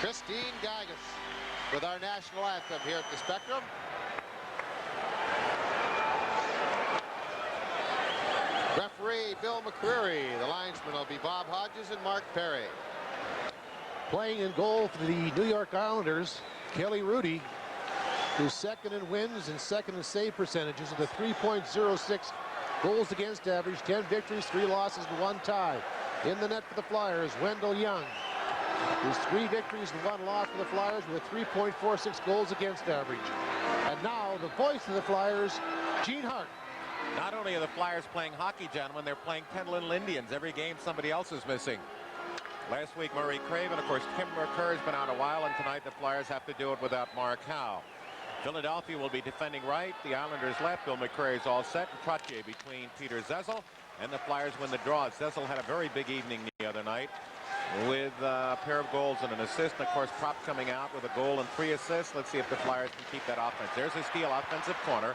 Christine Gygas with our national anthem here at the Spectrum. Referee Bill McCreary. The linesmen will be Bob Hodges and Mark Perry. Playing in goal for the New York Islanders, Kelly Rudy, who's second in wins and second in save percentages with a 3.06 goals against average, 10 victories, 3 losses, and 1 tie. In the net for the Flyers, Wendell Young. There's 3 victories and 1 loss for the Flyers with 3.46 goals against average. And now the voice of the Flyers, Gene Hart. Not only are the Flyers playing hockey, gentlemen, they're playing 10 Little Indians. Every game somebody else is missing. Last week, Murray Craven, of course, Kimber Kerr has been out a while, and tonight the Flyers have to do it without Mark Howe. Philadelphia will be defending right. The Islanders left. Bill McCreary is all set. And Trottier between Peter Zezel, and the Flyers win the draw. Zezel had a very big evening the other night with a pair of goals and an assist. And of course, Prop coming out with a goal and 3 assists. Let's see if the Flyers can keep that offense. There's a steal, offensive corner.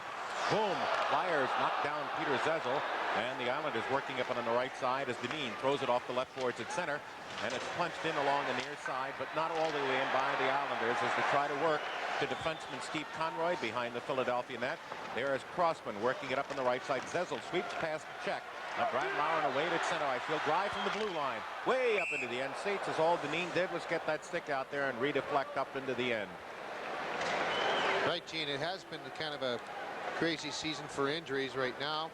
Boom! Flyers knock down Peter Zezel, and the Islanders working up on the right side as Deneen throws it off the left boards at center, and it's punched in along the near side, but not all the way in by the Islanders as they try to work to defenseman Steve Conroy behind the Philadelphia net. There is Crossman working it up on the right side. Zezel sweeps past the check. Now Brad Lauren away at center ice field, drive from the blue line, way up into the end seats, as all Deneen did was get that stick out there and redeflect up into the end. Right, Gene, it has been kind of a crazy season for injuries right now.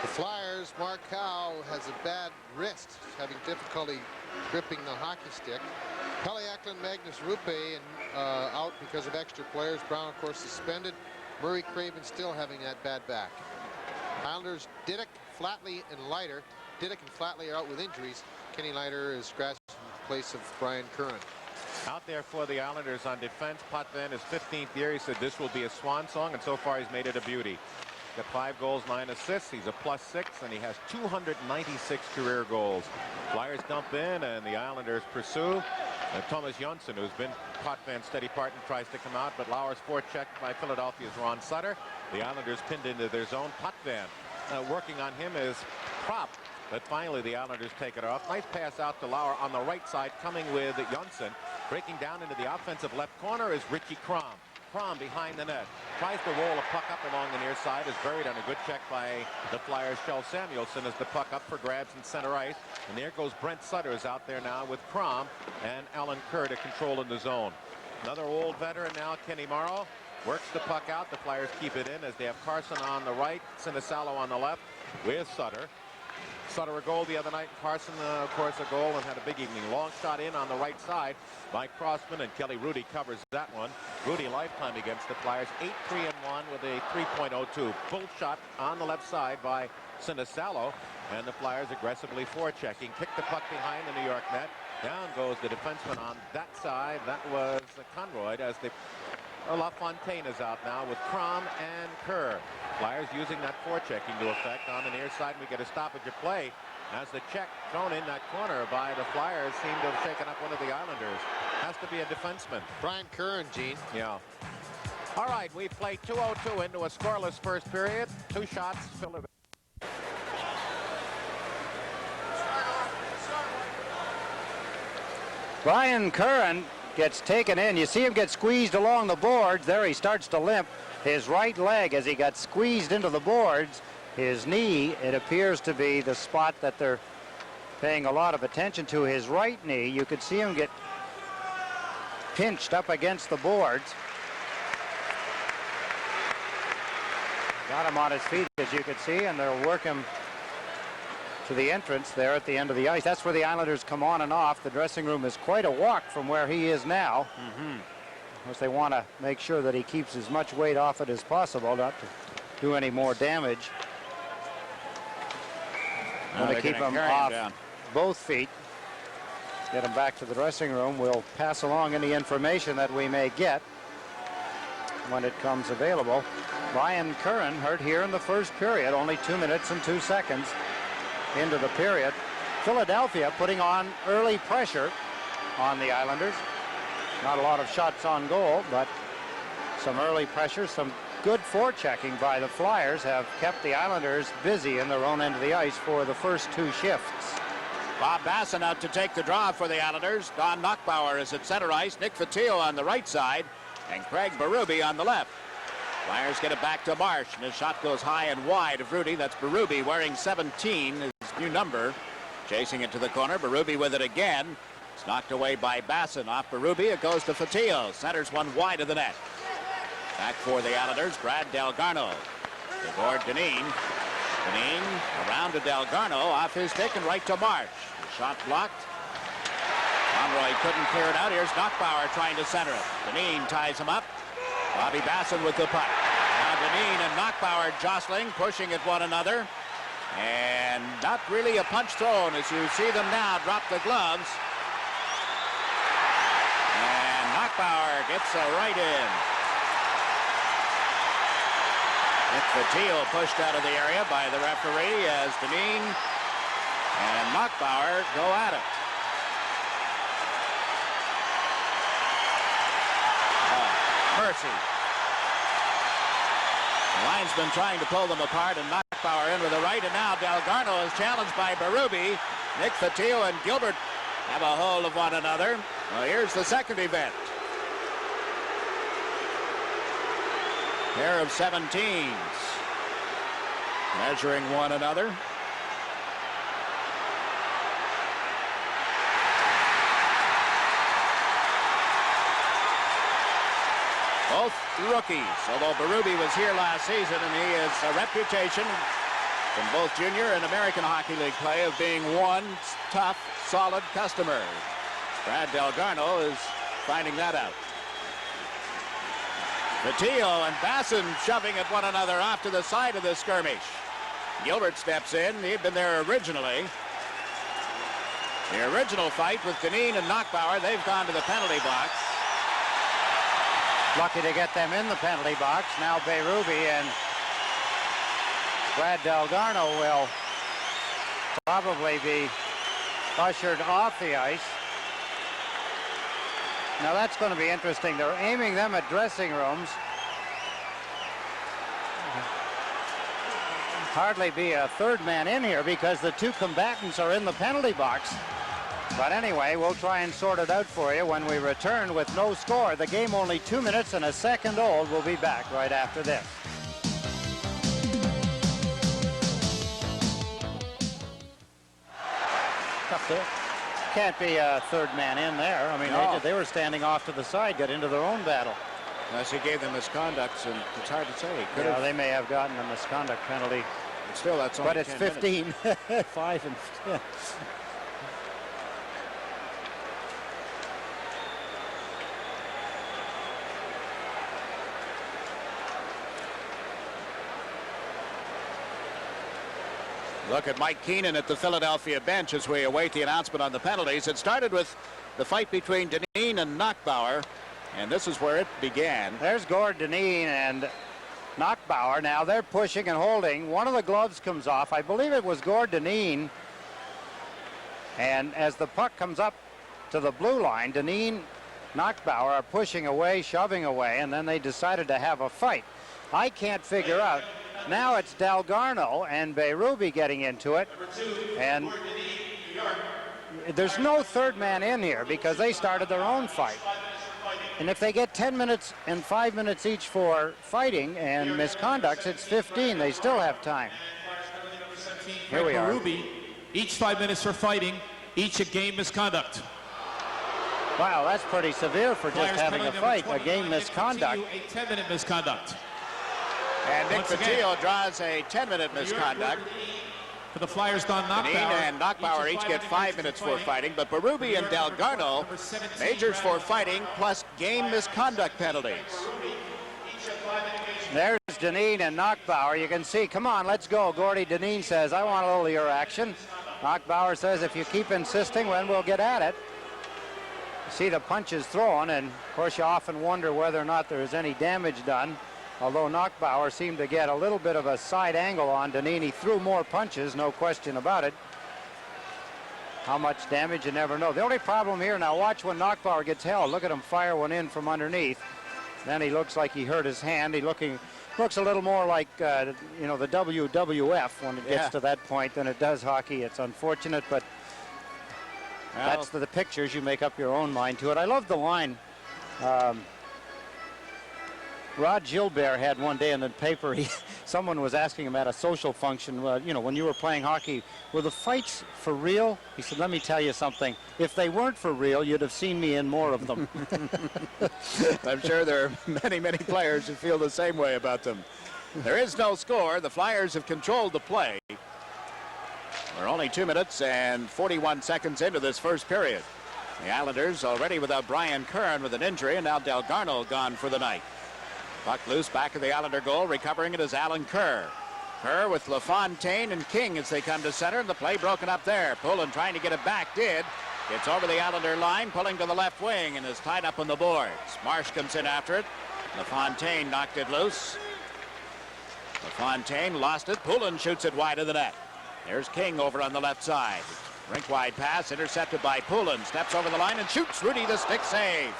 The Flyers, Mark Howe has a bad wrist, having difficulty gripping the hockey stick. Pelle Eklund, Magnus Rupe out because of extra players. Brown, of course, suspended. Murray Craven still having that bad back. Islanders, Diddick, Flatley, and Leiter. Diddick and Flatley are out with injuries. Kenny Leiter is scratched in place of Brian Curran. Out there for the Islanders on defense, Potvin, his 15th year. He said this will be a swan song, and so far he's made it a beauty. Got 5 goals, 9 assists. He's a +6, and he has 296 career goals. Flyers dump in, and the Islanders pursue. Thomas Jonsson, who's been Potvin's steady partner, tries to come out, but Lauer's forechecked by Philadelphia's Ron Sutter. The Islanders pinned into their zone. Potvin working on him is Prop. But finally, the Islanders take it off. Nice pass out to Lauer on the right side, coming with Jonsson. Breaking down into the offensive left corner is Richie Crom. Crom behind the net. Tries to roll a puck up along the near side. Is buried on a good check by the Flyers' Kjell Samuelsson as the puck up for grabs in center ice. And there goes Brent Sutters out there now with Crom and Alan Kerr to control in the zone. Another old veteran now, Kenny Morrow. Works the puck out. The Flyers keep it in as they have Carson on the right, Sinisalo on the left with Sutter. Sutter a goal the other night. Carson, of course, a goal and had a big evening. Long shot in on the right side by Crossman, and Kelly Rudy covers that one. Rudy lifetime against the Flyers, 8-3-1 with a 3.02. Full shot on the left side by Sinisalo, and the Flyers aggressively forechecking. Kick the puck behind the New York net. Down goes the defenseman on that side. That was Conroy as the LaFontaine is out now with Crom and Kerr. Flyers using that forechecking to effect on the near side. We get a stoppage of play as the check thrown in that corner by the Flyers seemed to have shaken up one of the Islanders. Has to be a defenseman. Brian Curran, Gene. Yeah. All right, we play 2:02 into a scoreless first period. 2 shots. Brian Curran gets taken in. You see him get squeezed along the boards. There he starts to limp. His right leg, as he got squeezed into the boards, his knee, it appears to be the spot that they're paying a lot of attention to. His right knee, you could see him get pinched up against the boards. Got him on his feet, as you could see, and they'll work him to the entrance there at the end of the ice. That's where the Islanders come on and off. The dressing room is quite a walk from where he is now. Of course, they want to make sure that he keeps as much weight off it as possible, not to do any more damage. Want to keep him off both feet. Get him back to the dressing room. We'll pass along any information that we may get when it comes available. Brian Curran hurt here in the first period, only 2 minutes and 2 seconds into the period. Philadelphia putting on early pressure on the Islanders. Not a lot of shots on goal, but some early pressure, some good forechecking by the Flyers have kept the Islanders busy in their own end of the ice for the first 2 shifts. Bob Basson out to take the draw for the Islanders. Don Knockbauer is at center ice. Nick Fatio on the right side. And Craig Berube on the left. Flyers get it back to Marsh. And his shot goes high and wide of Rudy. That's Berube wearing 17, his new number. Chasing it to the corner. Berube with it again. It's knocked away by Basson. Off Berube. It goes to Fatio. Centers one wide of the net. Back for the Islanders. Brad Delgarno. To Gord Dineen. Dineen around to Delgarno. Off his stick and right to Marsh. The shot blocked. Conroy couldn't clear it out. Here's Knockbauer trying to center it. Dineen ties him up. Bobby Basson with the puck. Now Dineen and Knockbauer jostling, pushing at one another. And not really a punch thrown as you see them now drop the gloves. And Knockbauer gets a right in. Nick Fatio pushed out of the area by the referee as Dineen and Knockbauer go at it. Mercy. The linesman trying to pull them apart, and Knockbauer in with the right, and now Delgarno is challenged by Berube. Nick Fatio and Gilbert have a hold of one another. Well, here's the second event. Pair of 17s measuring one another. Both rookies, although Berube was here last season, and he has a reputation from both junior and American Hockey League play of being one tough, solid customer. Brad Delgarno is finding that out. Fatio and Basson shoving at one another off to the side of the skirmish. Gilbert steps in. He'd been there originally. The original fight with Dineen and Knockbauer, they've gone to the penalty box. Lucky to get them in the penalty box. Now Berube and Brad Delgarno will probably be ushered off the ice. Now that's going to be interesting. They're aiming them at dressing rooms. Hardly be a third man in here because the two combatants are in the penalty box. But anyway, we'll try and sort it out for you when we return with no score. The game only 2 minutes and a second old. We'll be back right after this. Up there. Can't be a third man in there. I mean, no. they were standing off to the side, got into their own battle. Unless he gave them misconducts, and it's hard to say. Yeah, they may have gotten a misconduct penalty. But still, that's only but it's 15. 5 and 10. Look at Mike Keenan at the Philadelphia bench as we await the announcement on the penalties. It started with the fight between Dineen and Knockbauer, and this is where it began. There's Gord Dineen and Knockbauer. Now they're pushing and holding. One of the gloves comes off. I believe it was Gord Dineen. And as the puck comes up to the blue line, Dineen, Knockbauer are pushing away, shoving away, and then they decided to have a fight. I can't figure out. Now it's Delgarno and Berube getting into it, and there's no third man in here because they started their own fight. And if they get 10 minutes and 5 minutes each for fighting and misconducts, it's 15. They still have time. Here we are. Berube, each 5 minutes for fighting, each a game misconduct. Wow, that's pretty severe for just having a fight, a game misconduct. A 10-minute misconduct. And Nick Fatio draws a 10-minute misconduct. For the Flyers, Don Knockbauer. Dineen and Knockbauer each get 5 minutes for fighting, but Berube and Delgarno, majors for fighting plus game misconduct penalties. There's Dineen and Knockbauer. You can see, come on, let's go. Gordy Dineen says, I want a little of your action. Knockbauer says, if you keep insisting, then we'll get at it. You see the punches thrown, and of course you often wonder whether or not there is any damage done. Although Knockbauer seemed to get a little bit of a side angle on Dineen. He threw more punches, no question about it. How much damage, you never know. The only problem here, now watch when Knockbauer gets held. Look at him fire one in from underneath. Then he looks like he hurt his hand. He looks a little more like, you know, the WWF when it gets to that point than it does hockey. It's unfortunate, but Well, that's the pictures. You make up your own mind to it. I love the line. Rod Gilbert had one day in the paper, someone was asking him at a social function, you know, when you were playing hockey, were the fights for real? He said, let me tell you something. If they weren't for real, you'd have seen me in more of them. I'm sure there are many, many players who feel the same way about them. There is no score. The Flyers have controlled the play. We're only 2 minutes and 41 seconds into this first period. The Islanders already without Brian Kern with an injury, and now Delgarno gone for the night. Puck loose back of the Islander goal. Recovering it is Alan Kerr. Kerr with LaFontaine and King as they come to center, and the play broken up there. Poulin trying to get it back, did. Gets over the Islander line, pulling to the left wing, and is tied up on the boards. Marsh comes in after it. LaFontaine knocked it loose. LaFontaine lost it. Poulin shoots it wide of the net. There's King over on the left side. Rink wide pass intercepted by Poulin. Steps over the line and shoots. Rudy the stick save.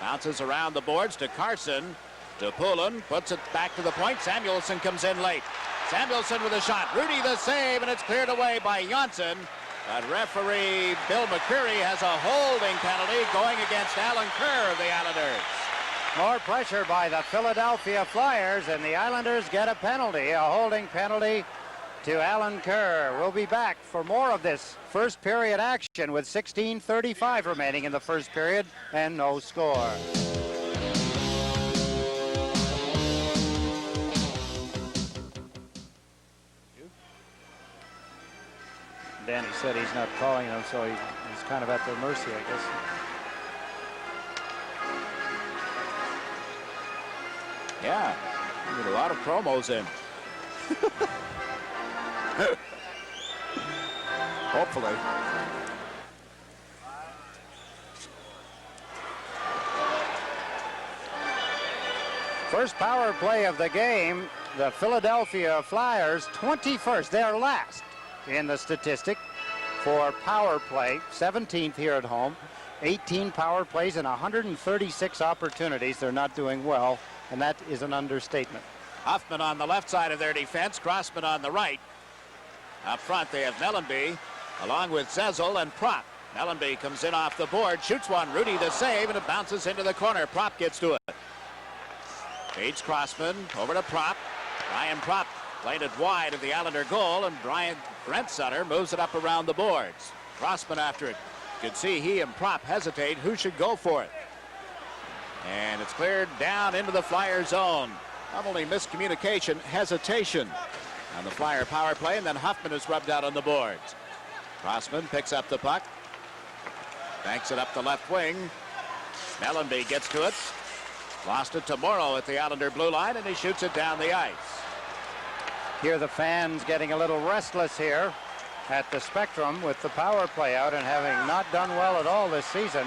Bounces around the boards to Carson. To Poulin, puts it back to the point. Samuelsson comes in late. Samuelsson with a shot. Rudy the save, and it's cleared away by Johnsson. But referee Bill McCreary has a holding penalty going against Alan Kerr of the Islanders. More pressure by the Philadelphia Flyers, and the Islanders get a penalty, a holding penalty to Alan Kerr. We'll be back for more of this first period action with 16:35 remaining in the first period and no score. Danny said he's not calling them, so he's kind of at their mercy, I guess. Yeah, you get a lot of promos in. Hopefully. First power play of the game, the Philadelphia Flyers 21st. They're last in the statistic for power play, 17th here at home, 18 power plays and 136 opportunities. They're not doing well, and that is an understatement. Huffman on the left side of their defense, Grossman on the right. Up front they have Mellenby along with Zezel and Prop. Mellenby comes in off the board, shoots one, Rudy the save, and it bounces into the corner. Prop gets to it. Feeds Crossman over to Prop. Ryan Prop played it wide of the Islander goal, and Brent Sutter moves it up around the boards. Crossman after it. You can see he and Prop hesitate who should go for it. And it's cleared down into the Flyer zone. Not only miscommunication, hesitation on the Flyer power play, and then Huffman is rubbed out on the boards. Crossman picks up the puck. Banks it up the left wing. Mellenby gets to it. Lost it to Morrow at the Islander blue line, and he shoots it down the ice. Here the fans getting a little restless here at the Spectrum with the power play out, and having not done well at all this season,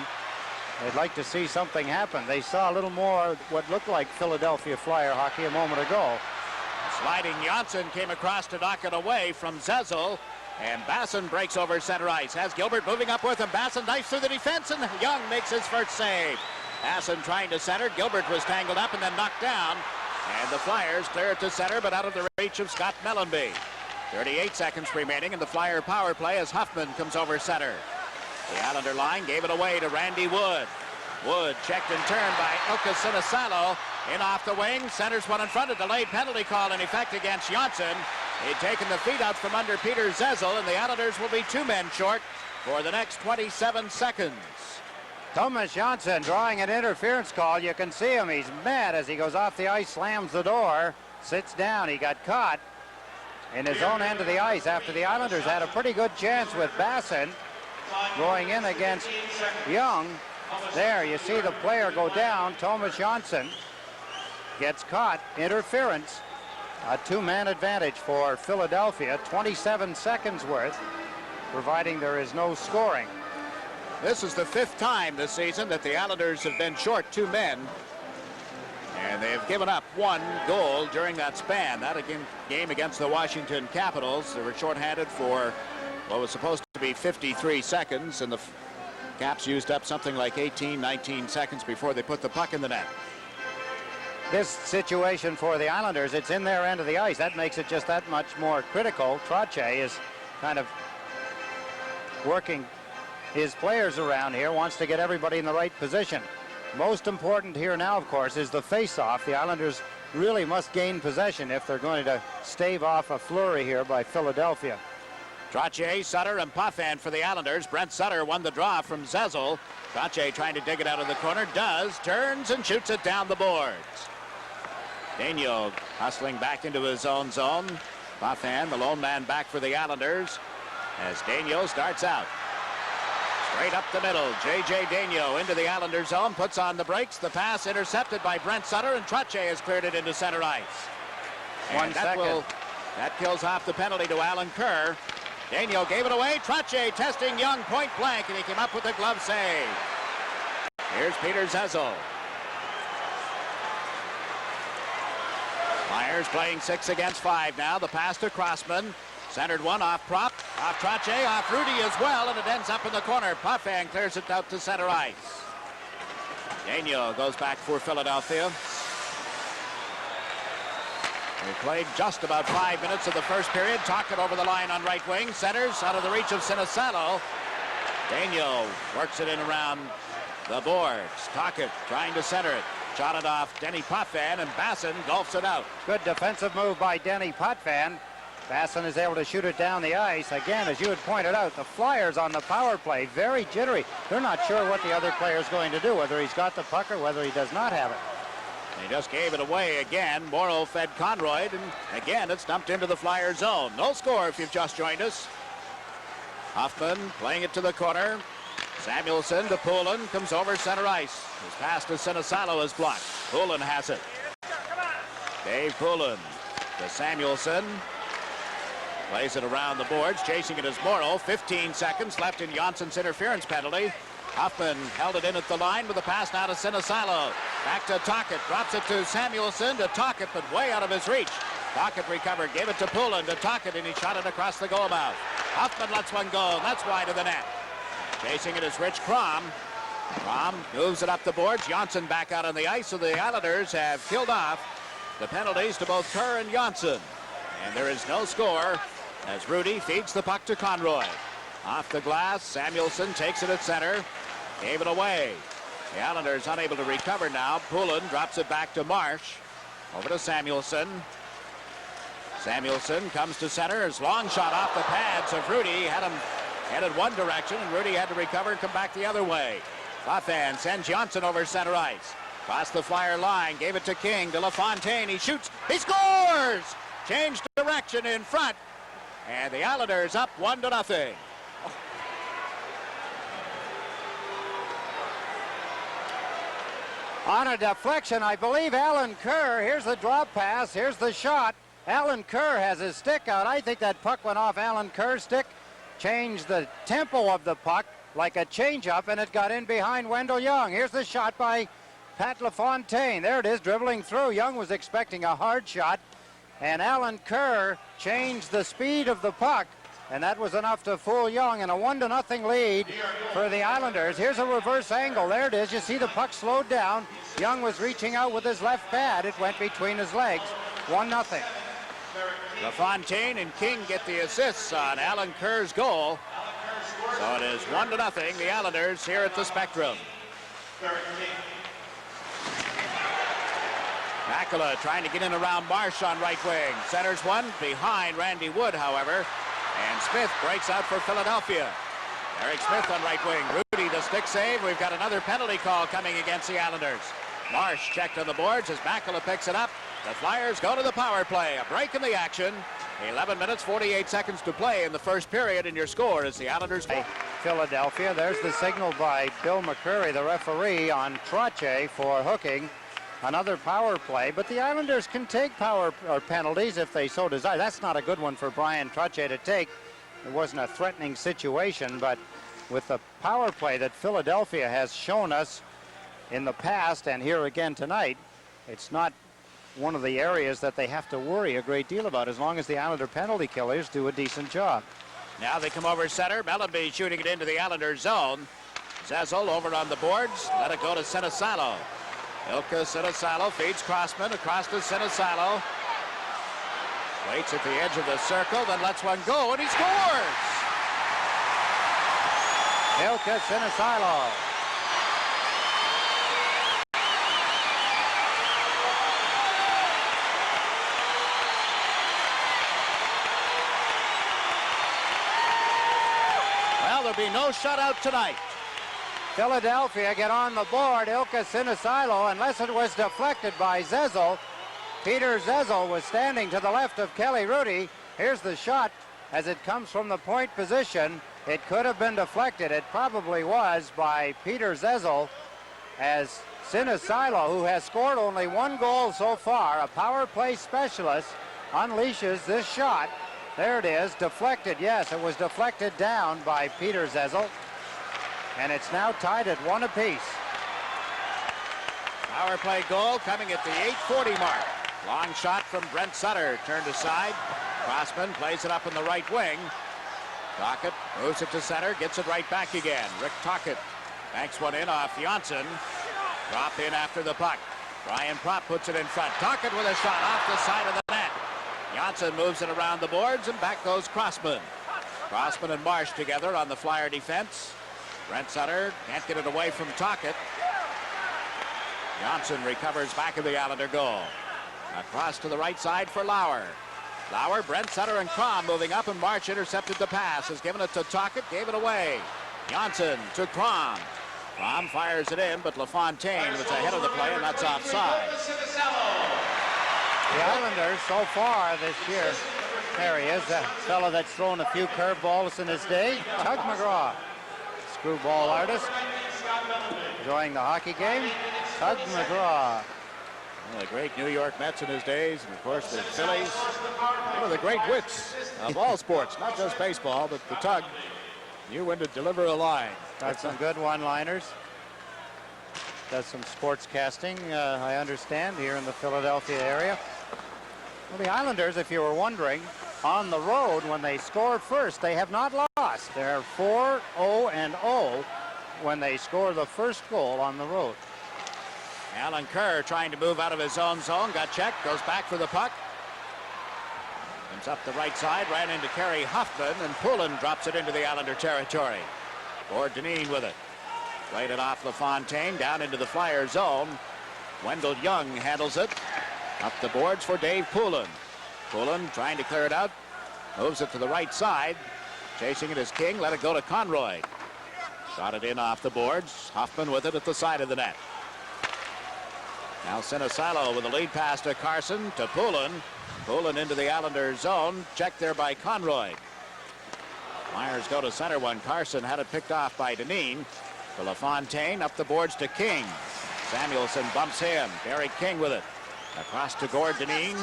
they'd like to see something happen. They saw a little more what looked like Philadelphia Flyer hockey a moment ago. Sliding Johnsson came across to knock it away from Zezel, and Basson breaks over center ice. Has Gilbert moving up with him. Basson knifes through the defense, and Young makes his first save. Basson trying to center. Gilbert was tangled up and then knocked down. And the Flyers clear it to center, but out of the reach of Scott Mellenby. 38 seconds remaining in the Flyer power play as Huffman comes over center. The Islander line gave it away to Randy Wood. Wood checked and turned by Ilka Sinisalo. In off the wing, centers one in front. A delayed penalty call in effect against Johnsson. He'd taken the feet out from under Peter Zezel, and the Islanders will be 2 men short for the next 27 seconds. Thomas Johnsson drawing an interference call. You can see him. He's mad as he goes off the ice, slams the door, sits down. He got caught in his own end of the ice after the Islanders had a pretty good chance with Basson going in against Young. There, you see the player go down. Thomas Johnsson gets caught. Interference. A 2-man advantage for Philadelphia. 27 seconds worth, providing there is no scoring. This is the 5th time this season that the Islanders have been short 2 men. And they have given up 1 goal during that span. That game against the Washington Capitals. They were shorthanded for what was supposed to be 53 seconds. And the Caps used up something like 18, 19 seconds before they put the puck in the net. This situation for the Islanders, it's in their end of the ice. That makes it just that much more critical. Trottier is kind of working his players around here, wants to get everybody in the right position. Most important here now, of course, is the face-off. The Islanders really must gain possession if they're going to stave off a flurry here by Philadelphia. Trottier, Sutter, and Potvin for the Islanders. Brent Sutter won the draw from Zezel. Trottier trying to dig it out of the corner. Does. Turns and shoots it down the boards. Daigneault hustling back into his own zone. Potvin, the lone man back for the Islanders as Daigneault starts out. Straight up the middle. J.J. Daigneault into the Islanders zone. Puts on the brakes. The pass intercepted by Brent Sutter, and Trottier has cleared it into center ice. And that kills off the penalty to Alan Kerr. Daigneault gave it away. Trottier testing Young point blank, and he came up with a glove save. Here's Peter Zezel. Flyers playing 6 against 5 now. The pass to Crossman. Centered one off prop. Off Trottier, off Rudy as well, and it ends up in the corner. Potvin clears it out to center ice. Daigneault goes back for Philadelphia. We played just about 5 minutes of the first period. Tocchet over the line on right wing. Centers out of the reach of Sinisalo. Daigneault works it in around the boards. Tocchet trying to center it. Shot it off Denny Potvin, and Basson golfs it out. Good defensive move by Denny Potvin. Basson is able to shoot it down the ice. Again, as you had pointed out, the Flyers on the power play, very jittery. They're not sure what the other player is going to do, whether he's got the puck or whether he does not have it. He just gave it away again. Morrow fed Conroy, and again it's dumped into the Flyer zone. No score if you've just joined us. Hoffman playing it to the corner. Samuelson to Poulin, comes over center ice. His pass to Sinisalo is blocked. Poulin has it. Dave Poulin to Samuelson. Plays it around the boards. Chasing it is Morrow. 15 seconds left in Jansson's interference penalty. Hoffman held it in at the line with a pass now to Sinisalo. Back to Tocchet. Drops it to Samuelson to Tocchet, but way out of his reach. Tocchet recovered. Gave it to Poulin to Tocchet, and he shot it across the goal mouth. Hoffman lets one go, and that's wide of the net. Chasing it is Rich Crom. Crom moves it up the boards. Jansson back out on the ice, so the Islanders have killed off the penalties to both Kerr and Jansson. And there is no score as Rudy feeds the puck to Conroy. Off the glass, Samuelson takes it at center. Gave it away. The Islanders unable to recover now. Poulin drops it back to Marsh. Over to Samuelson. Samuelson comes to center. His long shot off the pads of Rudy. Had him headed one direction, and Rudy had to recover and come back the other way. Potvin sends Jansson over center ice. Crossed the Flyer line. Gave it to King. To LaFontaine. He shoots. He scores! Changed direction in front. And the Islanders up 1-0. On a deflection, I believe Alan Kerr, here's the drop pass, here's the shot. Alan Kerr has his stick out. I think that puck went off Alan Kerr's stick, changed the tempo of the puck like a changeup, and it got in behind Wendell Young. Here's the shot by Pat LaFontaine. There it is, dribbling through. Young was expecting a hard shot, and Alan Kerr changed the speed of the puck, and that was enough to fool Young, and a 1-0 lead for the Islanders. Here's a reverse angle. There it is. You see the puck slowed down. Young was reaching out with his left pad. It went between his legs. 1-0. LaFontaine and King get the assists on Alan Kerr's goal. So it is 1-0, the Islanders here at the Spectrum. Makela trying to get in around Marsh on right wing. Centers one behind Randy Wood, however. And Smith breaks out for Philadelphia. Eric Smith on right wing. Rudy the stick save. We've got another penalty call coming against the Islanders. Marsh checked on the boards as Makela picks it up. The Flyers go to the power play. A break in the action. 11 minutes, 48 seconds to play in the first period, and your score is the Islanders. Philadelphia. There's the signal by Bill McCurry, the referee, on Trottier for hooking. Another power play, but the Islanders can take power or penalties if they so desire. That's not a good one for Brian Trottier to take. It wasn't a threatening situation, but with the power play that Philadelphia has shown us in the past and here again tonight, it's not one of the areas that they have to worry a great deal about as long as the Islander penalty killers do a decent job. Now they come over center. Mellenby shooting it into the Islanders zone. Zezel over on the boards. Let it go to Sinisalo. Ilka Sinisalo feeds Crossman across to Sinisalo. Waits at the edge of the circle, then lets one go, and he scores! Ilka Sinisilo. Well, there'll be no shutout tonight. Philadelphia get on the board. Ilka Sinisilo, unless it was deflected by Zezel. Peter Zezel was standing to the left of Kelly Rudy. Here's the shot as it comes from the point position. It could have been deflected. It probably was by Peter Zezel, as Sinisilo, who has scored only 1 goal so far, a power play specialist, unleashes this shot. There it is, deflected. Yes, it was deflected down by Peter Zezel. And it's now tied at 1 apiece. Power play goal coming at the 8:40 mark. Long shot from Brent Sutter, turned aside. Crossman plays it up in the right wing. Tocchet moves it to center, gets it right back again. Rick Tocchet banks one in off Janssen. Drop in after the puck. Brian Propp puts it in front. Tocchet with a shot off the side of the net. Janssen moves it around the boards, and back goes Crossman. Crossman and Marsh together on the Flyer defense. Brent Sutter can't get it away from Tocchet. Janssen recovers back of the Islander goal. Across to the right side for Lauer. Lauer, Brent Sutter, and Crom moving up, and March intercepted the pass. Has given it to Tocchet, gave it away. Janssen to Crom. Crom fires it in, but LaFontaine was ahead of the play, and that's offside. The Islanders so far this year, there he is, a fellow that's thrown a few curveballs in his day, Tug McGraw, screwball artist, enjoying the hockey game. Tug McGraw. One of the great New York Mets in his days, and of course the Phillies. One of the great wits of all sports, not just baseball, but the Tug knew when to deliver a line. Got some good one-liners. Does some sportscasting, I understand, here in the Philadelphia area. Well, the Islanders, if you were wondering, on the road, when they score first, they have not lost. They're 4-0-0 when they score the first goal on the road. Alan Kerr trying to move out of his own zone, got checked, goes back for the puck. Comes up the right side, ran into Kerry Huffman, and Poulin drops it into the Islander territory. Gord Dineen with it. Played it off LaFontaine, down into the Flyer zone. Wendell Young handles it. Up the boards for Dave Poulin. Poulin trying to clear it out. Moves it to the right side. Chasing it is King, let it go to Conroy. Got it in off the boards. Huffman with it at the side of the net. Now Sinisilo with a lead pass to Carson, to Poulin. Poulin into the Islander zone. Checked there by Conroy. Flyers go to center one. Carson had it picked off by Dineen. To LaFontaine, up the boards to King. Samuelson bumps him. Barry King with it. Across to Gord Dineen.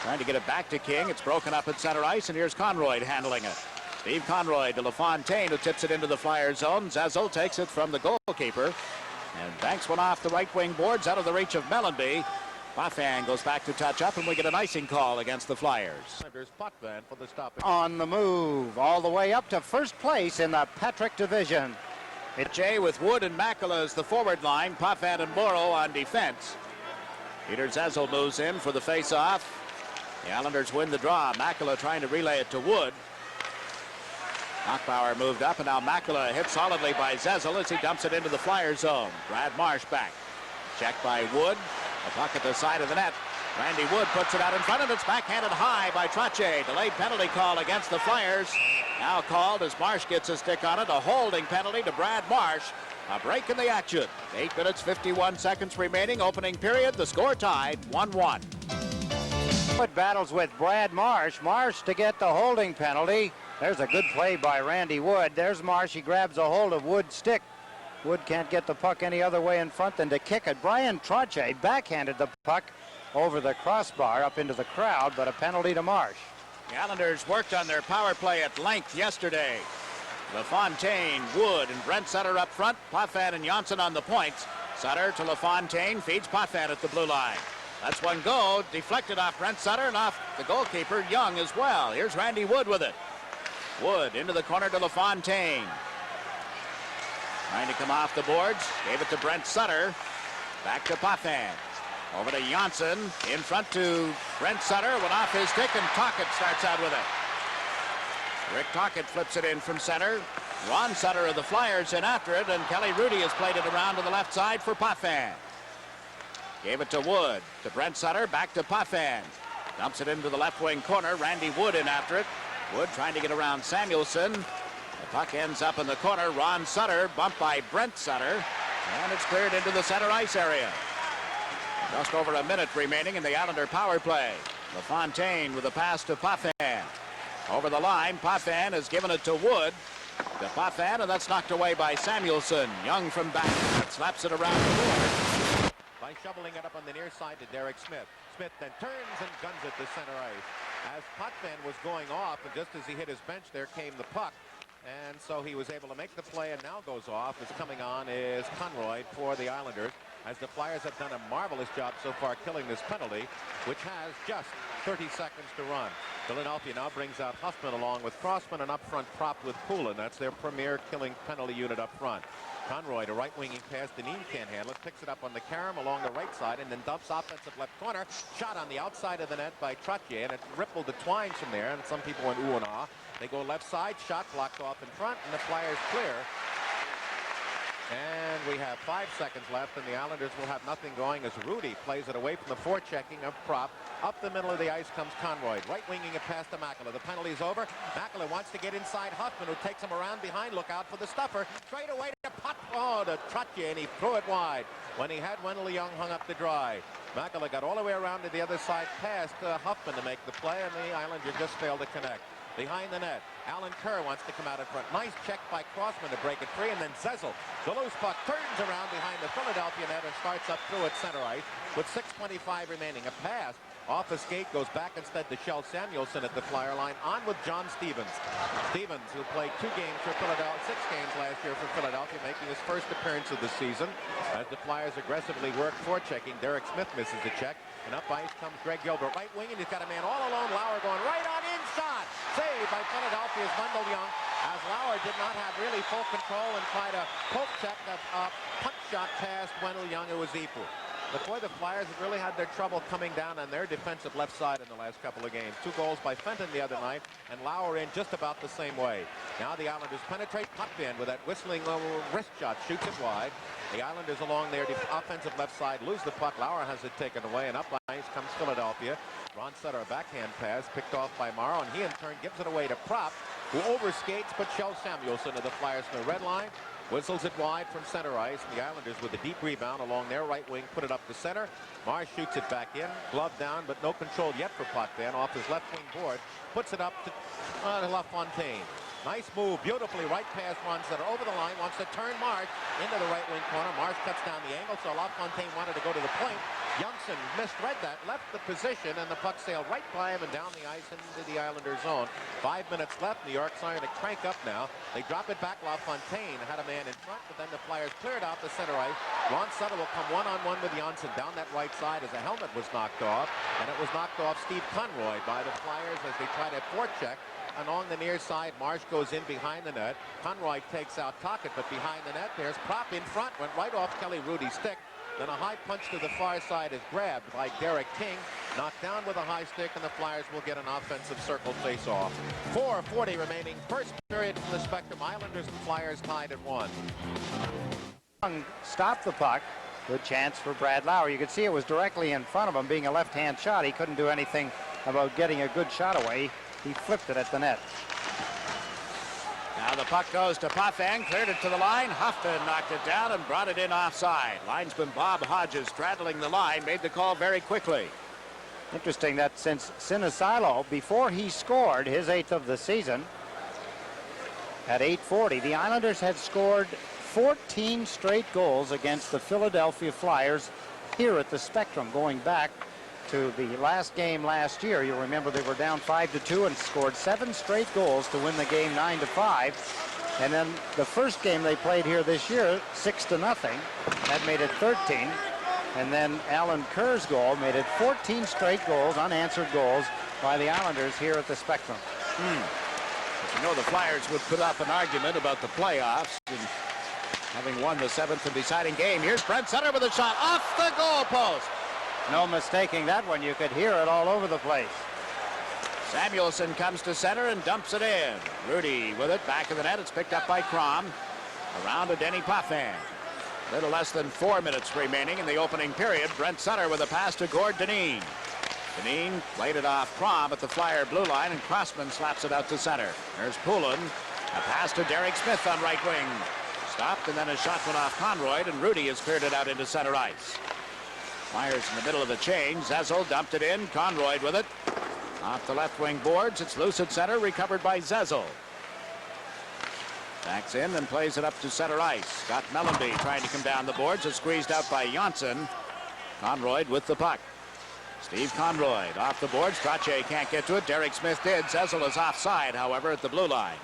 Trying to get it back to King. It's broken up at center ice, and here's Conroy handling it. Steve Conroy to LaFontaine, who tips it into the Flyer zone. Zezel takes it from the goalkeeper and banks one off the right wing boards out of the reach of Mellenby. Potvin goes back to touch up, and we get an icing call against the Flyers. There's Potvin for the stop. On the move, all the way up to first place in the Patrick division. Jay with Wood and Makela as the forward line. Potvin and Morrow on defense. Peter Zezel moves in for the face-off. The Islanders win the draw. Makela trying to relay it to Wood. Knockbauer moved up, and now Makela hit solidly by Zezel as he dumps it into the Flyer zone. Brad Marsh back. Checked by Wood. A puck at the side of the net. Randy Wood puts it out in front, and it's backhanded high by Trottier. Delayed penalty call against the Flyers. Now called as Marsh gets a stick on it. A holding penalty to Brad Marsh. A break in the action. 8 minutes, 51 seconds remaining. Opening period. The score tied 1-1. Wood battles with Brad Marsh. Marsh to get the holding penalty. There's a good play by Randy Wood. There's Marsh. He grabs a hold of Wood's stick. Wood can't get the puck any other way in front than to kick it. Brian Trottier backhanded the puck over the crossbar up into the crowd, but a penalty to Marsh. The Islanders worked on their power play at length yesterday. LaFontaine, Wood, and Brent Sutter up front. Potvin and Janssen on the points. Sutter to LaFontaine, feeds Potvin at the blue line. That's one go, deflected off Brent Sutter and off the goalkeeper, Young, as well. Here's Randy Wood with it. Wood into the corner to LaFontaine. Trying to come off the boards. Gave it to Brent Sutter. Back to Potvin. Over to Janssen. In front to Brent Sutter. Went off his stick, and Tocchet starts out with it. Rick Tocchet flips it in from center. Ron Sutter of the Flyers in after it, and Kelly Rudy has played it around to the left side for Potvin. Gave it to Wood, to Brent Sutter, back to Potvin. Dumps it into the left wing corner. Randy Wood in after it. Wood trying to get around Samuelson. The puck ends up in the corner. Ron Sutter, bumped by Brent Sutter, and it's cleared into the center ice area. Just over a minute remaining in the Islander power play. LaFontaine with a pass to Potvin. Over the line, Potvin has given it to Wood. To Potvin, and that's knocked away by Samuelson. Young from back, slaps it around the board. By shoveling it up on the near side to Derek Smith. Smith then turns and guns it to center ice. As Potvin was going off, and just as he hit his bench, there came the puck. And so he was able to make the play, and now goes off. As coming on is Conroy for the Islanders, as the Flyers have done a marvelous job so far killing this penalty, which has just 30 seconds to run. Philadelphia now brings out Huffman along with Crossman, and up front propped with Poulin. That's their premier killing penalty unit up front. Conroy to right winging pass. Deneen can't handle it. Picks it up on the carom along the right side, and then dumps offensive left corner. Shot on the outside of the net by Trottier, and it rippled the twines from there, and some people went ooh and ah. They go left side, shot blocked off in front, and the Flyers clear. And we have 5 seconds left, and the Islanders will have nothing going as Rudy plays it away from the forechecking of Prop. Up the middle of the ice comes Conroy, right winging it past to Makela. The penalty's over. Makela wants to get inside Huffman, who takes him around behind. Look out for the stuffer. Straight away to to Trottier, and he threw it wide when he had Wendell Young hung up to dry. Makela got all the way around to the other side past Huffman to make the play, and the Islanders just failed to connect. Behind the net, Alan Kerr wants to come out in front. Nice check by Crossman to break it free, and then Zezel, the loose puck, turns around behind the Philadelphia net and starts up through at center ice with 6:25 remaining. A pass off the skate goes back instead to Shel Samuelson at the Flyer line. On with John Stevens. Stevens, who played 2 games for Philadelphia, 6 games last year for Philadelphia, making his first appearance of the season. As the Flyers aggressively work forechecking, Derek Smith misses the check, and up ice comes Greg Gilbert, right wing, and he's got a man all alone. Lauer going right on in, shot. Saved by Philadelphia's Wendell Young, as Lauer did not have really full control and tried to poke check a punch shot past Wendell Young, who was equal. But boy, the Flyers have really had their trouble coming down on their defensive left side in the last couple of games. 2 goals by Fenton the other night, and Lauer in just about the same way. Now the Islanders penetrate Potvin with that whistling wrist shot, shoots it wide. The Islanders along their offensive left side lose the puck. Lauer has it taken away, and up ice comes Philadelphia. Ron Sutter, a backhand pass picked off by Morrow, and he in turn gives it away to Prop, who overskates but Shel Samuelson of the Flyers from the red line. Whistles it wide from center ice, and the Islanders with a deep rebound along their right wing put it up to center. Marsh shoots it back in, glove down, but no control yet for Potvin off his left wing board. Puts it up to LaFontaine. Nice move, beautifully right past Ron Sutter over the line, wants to turn Marsh into the right wing corner. Marsh cuts down the angle, so LaFontaine wanted to go to the point. Youngson misread that, left the position, and the puck sailed right by him and down the ice into the Islander zone. 5 minutes left. New York's starting to crank up now. They drop it back. LaFontaine had a man in front, but then the Flyers cleared out the center ice. Ron Sutter will come one-on-one with Janssen down that right side as a helmet was knocked off, and it was knocked off Steve Conroy by the Flyers as they try to forecheck. Along the near side, Marsh goes in behind the net. Conroy takes out Tocchet, but behind the net, there's Prop in front. Went right off Kelly Rudy's stick. Then a high punch to the far side is grabbed by Derek King. Knocked down with a high stick, and the Flyers will get an offensive circle face-off. 4:40 remaining. First period from the Spectrum. Islanders and Flyers tied at 1. Stopped the puck. Good chance for Brad Lauer. You could see it was directly in front of him. Being a left-hand shot, he couldn't do anything about getting a good shot away. He flipped it at the net. Now the puck goes to Potvin, cleared it to the line. Huffman knocked it down and brought it in offside. Linesman Bob Hodges straddling the line, made the call very quickly. Interesting that since Sinisalo, before he scored his 8th of the season, at 8:40, the Islanders had scored 14 straight goals against the Philadelphia Flyers here at the Spectrum, going back to the last game last year. You'll remember they were down 5-2 and scored 7 straight goals to win the game 9-5. And then the first game they played here this year, 6-0. That made it 13. And then Alan Kerr's goal made it 14 straight goals, unanswered goals, by the Islanders here at the Spectrum. You know, the Flyers would put up an argument about the playoffs and having won the 7th and deciding game. Here's Brent Sutter with a shot off the goal post. No mistaking that one. You could hear it all over the place. Samuelson comes to center and dumps it in. Rudy with it, back of the net. It's picked up by Crom. Around to Denny Potvin. Little less than 4 minutes remaining in the opening period. Brent Sutter with a pass to Gord Dineen. Dineen played it off Crom at the Flyer blue line, and Crossman slaps it out to center. There's Poulin. A pass to Derek Smith on right wing. Stopped, and then a shot went off Conroy, and Rudy has cleared it out into center ice. Flyers in the middle of the change. Zezel dumped it in. Conroy with it. Off the left wing boards. It's loose at center, recovered by Zezel. Backs in and plays it up to center ice. Scott Mellenby trying to come down the boards. It's squeezed out by Janssen. Conroy with the puck. Steve Conroy off the boards. Trache can't get to it. Derek Smith did. Zezel is offside, however, at the blue line.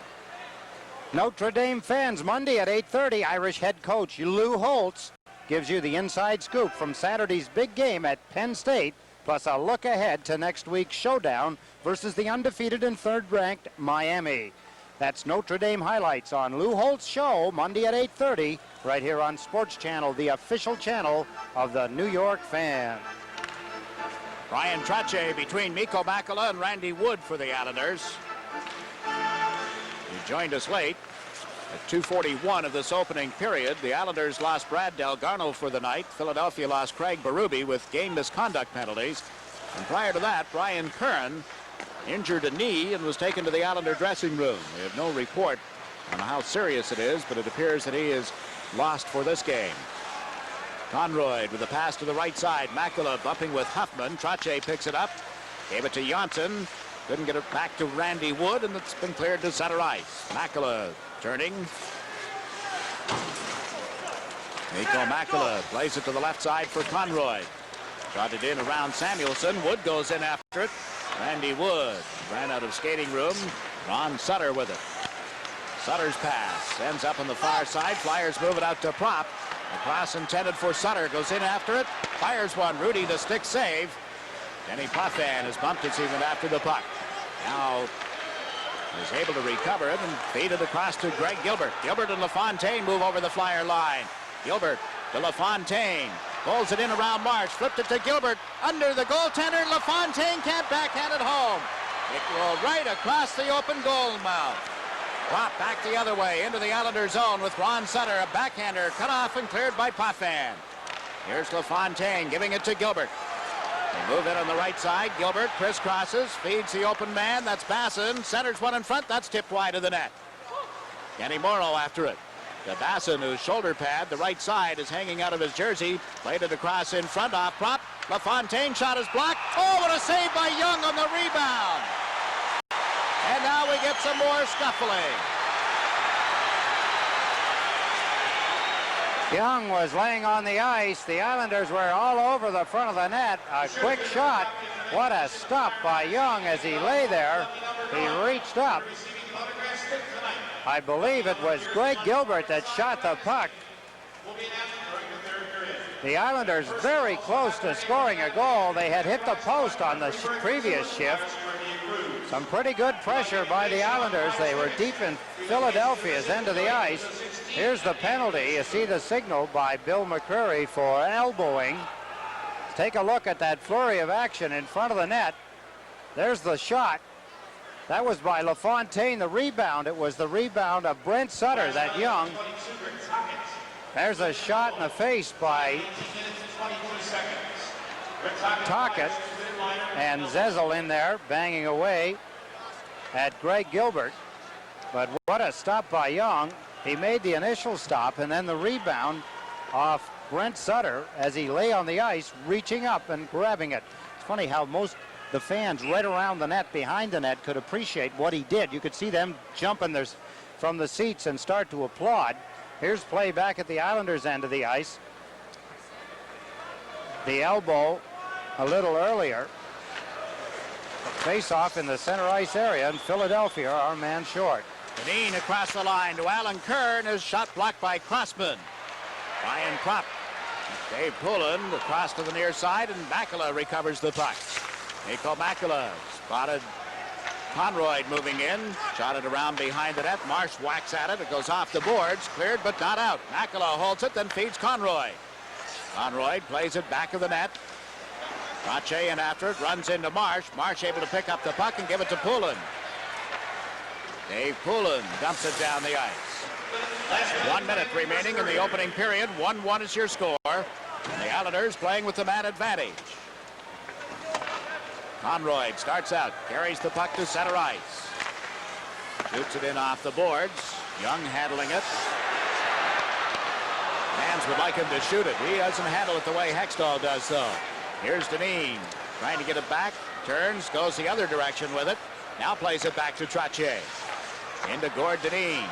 Notre Dame fans, Monday at 8:30, Irish head coach Lou Holtz gives you the inside scoop from Saturday's big game at Penn State, plus a look ahead to next week's showdown versus the undefeated and third-ranked Miami. That's Notre Dame highlights on Lou Holt's show, Monday at 8:30, right here on Sports Channel, the official channel of the New York Fan. Brian Trache between Mikko Makela and Randy Wood for the Islanders. He joined us late. At 2:41 of this opening period, the Islanders lost Brad Delgarno for the night. Philadelphia lost Craig Berube with game misconduct penalties. And prior to that, Brian Curran injured a knee and was taken to the Islander dressing room. We have no report on how serious it is, but it appears that he is lost for this game. Conroy with a pass to the right side. Makela bumping with Huffman. Trache picks it up. Gave it to Janssen. Couldn't get it back to Randy Wood, and it's been cleared to center ice. Makela turning. Mikko Makela plays it to the left side for Conroy. Trotted in around Samuelson. Wood goes in after it. Randy Wood ran out of skating room. Ron Sutter with it. Sutter's pass ends up on the far side. Flyers move it out to Prop. A cross intended for Sutter. Goes in after it. Fires one. Rudy the stick save. Denny Potvin has bumped it even after the puck. Now is able to recover it and feed it across to Greg Gilbert. Gilbert and LaFontaine move over the Flyer line. Gilbert to LaFontaine. Pulls it in around Marsh. Flipped it to Gilbert. Under the goaltender. LaFontaine can't backhand it home. It will right across the open goal mouth. Drop back the other way into the Islander zone with Ron Sutter. A backhander cut off and cleared by Potvin. Here's LaFontaine giving it to Gilbert. They move in on the right side. Gilbert crisscrosses, feeds the open man. That's Basson. Centers one in front. That's tipped wide of the net. Kenny Morrow after it. To Basson, whose shoulder pad, the right side, is hanging out of his jersey. Played it across in front off Prop. LaFontaine shot is blocked. Oh, what a save by Young on the rebound. And now we get some more scuffling. Young was laying on the ice. The Islanders were all over the front of the net. A quick shot. What a stop by Young as he lay there. He reached up. I believe it was Greg Gilbert that shot the puck. The Islanders very close to scoring a goal. They had hit the post on the previous shift. Some pretty good pressure by the Islanders. They were deep in Philadelphia's end of the ice. Here's the penalty. You see the signal by Bill McCreary for elbowing. Take a look at that flurry of action in front of the net. There's the shot. That was by LaFontaine. The rebound, it was the rebound of Brent Sutter, that Young. There's a shot in the face by Tocchet. And Zezel in there, banging away at Greg Gilbert. But what a stop by Young. He made the initial stop, and then the rebound off Brent Sutter as he lay on the ice, reaching up and grabbing it. It's funny how most the fans right around the net, behind the net, could appreciate what he did. You could see them jumping from the seats and start to applaud. Here's play back at the Islanders' end of the ice. The elbow a little earlier. Face-off in the center ice area, and Philadelphia are man short. Dineen across the line to Alan Kern. His shot blocked by Crossman. Ryan Prop. Dave Poulin across to the near side, and Makela recovers the puck. Mikko Makela spotted Conroy moving in. Shot it around behind the net. Marsh whacks at it. It goes off the boards. Cleared but not out. Makela holds it, then feeds Conroy. Conroy plays it back of the net. Trache in after it, runs into Marsh. Marsh able to pick up the puck and give it to Poulin. Dave Poulin dumps it down the ice. 1 minute remaining in the opening period. 1-1 is your score. And the Islanders playing with the man advantage. Conroy starts out, carries the puck to center ice. Shoots it in off the boards. Young handling it. Fans would like him to shoot it. He doesn't handle it the way Hextall does, though. Here's Deneen trying to get it back. Turns, goes the other direction with it. Now plays it back to Trache. Into Gord Deneen.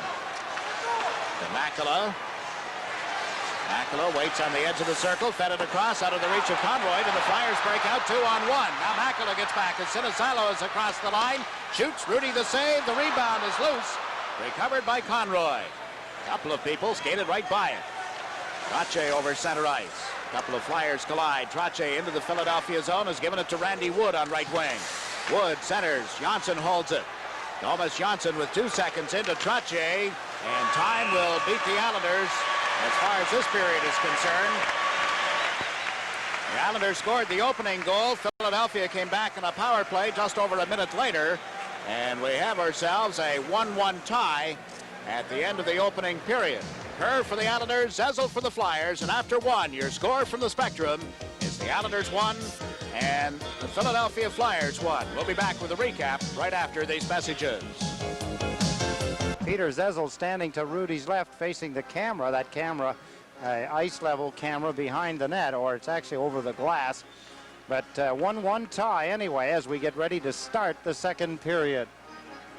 To Makela. Makela waits on the edge of the circle, fed it across out of the reach of Conroy, and the Flyers break out 2-on-1. Now Makela gets back as Sinisalo is across the line. Shoots, Rudy the save. The rebound is loose. Recovered by Conroy. A couple of people skated right by it. Trache over center ice. A couple of Flyers collide. Trache into the Philadelphia zone, has given it to Randy Wood on right wing. Wood centers. Johnson holds it. Thomas Johnson with 2 seconds into Trache, and time will beat the Islanders as far as this period is concerned. The Islanders scored the opening goal. Philadelphia came back in a power play just over a minute later, and we have ourselves a 1-1 tie at the end of the opening period. Kerr for the Islanders, Zezel for the Flyers, and after one, your score from the Spectrum is the Islanders 1 and the Philadelphia Flyers 1. We'll be back with a recap right after these messages. Peter Zezel standing to Rudy's left facing the camera. That camera, ice level camera behind the net, or it's actually over the glass. But 1-1 tie anyway as we get ready to start the second period.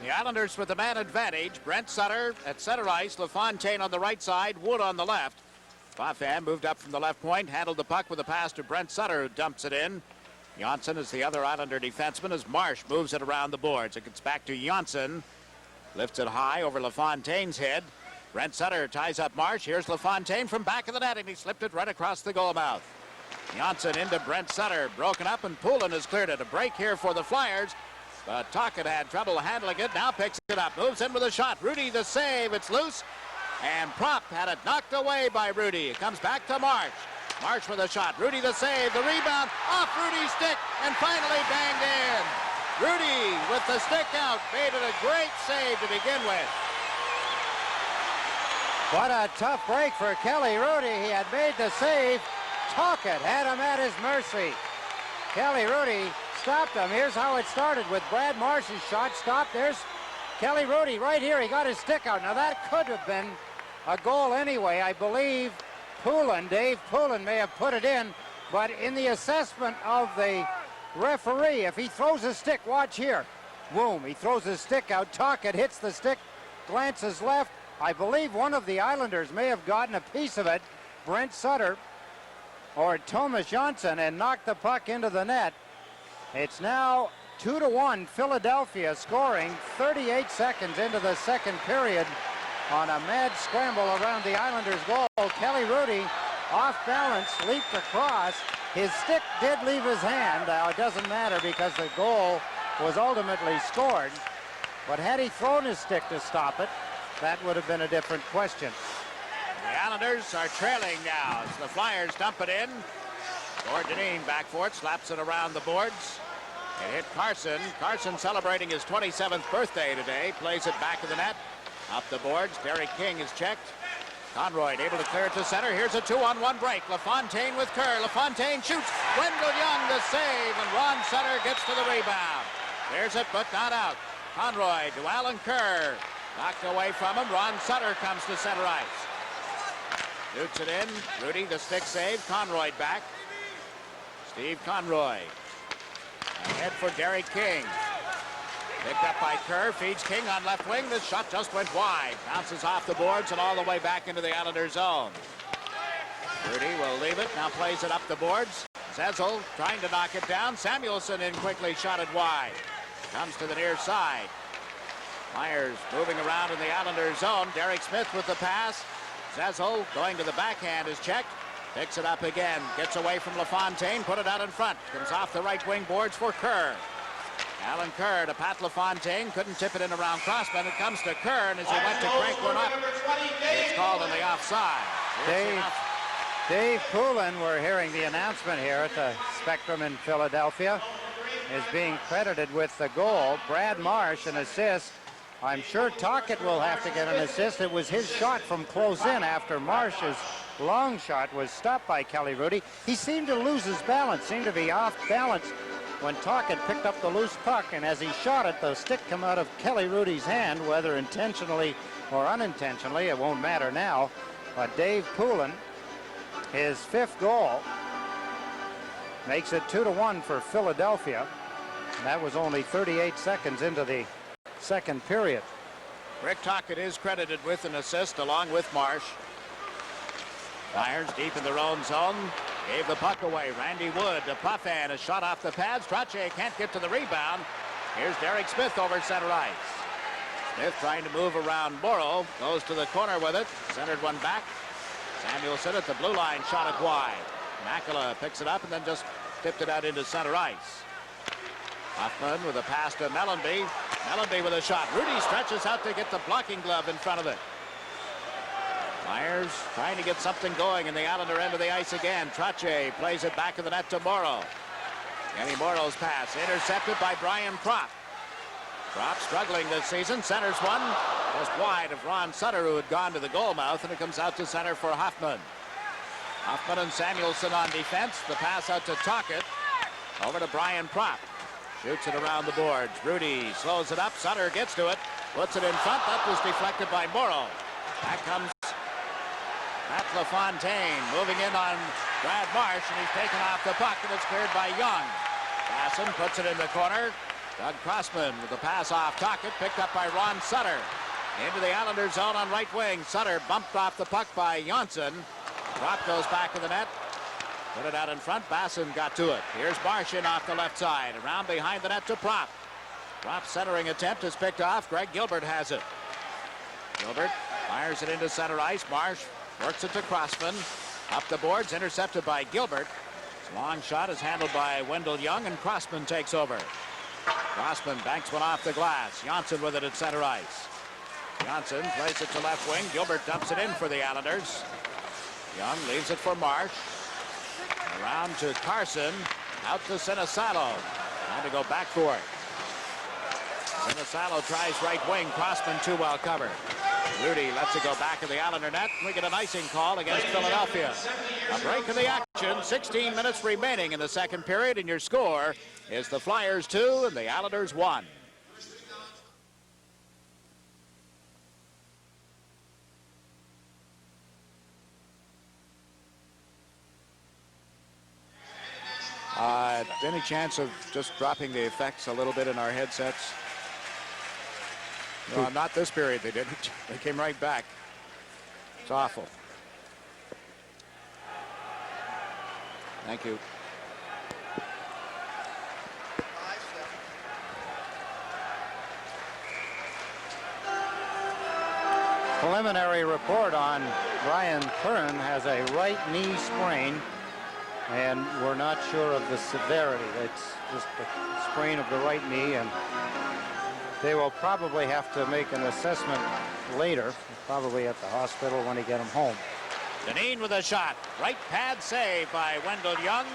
The Islanders with the man advantage. Brent Sutter at center ice. LaFontaine on the right side. Wood on the left. Bafan moved up from the left point. Handled the puck with a pass to Brent Sutter, who dumps it in. Janssen is the other Islander defenseman as Marsh moves it around the boards. It gets back to Janssen. Lifts it high over LaFontaine's head. Brent Sutter ties up Marsh. Here's LaFontaine from back of the net, and he slipped it right across the goal mouth. Janssen into Brent Sutter. Broken up, and Poulin has cleared it. A break here for the Flyers. But Tocchet had trouble handling it. Now picks it up. Moves in with a shot. Rudy the save. It's loose. And Prop had it knocked away by Rudy. It comes back to Marsh. Marsh with a shot. Rudy the save. The rebound off Rudy's stick. And finally banged in. Rudy with the stick out. Made it a great save to begin with. What a tough break for Kelly Rudy. He had made the save. Tocchet had him at his mercy. Kelly Rudy stopped him. Here's how it started with Brad Marsh's shot. Stopped. There's Kelly Rudy right here. He got his stick out. Now that could have been a goal anyway. I believe Dave Poulin may have put it in, but in the assessment of the referee, if he throws his stick, watch here. Boom, he throws his stick out. Tocchet hits the stick, glances left. I believe one of the Islanders may have gotten a piece of it, Brent Sutter or Thomas Johnson, and knocked the puck into the net. It's now 2-1 Philadelphia, scoring 38 seconds into the second period on a mad scramble around the Islanders' goal. Kelly Rudy off balance, leaped across. His stick did leave his hand. Now it doesn't matter because the goal was ultimately scored. But had he thrown his stick to stop it, that would have been a different question. The Islanders are trailing now as the Flyers dump it in. Gordonine back for it, slaps it around the boards. It hit Carson. Carson celebrating his 27th birthday today. Plays it back of the net. Up the boards. Derek King is checked. Conroy able to clear it to center. Here's a 2-on-1 break. LaFontaine with Kerr. LaFontaine shoots. Wendell Young the save, and Ron Sutter gets to the rebound. There's it, but not out. Conroy to Alan Kerr. Knocked away from him. Ron Sutter comes to center ice. Shoots it in. Rudy the stick save. Conroy back. Steve Conroy. Ahead for Derek King. Picked up by Kerr. Feeds King on left wing. This shot just went wide. Bounces off the boards and all the way back into the Islanders' zone. Rudy will leave it. Now plays it up the boards. Zezel trying to knock it down. Samuelson in quickly, shot it wide. Comes to the near side. Myers moving around in the Islanders' zone. Derek Smith with the pass. Zezel going to the backhand is checked. Picks it up again. Gets away from LaFontaine. Put it out in front. Comes off the right wing boards for Kerr. Alan Kerr to Pat LaFontaine. Couldn't tip it in around Crossman. It comes to Kerr, and as he went to crank one up, it's called on the offside. Dave Poulin, we're hearing the announcement here at the Spectrum in Philadelphia, is being credited with the goal. Brad Marsh, an assist. I'm sure Tocchet will have to get an assist. It was his shot from close in after Marsh's long shot was stopped by Kelly Hrudey. He seemed to lose his balance, seemed to be off balance when Tocchet picked up the loose puck, and as he shot it, the stick came out of Kelly Hrudey's hand, whether intentionally or unintentionally, it won't matter now. But Dave Poulin, his 5th goal, makes it 2-1 for Philadelphia. And that was only 38 seconds into the second period. Rick Tocchet is credited with an assist along with Marsh. Flyers deep in their own zone. Gave the puck away. Randy Wood to Puffin. A shot off the pads. Trottier can't get to the rebound. Here's Derek Smith over center ice. Smith trying to move around Morrow. Goes to the corner with it. Centered one back. Samuelson at the blue line. Shot it wide. Makela picks it up and then just tipped it out into center ice. Hoffman with a pass to Mellenby. Mellenby with a shot. Hrudey stretches out to get the blocking glove in front of it. Flyers trying to get something going in the Islander end of the ice again. Trottier plays it back of the net to Morrow. Kenny Morrow's pass intercepted by Brian Kropp. Kropp struggling this season. Centers one just wide of Ron Sutter, who had gone to the goal mouth, and it comes out to center for Hoffman. Hoffman and Samuelson on defense. The pass out to Tocchet. Over to Brian Kropp. Shoots it around the boards. Hrudey slows it up. Sutter gets to it. Puts it in front. That was deflected by Morrow. Back comes Matt LaFontaine moving in on Brad Marsh, and he's taken off the puck, and it's cleared by Young. Basson puts it in the corner. Doug Crossman with the pass off Tocchet, picked up by Ron Sutter. Into the Islander zone on right wing. Sutter bumped off the puck by Johnson. Kropp goes back to the net. Put it out in front. Basson got to it. Here's Marsh in off the left side. Around behind the net to Propp. Propp's centering attempt is picked off. Greg Gilbert has it. Gilbert fires it into center ice. Marsh works it to Crossman. Up the boards, intercepted by Gilbert. His long shot is handled by Wendell Young, and Crossman takes over. Crossman banks one off the glass. Johnson with it at center ice. Johnson plays it to left wing. Gilbert dumps it in for the Islanders. Young leaves it for Marsh. Around to Carson. Out to Sinisalo. Trying to go back for it. Sinisalo tries right wing. Crossman too well covered. Hrudey lets it go back in the Islander net. We get an icing call against Philadelphia. A break in the action. 16 minutes remaining in the second period, and your score is the Flyers 2 and the Islanders 1. Any chance of just dropping the effects a little bit in our headsets? No, not this period they didn't. They came right back. It's awful. Thank you. Preliminary report on Brian Curran has a right knee sprain, and we're not sure of the severity. It's just a sprain of the right knee, and they will probably have to make an assessment later, probably at the hospital when they get him home. Deneen with a shot. Right pad save by Wendell Young.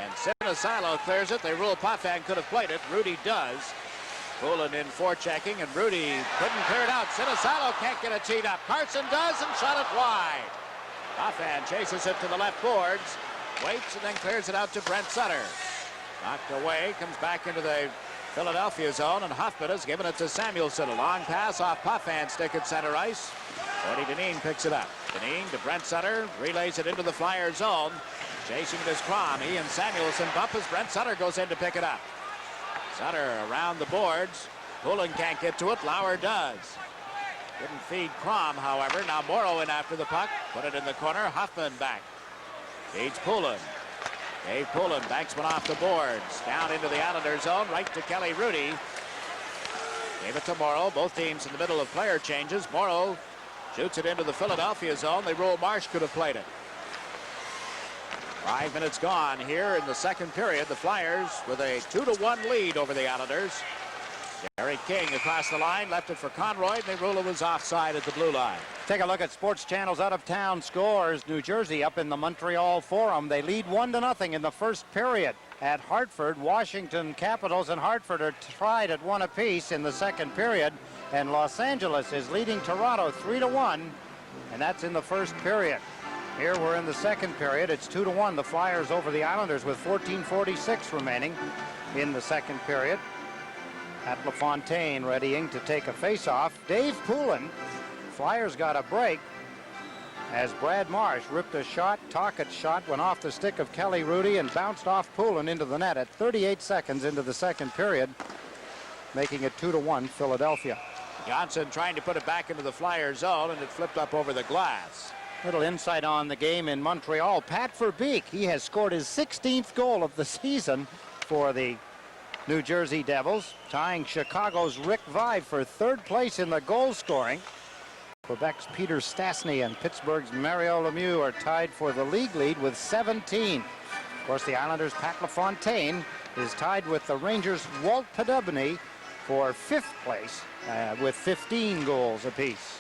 And Sinisalo clears it. They rule Potvin could have played it. Hrudey does. Poulin in forechecking, and Hrudey couldn't clear it out. Sinisalo can't get it teed up. Carson does and shot it wide. Potvin chases it to the left boards. Waits and then clears it out to Brent Sutter. Knocked away. Comes back into the Philadelphia zone, and Hoffman has given it to Samuelson. A long pass off Potvin stick at center ice. Cody Deneen picks it up. Deneen to Brent Sutter. Relays it into the Flyer zone. Chasing it is Crom. He and Samuelson bump as Brent Sutter goes in to pick it up. Sutter around the boards. Poulin can't get to it. Lauer does. Didn't feed Crom, however. Now Morrow in after the puck. Put it in the corner. Hoffman back. Feeds Poulin. Dave Poulin banks one off the boards. Down into the Islander zone. Right to Kelly Hrudey. Gave it to Morrow. Both teams in the middle of player changes. Morrow shoots it into the Philadelphia zone. They rule Marsh could have played it. 5 minutes gone here in the second period. The Flyers with a 2-1 lead over the Islanders. Gary King across the line, left it for Conroy, and the ruler was offside at the blue line. Take a look at Sports Channel's out-of-town scores. New Jersey up in the Montreal Forum. They lead 1-0 in the first period. At Hartford, Washington Capitals and Hartford are tied at 1 apiece in the second period. And Los Angeles is leading Toronto 3-1, and that's in the first period. Here we're in the second period. It's 2-1. The Flyers over the Islanders with 14:46 remaining in the second period. At LaFontaine readying to take a face-off. Dave Poulin. Flyers got a break as Brad Marsh ripped a shot. Tockett's shot went off the stick of Kelly Rudy and bounced off Poulin into the net at 38 seconds into the second period, making it 2-1 Philadelphia. Johnson trying to put it back into the Flyers zone, and it flipped up over the glass. Little insight on the game in Montreal. Pat Verbeek, he has scored his 16th goal of the season for the New Jersey Devils, tying Chicago's Rick Vaive for third place in the goal scoring. Quebec's Peter Stastny and Pittsburgh's Mario Lemieux are tied for the league lead with 17. Of course, the Islanders' Pat LaFontaine is tied with the Rangers' Walt Padubny for fifth place with 15 goals apiece.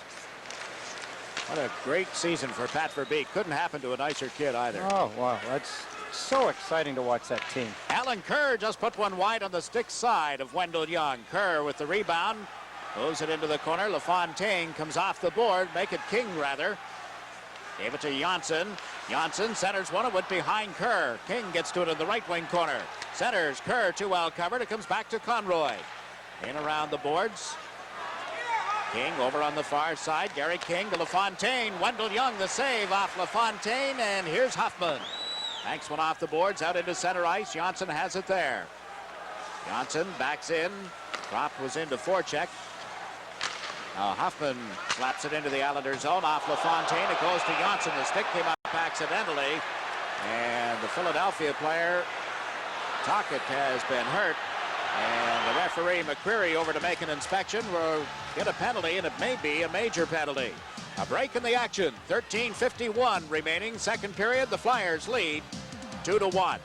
What a great season for Pat Verbeek. Couldn't happen to a nicer kid either. Oh, wow. That's so exciting to watch that team. Alan Kerr just put one wide on the stick side of Wendell Young. Kerr with the rebound. Moves it into the corner. LaFontaine comes off the board. Make it King, rather. Gave it to Johnson. Johnson centers one and went behind Kerr. King gets to it in the right wing corner. Centers. Kerr too well covered. It comes back to Conroy. In around the boards. King over on the far side. Gary King to LaFontaine. Wendell Young the save off LaFontaine. And here's Huffman. Banks one off the boards out into center ice. Johnson has it there. Johnson backs in. Drop was into forecheck. Huffman slaps it into the Islanders zone off LaFontaine. It goes to Johnson. The stick came up accidentally. And the Philadelphia player, Tocchet, has been hurt. And the referee, McCreary, over to make an inspection, will get a penalty, and it may be a major penalty. A break in the action. 13:51 remaining. Second period. The Flyers lead 2-1.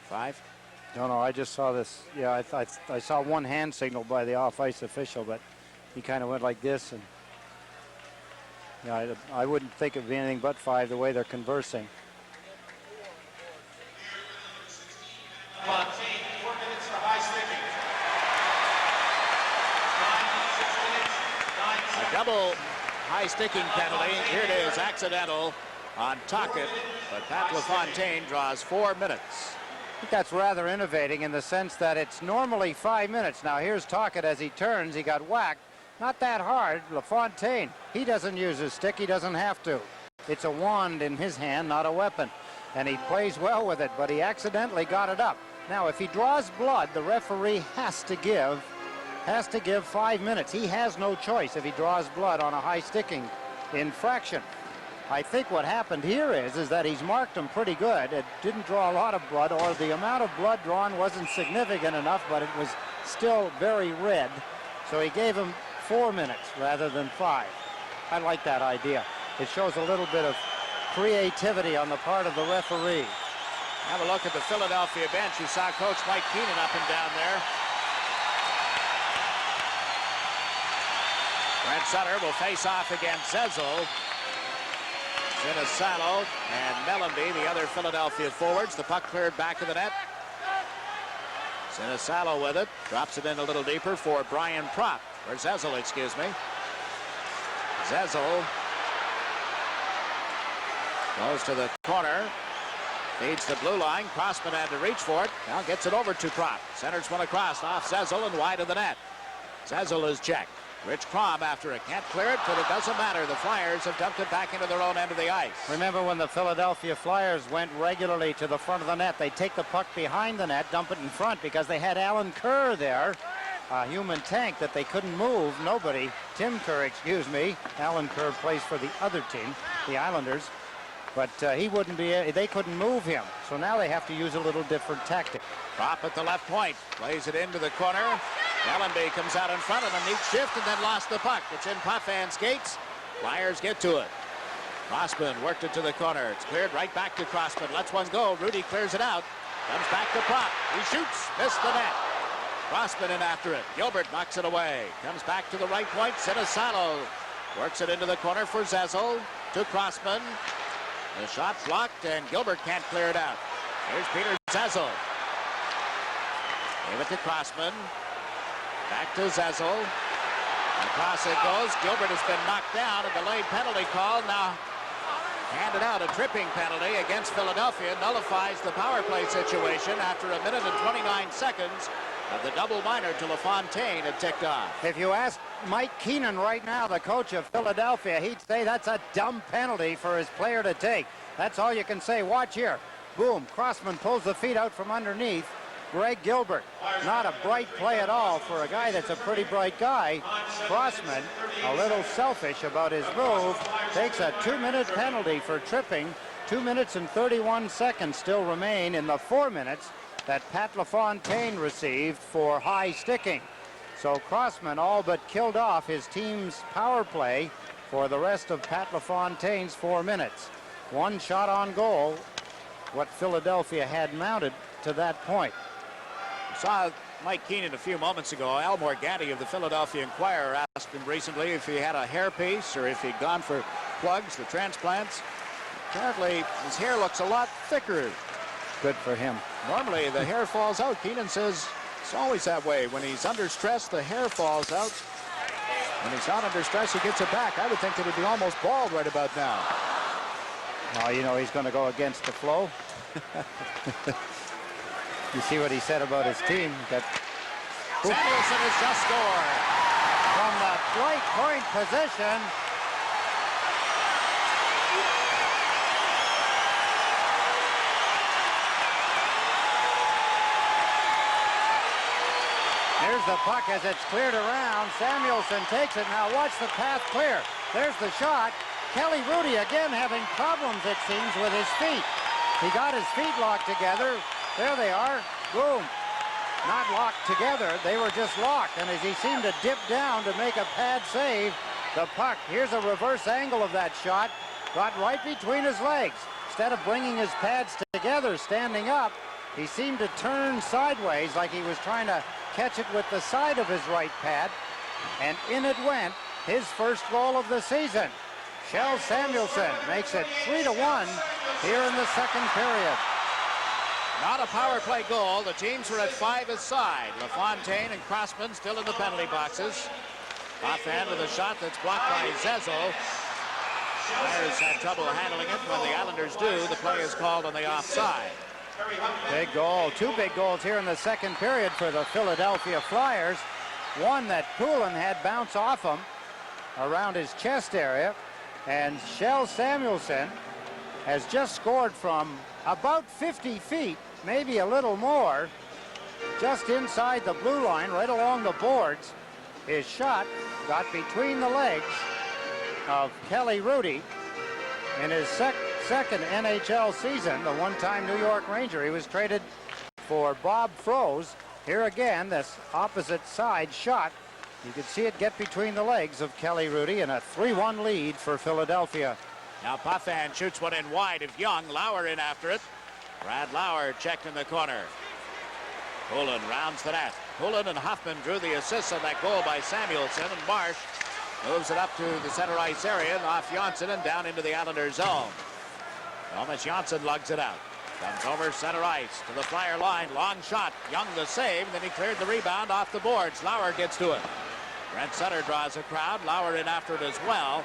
Five. No, I just saw this. Yeah, I saw one hand signal by the off-ice official, but he kind of went like this, and yeah, I wouldn't think of anything but 5 the way they're conversing. 4 minutes for high sticking. A double high sticking penalty. Here it is, accidental on Tocchet, but Pat LaFontaine draws 4 minutes. I think that's rather innovating in the sense that it's normally 5 minutes. Now here's Tocchet as he turns. He got whacked. Not that hard. LaFontaine, he doesn't use his stick. He doesn't have to. It's a wand in his hand, not a weapon. And he plays well with it, but he accidentally got it up. Now, if he draws blood, the referee has to give 5 minutes. He has no choice if he draws blood on a high sticking infraction. I think what happened here is that he's marked him pretty good. It didn't draw a lot of blood, or the amount of blood drawn wasn't significant enough, but it was still very red. So he gave him 4 minutes rather than 5. I like that idea. It shows a little bit of creativity on the part of the referee. Have a look at the Philadelphia bench. You saw Coach Mike Keenan up and down there. Brent Sutter will face off against Zezel. Sinisalo and Mellenby, the other Philadelphia forwards. The puck cleared back of the net. Sinisalo with it. Drops it in a little deeper for Brian Propp. Or Zezel, excuse me. Zezel goes to the corner. Feeds the blue line. Crossman had to reach for it. Now gets it over to Propp. Centers one across off Zezel and wide of the net. Zezel is checked. Rich Crom after it. Can't clear it, but it doesn't matter. The Flyers have dumped it back into their own end of the ice. Remember when the Philadelphia Flyers went regularly to the front of the net, they take the puck behind the net, dump it in front because they had Alan Kerr there, a human tank that they couldn't move. Nobody, Tim Kerr, excuse me. Alan Kerr plays for the other team, the Islanders, but he wouldn't be, they couldn't move him. So now they have to use a little different tactic. Prop at the left point, plays it into the corner. Mellenby comes out in front on a neat shift and then lost the puck. It's in Poffan's skates. Flyers get to it. Crossman worked it to the corner. It's cleared right back to Crossman. Lets one go. Rudy clears it out. Comes back to Prop. He shoots. Missed the net. Crossman in after it. Gilbert knocks it away. Comes back to the right point. Sinisalo works it into the corner for Zezel. To Crossman. The shot blocked, and Gilbert can't clear it out. Here's Peter Zezel. Gave it to Crossman. Back to Zezel. Across it goes. Gilbert has been knocked down. A delayed penalty call. Now handed out. A tripping penalty against Philadelphia. Nullifies the power play situation after 1 minute and 29 seconds of the double minor to LaFontaine had ticked off. If you ask Mike Keenan right now, the coach of Philadelphia, he'd say that's a dumb penalty for his player to take. That's all you can say. Watch here. Boom. Crossman pulls the feet out from underneath. Greg Gilbert. Not a bright play at all for a guy that's a pretty bright guy. Crossman, a little selfish about his move, takes a 2-minute penalty for tripping. 2 minutes and 31 seconds still remain in the 4 minutes that Pat LaFontaine received for high sticking. So Crossman all but killed off his team's power play for the rest of Pat LaFontaine's 4 minutes. One shot on goal, what Philadelphia had mounted to that point. Saw Mike Keenan a few moments ago. Al Morganti of the Philadelphia Inquirer asked him recently if he had a hairpiece or if he'd gone for plugs, the transplants. Apparently his hair looks a lot thicker. Good for him. Normally the hair falls out. Keenan says it's always that way. When he's under stress, the hair falls out. When he's not under stress, he gets it back. I would think that he'd be almost bald right about now. Well, you know he's going to go against the flow. You see what he said about his team. That Samuelson has just scored. From the right point position. Here's the puck as it's cleared around. Samuelson takes it. Now watch the path clear. There's the shot. Kelly Rudy again having problems, it seems, with his feet. He got his feet locked together. There they are. Boom. Not locked together. They were just locked. And as he seemed to dip down to make a pad save, the puck, here's a reverse angle of that shot, got right between his legs. Instead of bringing his pads together, standing up, he seemed to turn sideways like he was trying to catch it with the side of his right pad. And in it went, his first goal of the season. Shell Samuelson makes it 3-1 here in the second period. Not a power play goal. The teams were at 5 aside. LaFontaine and Crossman still in the penalty boxes. Offhand with a shot that's blocked by Zezel. Flyers had trouble handling it. When the Islanders do, the play is called on the offside. Big goal. 2 big goals here in the second period for the Philadelphia Flyers. One that Poulin had bounce off him around his chest area. And Shell Samuelson has just scored from about 50 feet, maybe a little more, just inside the blue line, right along the boards. His shot got between the legs of Kelly Rudy in his second NHL season, the one-time New York Ranger. He was traded for Bob Froese. Here again, this opposite side shot. You can see it get between the legs of Kelly Rudy, and a 3-1 lead for Philadelphia. Now Puffan shoots one in wide of Young. Lauer in after it. Brad Lauer checked in the corner. Poulin rounds the net. Poulin and Hoffman drew the assists on that goal by Samuelson, and Marsh moves it up to the center ice area and off Johnson and down into the Islander zone. Thomas Johnson lugs it out. Comes over center ice to the Flyer line. Long shot. Young the save. Then he cleared the rebound off the boards. Lauer gets to it. Brent Sutter draws a crowd. Lauer in after it as well.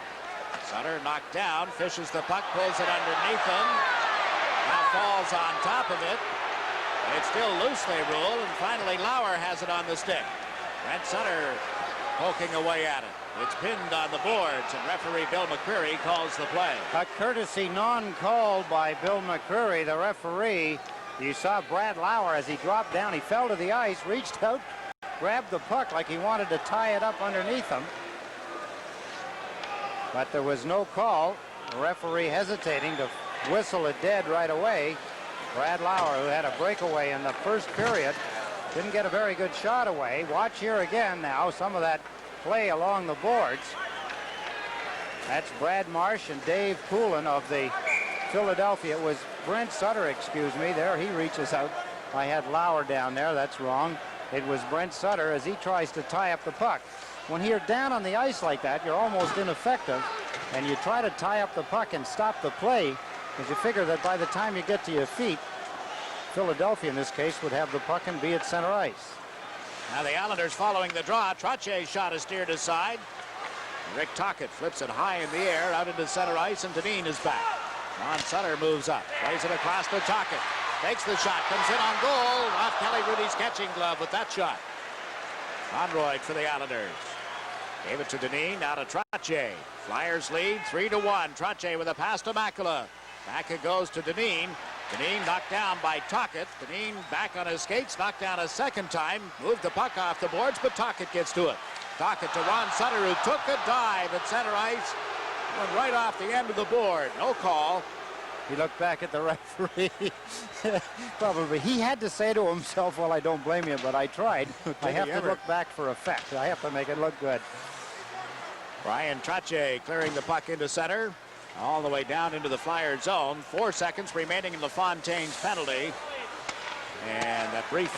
Sutter knocked down. Fishes the puck. Pulls it underneath him. Now falls on top of it. It's still loose, they rule. And finally Lauer has it on the stick. Brent Sutter poking away at it. It's pinned on the boards, and referee Bill McCreary calls the play. A courtesy non-call by Bill McCreary, the referee. You saw Brad Lauer as he dropped down. He fell to the ice, reached out, grabbed the puck like he wanted to tie it up underneath him. But there was no call. The referee hesitating to whistle it dead right away. Brad Lauer, who had a breakaway in the first period, didn't get a very good shot away. Watch here again now, some of that play along the boards. That's Brad Marsh and Dave Poulin of the Philadelphia. It was Brent Sutter, excuse me. There he reaches out. I had Lauer down there. That's wrong. It was Brent Sutter as he tries to tie up the puck. When you're down on the ice like that, you're almost ineffective, and you try to tie up the puck and stop the play because you figure that by the time you get to your feet, Philadelphia in this case would have the puck and be at center ice. Now the Islanders following the draw. Trotier's shot is steered aside. Rick Tocchet flips it high in the air out into center ice, and Dineen is back. Ron Sutter moves up, plays it across to Tocchet. Takes the shot, comes in on goal. Off Kelly Rudy's catching glove with that shot. Conroy for the Islanders. Gave it to Dineen, now to Trottier. Flyers lead 3-1. Trottier with a pass to Makela. Back it goes to Dineen. Dineen knocked down by Tocchet. Dineen back on his skates, knocked down a second time. Moved the puck off the boards, but Tocchet gets to it. Tocchet to Ron Sutter, who took a dive at center ice. Went right off the end of the board. No call. He looked back at the referee. Probably. He had to say to himself, well, I don't blame you, but I tried. I have to look back for effect. I have to make it look good. Brian Trottier clearing the puck into center. All the way down into the Flyer zone. 4 seconds remaining in LaFontaine's penalty. And that brief.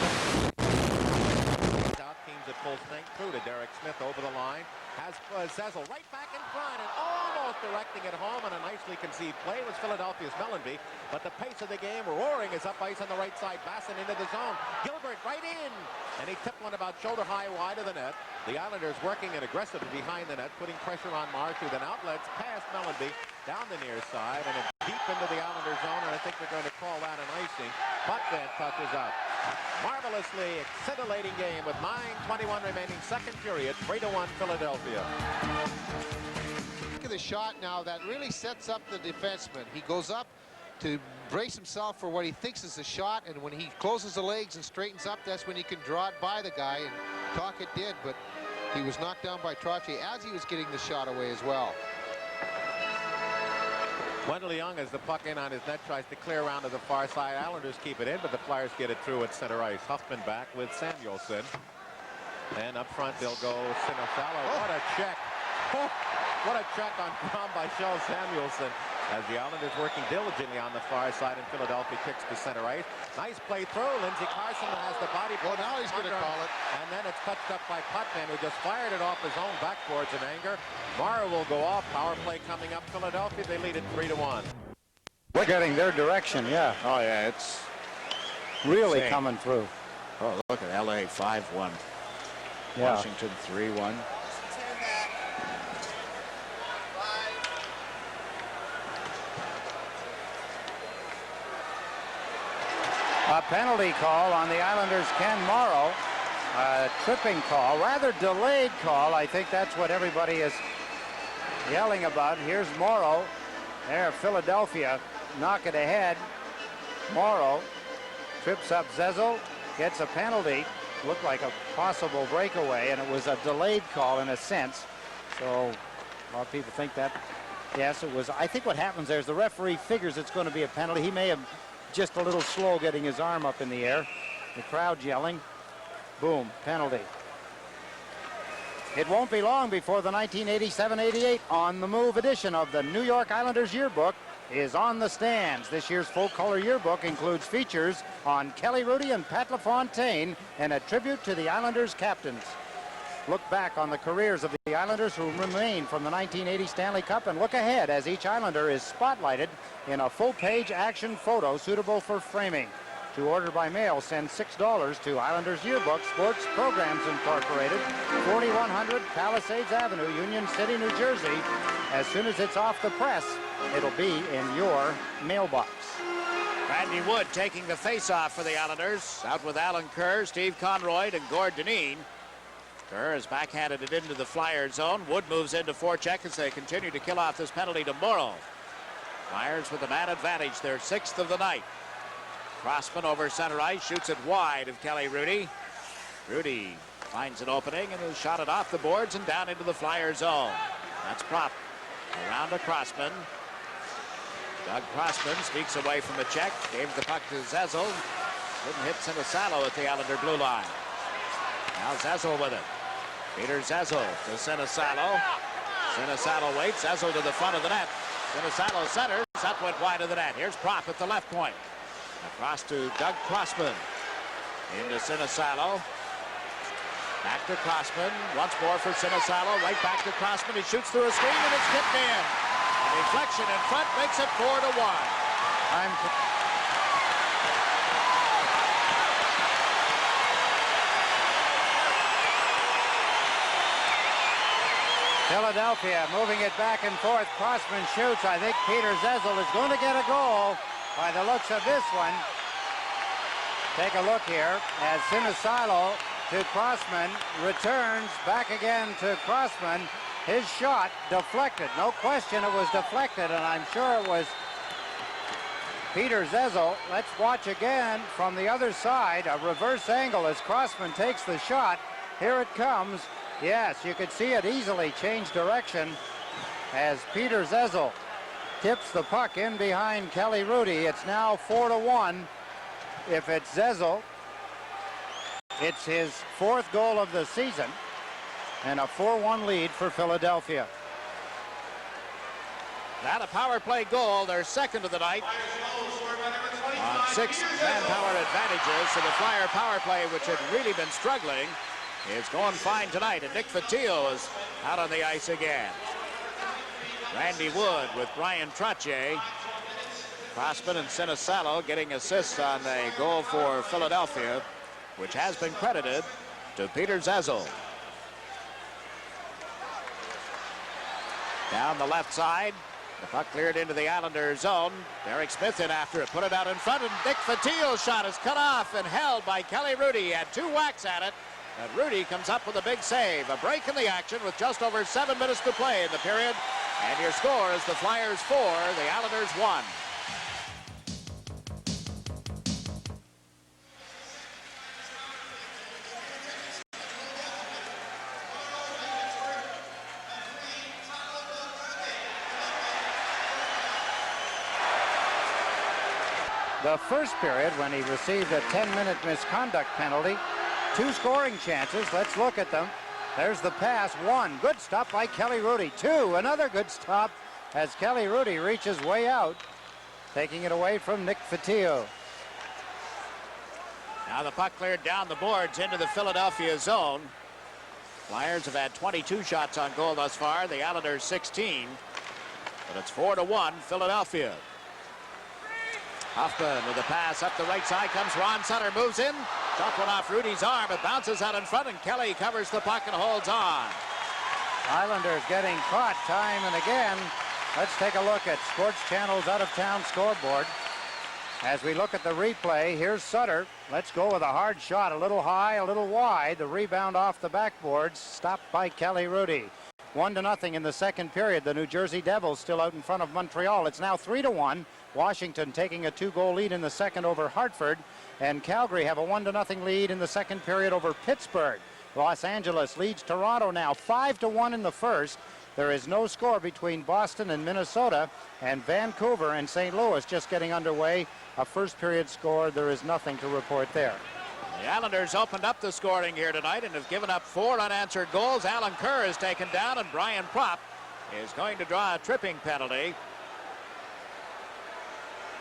Teams at full strength through to Derek Smith over the line. Has Zezel right back in front and almost directing it home on a nicely conceived play was Philadelphia's Mellanby. But the pace of the game roaring is up ice on the right side. Bassin into the zone. Gilbert right in. And he tipped one about shoulder high wide of the net. The Islanders working it aggressively behind the net, putting pressure on Marsh, who then outlets past Mellanby down the near side and deep into the Islanders zone. And I think they're going to call that an icing. Puck then touches up. Marvelously exhilarating game with 9:21 remaining, second period, 3-1 Philadelphia. Look at the shot now that really sets up the defenseman. He goes up to brace himself for what he thinks is a shot, and when he closes the legs and straightens up, that's when he can draw it by the guy, and Tocchet did, but he was knocked down by Trottier as he was getting the shot away as well. Wendell Young, as the puck in on his net, tries to clear around to the far side. Islanders keep it in, but the Flyers get it through at center ice. Huffman back with Samuelson. And up front, they'll go Sinosalo. What a check. Oh, what a check on by Shel Samuelson. As the Islanders working diligently on the far side, and Philadelphia kicks to center ice. Nice play through. Lindsey Carson has the body. Well, now he's going to call it. And then it's touched up by Putman, who just fired it off his own backboards in anger. Mara will go off. Power play coming up. Philadelphia, they lead it 3-1. We're getting their direction, yeah. Oh, yeah, it's really insane. coming through. Oh, look at LA 5-1. Yeah. Washington 3-1. A penalty call on the Islanders' Ken Morrow. A tripping call, rather delayed call. I think that's what everybody is yelling about. Here's Morrow. There, Philadelphia knock it ahead. Morrow trips up Zezel, gets a penalty. Looked like a possible breakaway, and it was a delayed call in a sense. So a lot of people think that, yes, it was. I think what happens there is the referee figures it's going to be a penalty. He may have just a little slow getting his arm up in the air. The crowd yelling. Boom, penalty. It won't be long before the 1987-88 On the Move edition of the New York Islanders Yearbook is on the stands. This year's full-color yearbook includes features on Kelly Rudy and Pat LaFontaine and a tribute to the Islanders captains. Look back on the careers of the Islanders who remain from the 1980 Stanley Cup, and look ahead as each Islander is spotlighted in a full-page action photo suitable for framing. To order by mail, send $6 to Islanders Yearbook, Sports Programs Incorporated, 4100 Palisades Avenue, Union City, New Jersey. As soon as it's off the press, it'll be in your mailbox. Randy Wood taking the face-off for the Islanders. Out with Alan Kerr, Steve Conroy, and Gord Dineen. Kerr has backhanded it into the Flyer zone. Wood moves into forecheck as they continue to kill off this penalty to Morrow. Flyers with a man advantage, their 6th of the night. Crossman over center ice, shoots it wide of Kelly Rudy. Rudy finds an opening and has shot it off the boards and down into the Flyer zone. That's Prop. Around to Crossman. Doug Crossman sneaks away from the check, gave the puck to Zezel. Didn't hit Sinosalo at the Islander blue line. Now Zezel with it. Peter Zezel to Sinosalo. Sinisalo waits. Zezel to the front of the net. Sinisalo centers. That went wide of the net. Here's Prop at the left point. Across to Doug Crossman. Into Sinisalo. Back to Crossman. Once more for Sinisalo. Right back to Crossman. He shoots through a screen and it's tipped in. A deflection in front makes it 4-1. Philadelphia moving it back and forth. Crossman shoots. I think Peter Zezel is going to get a goal by the looks of this one. Take a look here as Sinisalo to Crossman, returns back again to Crossman. His shot deflected. No question it was deflected, and I'm sure it was Peter Zezel. Let's watch again from the other side, a reverse angle as Crossman takes the shot. Here it comes. Yes, you could see it easily change direction as Peter Zezel tips the puck in behind Kelly Rudy. It's now 4-1. If it's Zezel, it's his 4th goal of the season and a 4-1 lead for Philadelphia. That a power play goal, their second of the night. On 6 manpower advantages, so the Flyer power play, which had really been struggling, is going fine tonight, and Nick Fotiu is out on the ice again. Randy Wood with Brian Trottier. Crossman and Sinisalo getting assists on the goal for Philadelphia, which has been credited to Peter Zezel. Down the left side, the puck cleared into the Islanders zone. Derek Smith in after it, put it out in front, and Nick Fotiu's shot is cut off and held by Kelly Rudy. He had 2 whacks at it, and Rudy comes up with a big save. A break in the action with just over 7 minutes to play in the period. And your score is the Flyers 4, the Islanders 1. The first period, when he received a 10-minute misconduct penalty, 2 scoring chances. Let's look at them. There's the pass. 1, good stop by Kelly Rudy. 2, another good stop as Kelly Rudy reaches way out, taking it away from Nick Fotiu. Now the puck cleared down the boards into the Philadelphia zone. Flyers have had 22 shots on goal thus far. The Islanders 16. But it's 4-1 Philadelphia. Huffman with a pass up the right side comes Ron Sutter, moves in. Shot one off Rudy's arm. It bounces out in front, and Kelly covers the puck and holds on. Islanders getting caught time and again. Let's take a look at Sports Channel's out-of-town scoreboard. As we look at the replay, here's Sutter. Let's go with a hard shot, a little high, a little wide. The rebound off the backboards, stopped by Kelly Rudy. 1-0 in the second period. The New Jersey Devils still out in front of Montreal. It's now 3-1. Washington taking a 2-goal lead in the second over Hartford, and Calgary have a 1-0 lead in the second period over Pittsburgh. Los Angeles leads Toronto now 5-1 in the first. There is no score between Boston and Minnesota, and Vancouver and St. Louis just getting underway. A first period score. There is nothing to report there. The Islanders opened up the scoring here tonight and have given up 4 unanswered goals. Alan Kerr is taken down, and Brian Propp is going to draw a tripping penalty.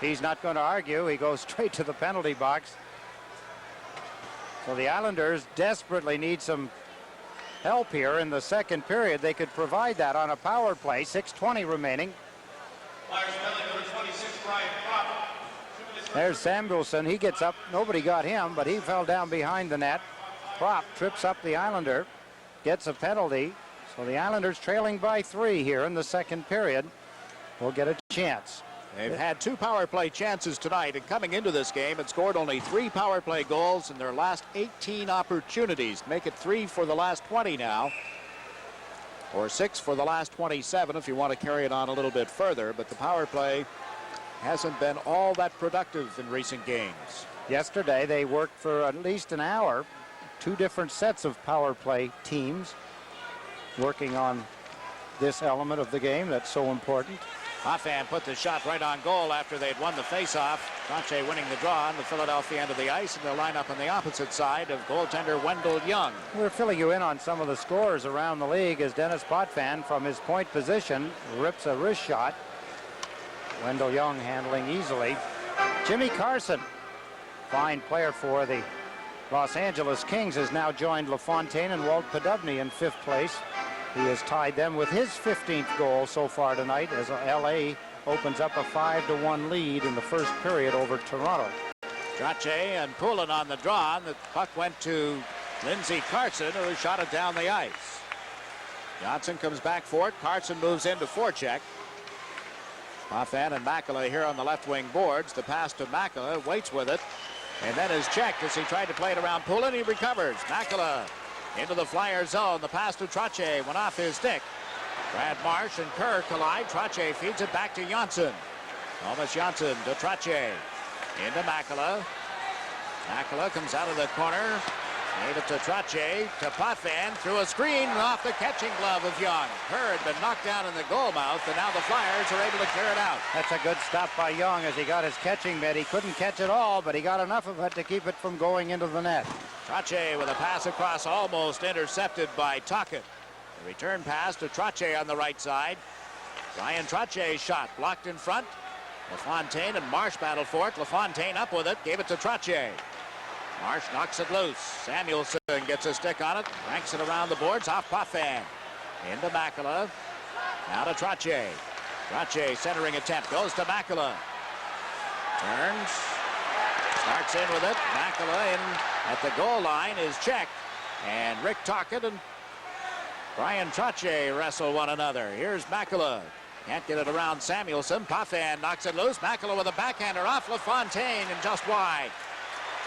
He's not going to argue. He goes straight to the penalty box. So the Islanders desperately need some help here in the second period. They could provide that on a power play. 6:20 remaining. There's Samuelson. He gets up. Nobody got him, but he fell down behind the net. Propp trips up the Islander, gets a penalty. So the Islanders trailing by 3 here in the second period will get a chance. They've had 2 power play chances tonight, and coming into this game had scored only 3 power play goals in their last 18 opportunities. Make it 3 for the last 20 now, or 6 for the last 27 if you want to carry it on a little bit further. But the power play hasn't been all that productive in recent games. Yesterday they worked for at least an hour. 2 different sets of power play teams working on this element of the game that's so important. Potvin put the shot right on goal after they'd won the faceoff. Trache winning the draw on the Philadelphia end of the ice, and they'll line up on the opposite side of goaltender Wendell Young. We're filling you in on some of the scores around the league as Dennis Potvin from his point position rips a wrist shot. Wendell Young handling easily. Jimmy Carson, fine player for the Los Angeles Kings, has now joined LaFontaine and Walt Podubny in 5th place. He has tied them with his 15th goal so far tonight as LA opens up a 5-1 lead in the first period over Toronto. Trache and Poulin on the draw, and the puck went to Lindsey Carson, who shot it down the ice. Johnson comes back for it. Carson moves into forecheck. Potvin and Makela here on the left wing boards. The pass to Makela, waits with it, and then is checked as he tried to play it around Poulin. He recovers. Makela into the Flyer zone. The pass to Trache went off his stick. Brad Marsh and Kerr collide. Trache feeds it back to Janssen. Thomas Janssen to Trache. Into Makela. Makela comes out of the corner. Gave it to Trache, to Potvin, through a screen off the catching glove of Young. Kerr had been knocked down in the goal mouth, and now the Flyers are able to clear it out. That's a good stop by Young as he got his catching mitt. He couldn't catch it all, but he got enough of it to keep it from going into the net. Trache with a pass across, almost intercepted by Tocchet. The return pass to Trache on the right side. Ryan Trache's shot blocked in front. LaFontaine and Marsh battled for it. LaFontaine up with it, gave it to Trache. Marsh knocks it loose. Samuelson gets a stick on it, ranks it around the boards, off Potvin. Into Makela. Now to Trache. Trache centering attempt, goes to Makela. Turns. Starts in with it. Makela in at the goal line is checked. And Rick Tocchet and Brian Trache wrestle one another. Here's Makela. Can't get it around Samuelson. Potvin knocks it loose. Makela with a backhander off LaFontaine and just wide.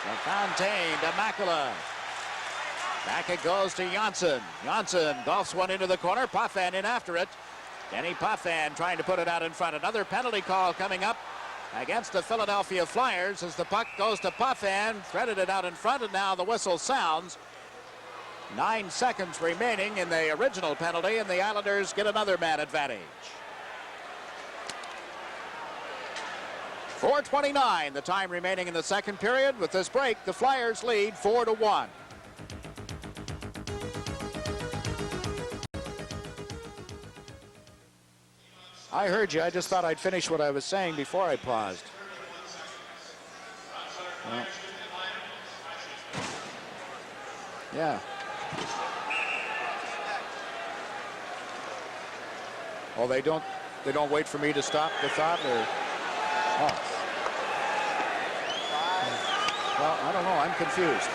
LaFontaine to Makela. Back it goes to Janssen. Janssen golfs one into the corner. Potvin in after it. Denny Potvin trying to put it out in front. Another penalty call coming up against the Philadelphia Flyers as the puck goes to Potvin. Threaded it out in front, and now the whistle sounds. 9 seconds remaining in the original penalty, and the Islanders get another man advantage. 4:29, the time remaining in the second period. With this break, the Flyers lead 4-1. I heard you. I just thought I'd finish what I was saying before I paused. Well, yeah. Oh, they don't wait for me to stop the thought, or? Oh. Well, I don't know. I'm confused.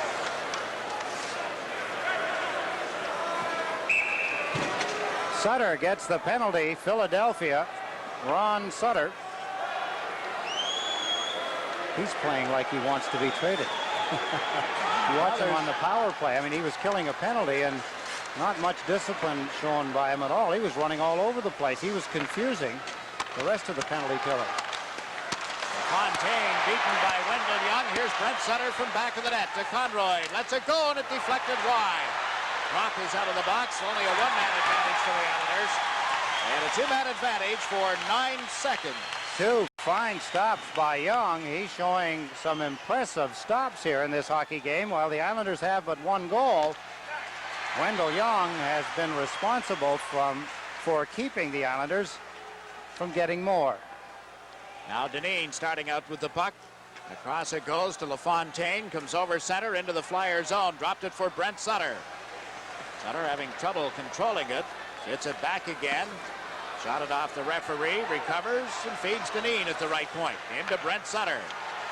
Sutter gets the penalty. Philadelphia. Ron Sutter. He's playing like he wants to be traded. You watch him on the power play. I mean, he was killing a penalty and not much discipline shown by him at all. He was running all over the place. He was confusing the rest of the penalty killer. Fontaine beaten by Wendell Young. Here's Brent Sutter from back of the net to Conroy. Lets it go, and it deflected wide. Rock is out of the box. Only a one-man advantage for the Islanders. And a two-man advantage for 9 seconds. Two fine stops by Young. He's showing some impressive stops here in this hockey game. While the Islanders have but one goal, Wendell Young has been responsible for keeping the Islanders from getting more. Now Dineen starting out with the puck. Across it goes to LaFontaine. Comes over center into the Flyer zone. Dropped it for Brent Sutter. Sutter having trouble controlling it. Gets it back again. Shot it off the referee. Recovers and feeds Dineen at the right point. Into Brent Sutter.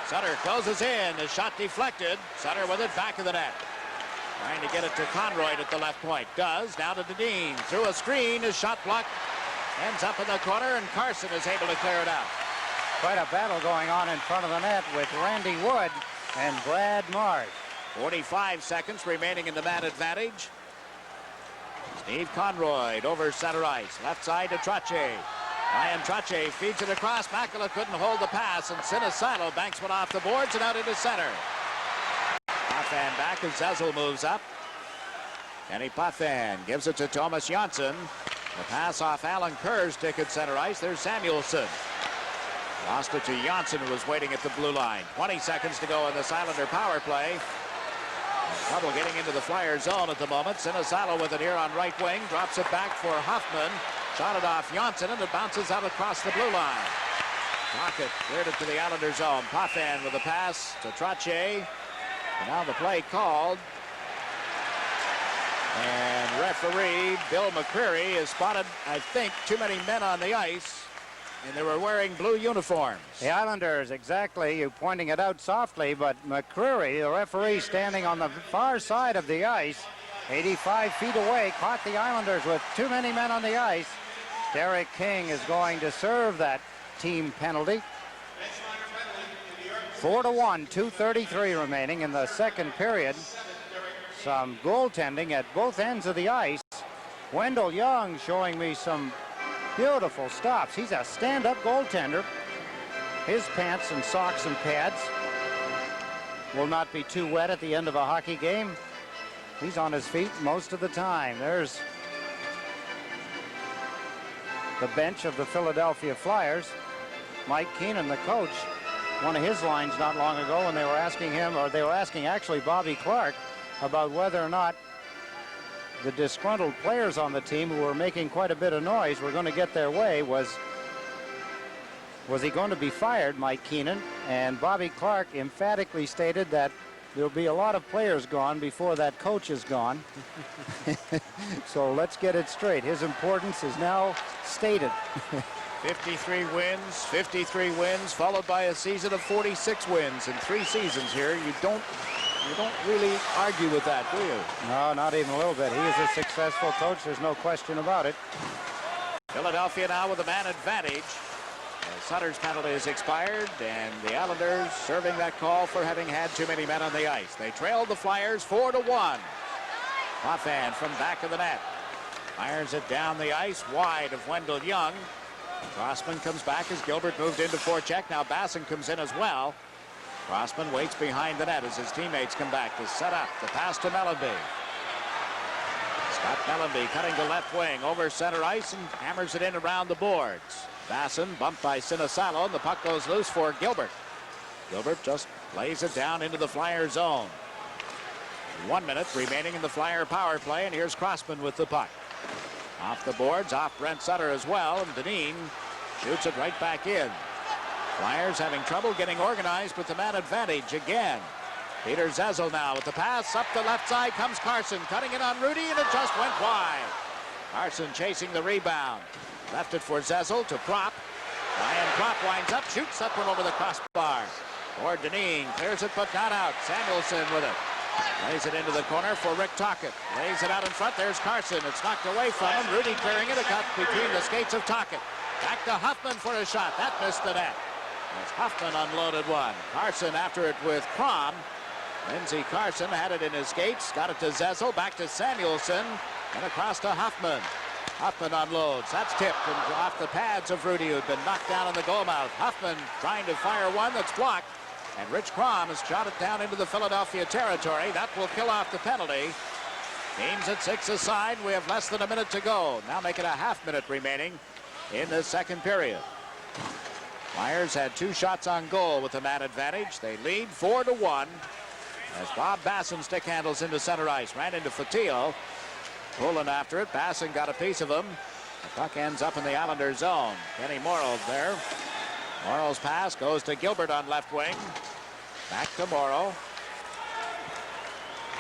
Sutter closes in. The shot deflected. Sutter with it back of the net. Trying to get it to Conroy at the left point. Does. Now to Dineen. Through a screen. His shot blocked. Ends up in the corner, and Carson is able to clear it out. Quite a battle going on in front of the net with Randy Wood and Brad Marsh. 45 seconds remaining in the man advantage. Steve Conroy over center ice. Left side to Trache. Ryan Trache feeds it across. Makela couldn't hold the pass, and Sinisalo banks one off the boards and out into center. Potvin back as Zezel moves up. Kenny Potvin gives it to Thomas Janssen. The pass off Alan Kerr's stick at center ice. There's Samuelson. Lost it to Janssen, who was waiting at the blue line. 20 seconds to go in this Islander power play. Trouble getting into the Flyer zone at the moment. Sinisalo with it here on right wing. Drops it back for Huffman. Shot it off Janssen, and it bounces out across the blue line. Rocket cleared it to the Islander zone. Potvin with a pass to Trottier. And now the play called. And referee Bill McCreary has spotted, I think, too many men on the ice. And they were wearing blue uniforms. The Islanders, exactly. You're pointing it out softly, but McCreary, the referee, standing on the far side of the ice, 85 feet away, caught the Islanders with too many men on the ice. Derek King is going to serve that team penalty. 4-1, 2:33 remaining in the second period. Some goaltending at both ends of the ice. Wendell Young showing me some beautiful stops. He's a stand-up goaltender. His pants and socks and pads will not be too wet at the end of a hockey game. He's on his feet most of the time. There's the bench of the Philadelphia Flyers. Mike Keenan, the coach, one of his lines not long ago when they were asking him, or they were asking actually Bobby Clark, about whether or not the disgruntled players on the team who were making quite a bit of noise were going to get their way. Was he going to be fired, Mike Keenan? And Bobby Clark emphatically stated that there'll be a lot of players gone before that coach is gone. So let's get it straight. His importance is now stated. 53 wins, followed by a season of 46 wins in 3 seasons here. You don't really argue with that, do you? No, not even a little bit. He is a successful coach. There's no question about it. Philadelphia now with a man advantage. Sutter's penalty has expired, and the Islanders serving that call for having had too many men on the ice. They trailed the Flyers 4-1. Potvin from back of the net. Fires it down the ice wide of Wendell Young. Crossman comes back as Gilbert moved into forecheck. Now Basson comes in as well. Crossman waits behind the net as his teammates come back to set up. The pass to Mellanby. Scott Mellanby cutting to left wing over center ice and hammers it in around the boards. Basson bumped by Sinisalo, and the puck goes loose for Gilbert. Gilbert just lays it down into the Flyer zone. 1 minute remaining in the Flyer power play, and here's Crossman with the puck. Off the boards, off Brent Sutter as well, and Dineen shoots it right back in. Flyers having trouble getting organized with the man advantage again. Peter Zezel now with the pass. Up the left side comes Carson, cutting it on Rudy, and it just went wide. Carson chasing the rebound. Left it for Zezel to Prop. Ryan Prop winds up, shoots that one over the crossbar. Or Dineen clears it, but not out. Samuelson with it. Lays it into the corner for Rick Tocchet. Lays it out in front. There's Carson. It's knocked away from him. Rudy clearing it. A cut between the skates of Tocchet. Back to Huffman for a shot. That missed the net. As Huffman unloaded one. Carson after it with Crom. Lindsey Carson had it in his skates. Got it to Zezel. Back to Samuelson. And across to Huffman. Huffman unloads. That's tipped and off the pads of Rudy, who had been knocked down in the goal mouth. Huffman trying to fire one that's blocked. And Rich Crom has shot it down into the Philadelphia territory. That will kill off the penalty. Teams at 6 aside. We have less than a minute to go. Now make it a half-minute remaining in the second period. Flyers had 2 shots on goal with the man advantage. They lead 4-1 as Bob Basson stick handles into center ice. Ran into Fotillo. Pulling after it. Basson got a piece of him. The puck ends up in the Islanders zone. Kenny Morrow there. Morrow's pass goes to Gilbert on left wing. Back to Morrow.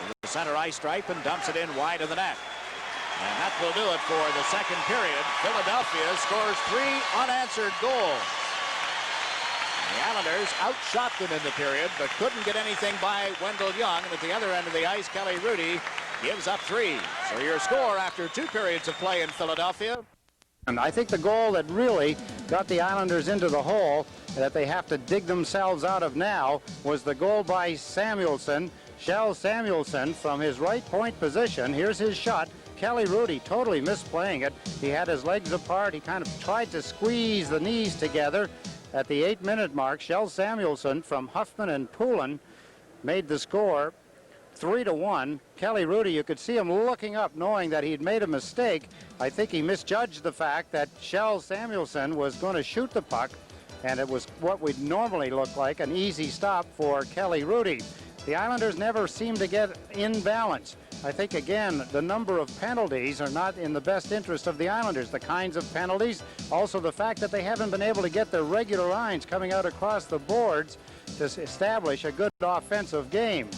To the center ice stripe and dumps it in wide of the net. And that will do it for the second period. Philadelphia scores 3 unanswered goals. The Islanders outshot them in the period, but couldn't get anything by Wendell Young. And at the other end of the ice, Kelly Rudy gives up 3. So your score after 2 periods of play in Philadelphia. And I think the goal that really got the Islanders into the hole that they have to dig themselves out of now was the goal by Samuelson. Shell Samuelson from his right point position. Here's his shot. Kelly Rudy totally misplaying it. He had his legs apart. He kind of tried to squeeze the knees together. At the 8-minute mark, Shell Samuelson from Huffman and Poulin made the score 3-1. Kelly Rudy, you could see him looking up knowing that he'd made a mistake. I think he misjudged the fact that Shell Samuelson was going to shoot the puck, and it was what would normally look like an easy stop for Kelly Rudy. The Islanders never seem to get in balance. I think, again, the number of penalties are not in the best interest of the Islanders. The kinds of penalties, also the fact that they haven't been able to get their regular lines coming out across the boards to establish a good offensive game.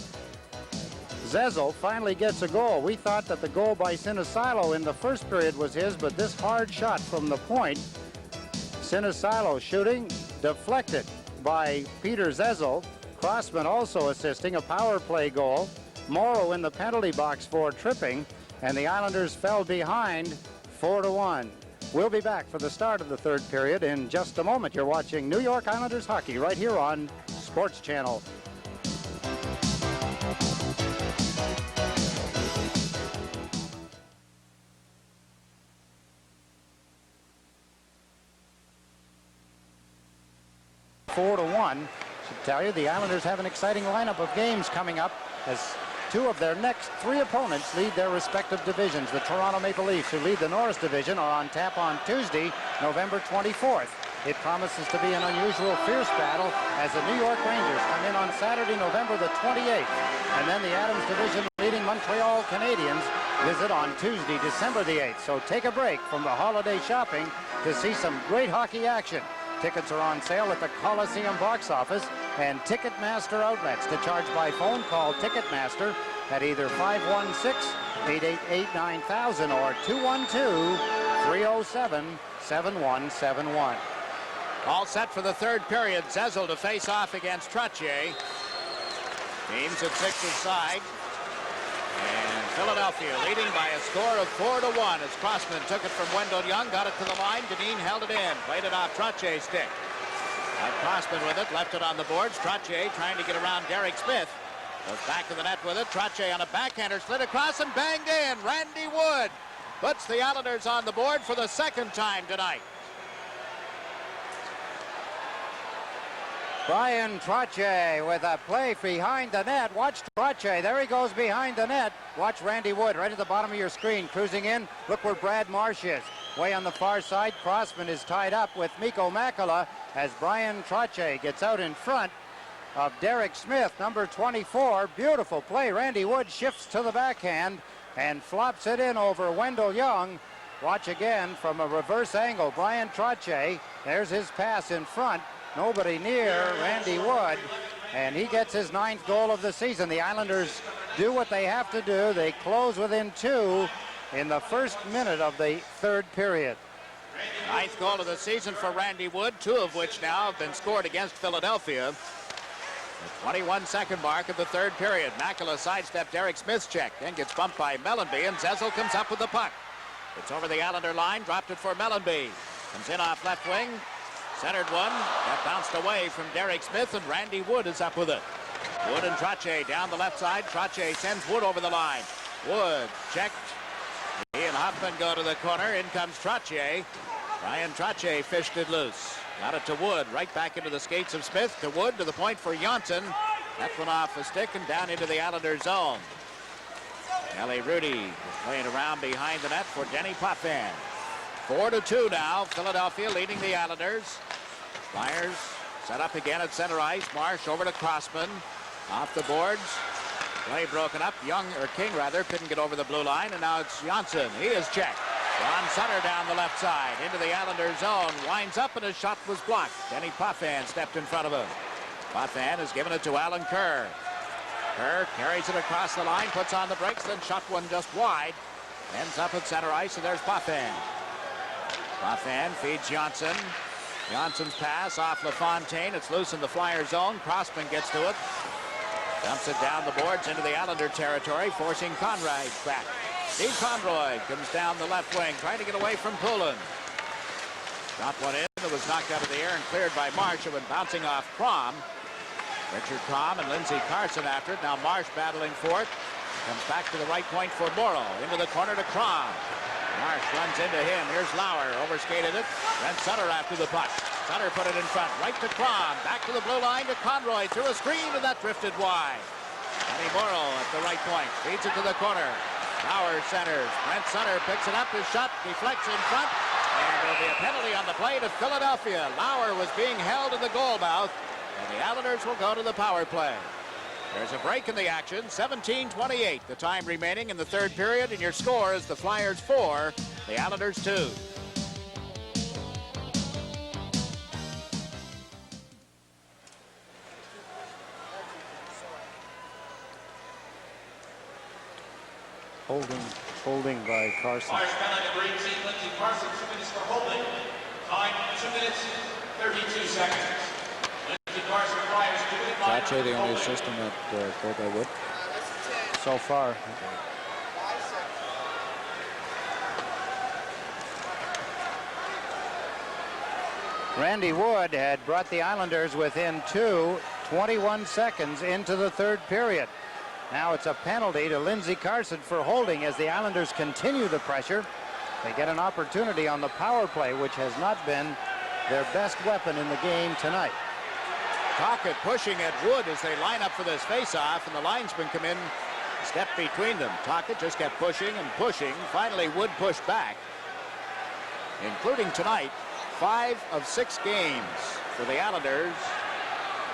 Zezel finally gets a goal. We thought that the goal by Sinisalo in the first period was his, but this hard shot from the point, Sinisalo shooting, deflected by Peter Zezel. Crossman also assisting, a power play goal. Morrow in the penalty box for tripping, and the Islanders fell behind 4-1. We'll be back for the start of the third period in just a moment. You're watching New York Islanders hockey right here on Sports Channel. Four to 1. Should tell you the Islanders have an exciting lineup of games coming up as two of their next three opponents lead their respective divisions. The Toronto Maple Leafs, who lead the Norris Division, are on tap on Tuesday, November 24th. It promises to be an unusual, fierce battle as the New York Rangers come in on Saturday, November the 28th. And then the Adams Division leading Montreal Canadiens visit on Tuesday, December the 8th. So take a break from the holiday shopping to see some great hockey action. Tickets are on sale at the Coliseum box office and Ticketmaster outlets. To charge by phone, call Ticketmaster at either 516-888-9000 or 212-307-7171. All set for the third period. Zezel to face off against Trottier. Teams at 6 aside. And Philadelphia leading by a score of 4-1 as Crossman took it from Wendell Young, got it to the line. Dineen held it in, played it off Trottier's stick. Crossman with it, left it on the boards. Trottier trying to get around Derek Smith. Goes back to the net with it. Trottier on a backhander, slid across and banged in. Randy Wood puts the Islanders on the board for the second time tonight. Brian Trottier with a play behind the net. Watch Trottier. There he goes behind the net. Watch Randy Wood right at the bottom of your screen. Cruising in. Look where Brad Marsh is. Way on the far side. Crossman is tied up with Mikko Makala as Brian Trottier gets out in front of Derek Smith, number 24. Beautiful play. Randy Wood shifts to the backhand and flops it in over Wendell Young. Watch again from a reverse angle. Brian Trottier. There's his pass in front. Nobody near Randy Wood, and he gets his 9th goal of the season. The Islanders do what they have to do. They close within 2 in the first minute of the third period. 9th goal of the season for Randy Wood, 2 of which now have been scored against Philadelphia. The 21-second mark of the third period. Makala sidestepped Derek Smith's check, then gets bumped by Mellanby, and Zezel comes up with the puck. It's over the Islander line, dropped it for Mellanby. Comes in off left wing. Centered one, that bounced away from Derek Smith, and Randy Wood is up with it. Wood and Trottier down the left side. Trottier sends Wood over the line. Wood checked. He and Hoffman go to the corner. In comes Trottier. Brian Trottier fished it loose. Got it to Wood, right back into the skates of Smith. To Wood, to the point for Janssen. That went off a stick and down into the Islander zone. Kelly Rudy playing around behind the net for Denny Potvin. 4-2 now. Philadelphia leading the Islanders. Flyers set up again at center ice. Marsh over to Crossman. Off the boards. Play broken up. King couldn't get over the blue line, and now it's Janssen. He is checked. Ron Sutter down the left side into the Islanders zone. Winds up, and his shot was blocked. Denny Potvin stepped in front of him. Potvin has given it to Alan Kerr. Kerr carries it across the line, puts on the brakes, then shot one just wide. Ends up at center ice, and there's Potvin. Potvin feeds Janssen. Jansson's pass off LaFontaine. It's loose in the Flyer zone. Crossman gets to it. Dumps it down the boards into the Islander territory, forcing Conroy back. Steve Conroy comes down the left wing, trying to get away from Poulin. Got one in that was knocked out of the air and cleared by Marsh, who went bouncing off Crom. Richard Crom and Lindsey Carson after it. Now Marsh battling for it. Comes back to the right point for Morrow. Into the corner to Crom. Marsh runs into him. Here's Lauer. Overskated it. Then Sutter after the puck. Sutter put it in front. Right to Crom. Back to the blue line to Conroy. Through a screen, and that drifted wide. Eddie Morrow at the right point. Feeds it to the corner. Lauer centers. Brent Sutter picks it up. His shot deflects in front. And there'll be a penalty on the play to Philadelphia. Lauer was being held in the goal mouth. And the Islanders will go to the power play. There's a break in the action. 17:28. The time remaining in the third period. And your score is the Flyers 4, the Islanders 2. Holding by Carson. Flyers penalty number 18, Lindsey Carson, 2 minutes for holding. Time 2 minutes, 32 seconds. Lindsey Carson, Flyers, 2 minutes. Trache, the only assist in that goal by Wood. So far. Randy Wood had brought the Islanders within 21 seconds into the third period. Now it's a penalty to Lindsey Carson for holding as the Islanders continue the pressure. They get an opportunity on the power play, which has not been their best weapon in the game tonight. Tocchet pushing at Wood as they line up for this face-off, and the linesman come in, step between them. Tocchet just kept pushing and pushing. Finally, Wood pushed back. Including tonight, 5 of 6 games for the Islanders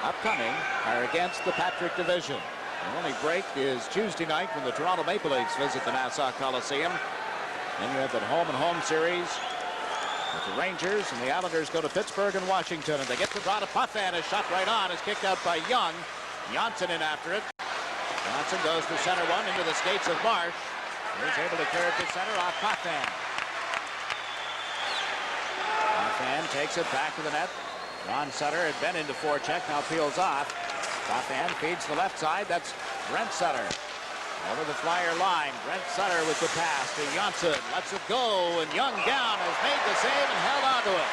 upcoming are against the Patrick Division. The only break is Tuesday night when the Toronto Maple Leafs visit the Nassau Coliseum. Then you have the home-and-home series with the Rangers, and the Islanders go to Pittsburgh and Washington, and they get the draw to Potvin. His shot right on is kicked out by Young. Janssen in after it. Janssen goes to center one into the skates of Marsh. He's able to clear it to center off Potvin. Potvin takes it back to the net. Ron Sutter had been into forecheck, now peels off. Potvin feeds the left side. That's Brent Sutter. Over the Flyer line. Brent Sutter with the pass to Janssen. Lets it go, and Young down has made the save and held on to it.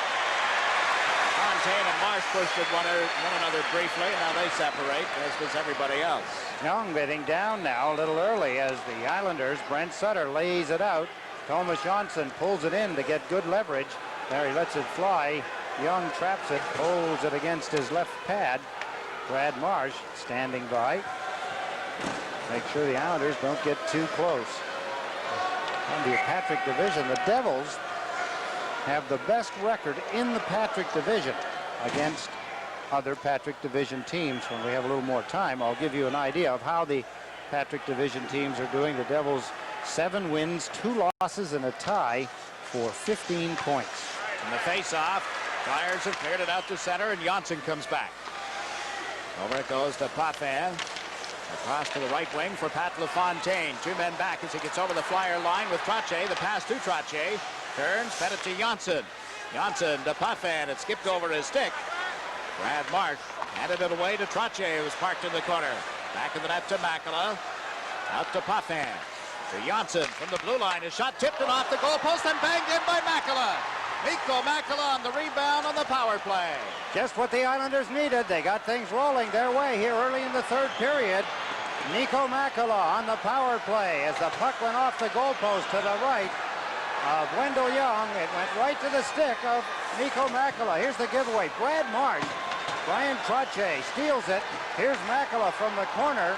Fontaine and Marsh pushed at one another briefly, and now they separate, as does everybody else. Young getting down now a little early as the Islanders. Brent Sutter lays it out. Thomas Janssen pulls it in to get good leverage. There he lets it fly. Young traps it, holds it against his left pad. Brad Marsh standing by. Make sure the Islanders don't get too close. On the Patrick Division, the Devils have the best record in the Patrick Division against other Patrick Division teams. When we have a little more time, I'll give you an idea of how the Patrick Division teams are doing. The Devils 7 wins, 2 losses, and a tie for 15 points. In the face-off, Flyers have cleared it out to center, and Janssen comes back. Over it goes to Potvin. Across to the right wing for Pat LaFontaine. 2 men back as he gets over the Flyer line with Trache. The pass to Trache. Turns, fed it to Janssen. Janssen to Potvin. It skipped over his stick. Brad Marsh handed it away to Trache, who was parked in the corner. Back in the net to Makela. Out to Potvin. To Janssen from the blue line. His shot tipped and off the goalpost and banged in by Makela. Mikko Makela on the rebound on the power play. Just what the Islanders needed. They got things rolling their way here early in the third period. Mikko Makela on the power play as the puck went off the goalpost to the right of Wendell Young. It went right to the stick of Mikko Makela. Here's the giveaway. Brad Marsh, Brian Trache steals it. Here's Makela from the corner.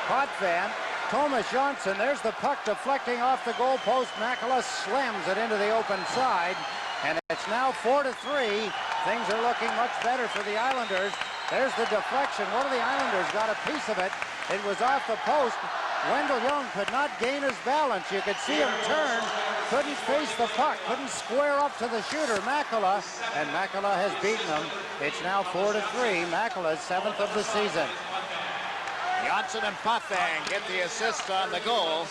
Potvin, Thomas Janssen. There's the puck deflecting off the goalpost. Makela slams it into the open side. And it's now 4-3. Things are looking much better for the Islanders. There's the deflection. One of the Islanders got a piece of it. It was off the post. Wendell Young could not gain his balance. You could see him turn. Couldn't face the puck. Couldn't square up to the shooter, Makela. And Makela has beaten him. It's now 4-3. Makela's 7th of the season. Janssen and Potvin get the assist on the goal.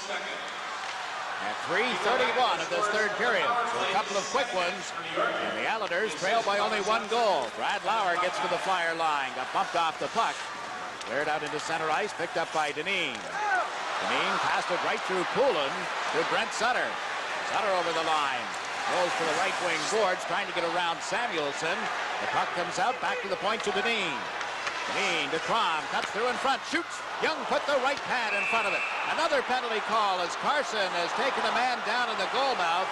At 3:31 of this third period. So a couple of quick ones. And the Islanders trail by only 1 goal. Brad Lauer gets to the Flyer line. Got bumped off the puck. Cleared out into center ice. Picked up by Dineen. Dineen passed it right through Poulin to Brent Sutter. Sutter over the line. Goes to the right wing boards. Trying to get around Samuelson. The puck comes out. Back to the point to Dineen. Dineen to Crom. Cuts through in front. Shoots. Young put the right pad in front of it. Another penalty call as Carson has taken a man down in the goal mouth.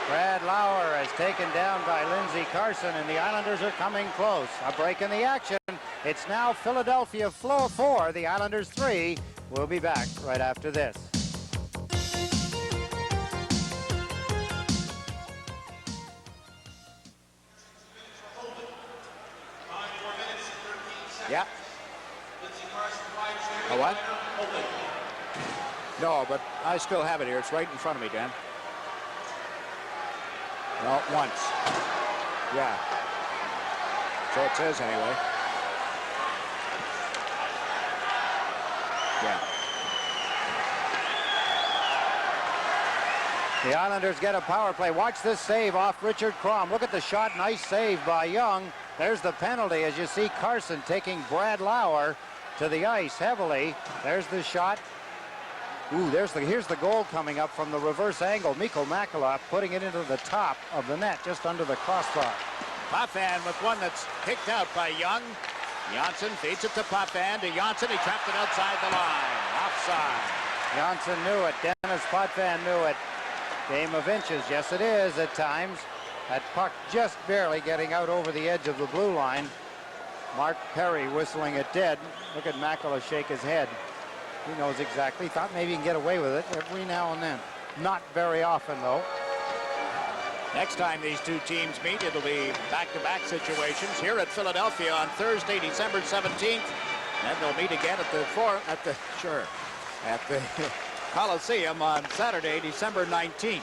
Brad Lauer is taken down by Lindsey Carson, and the Islanders are coming close. A break in the action. It's now Philadelphia 4, the Islanders 3. We'll be back right after this. Yeah. A what? No, but I still have it here. It's right in front of me, Dan. Well, once. Yeah. So it says anyway. Yeah. The Islanders get a power play. Watch this save off Richard Crom. Look at the shot. Nice save by Young. There's the penalty as you see Carson taking Brad Lauer to the ice heavily. There's the shot. Ooh, here's the goal coming up from the reverse angle. Mikko Makela putting it into the top of the net, just under the crossbar. Potvin with one that's kicked out by Young. Janssen feeds it to Potvin. To Janssen, he trapped it outside the line. Offside. Janssen knew it. Dennis Potvin knew it. Game of inches. Yes, it is at times. That puck just barely getting out over the edge of the blue line. Mark Perry whistling it dead. Look at Makela shake his head. He knows exactly. Thought maybe he can get away with it every now and then. Not very often, though. Next time these two teams meet, it'll be back-to-back situations here at Philadelphia on Thursday, December 17th. And they'll meet again at the Coliseum on Saturday, December 19th.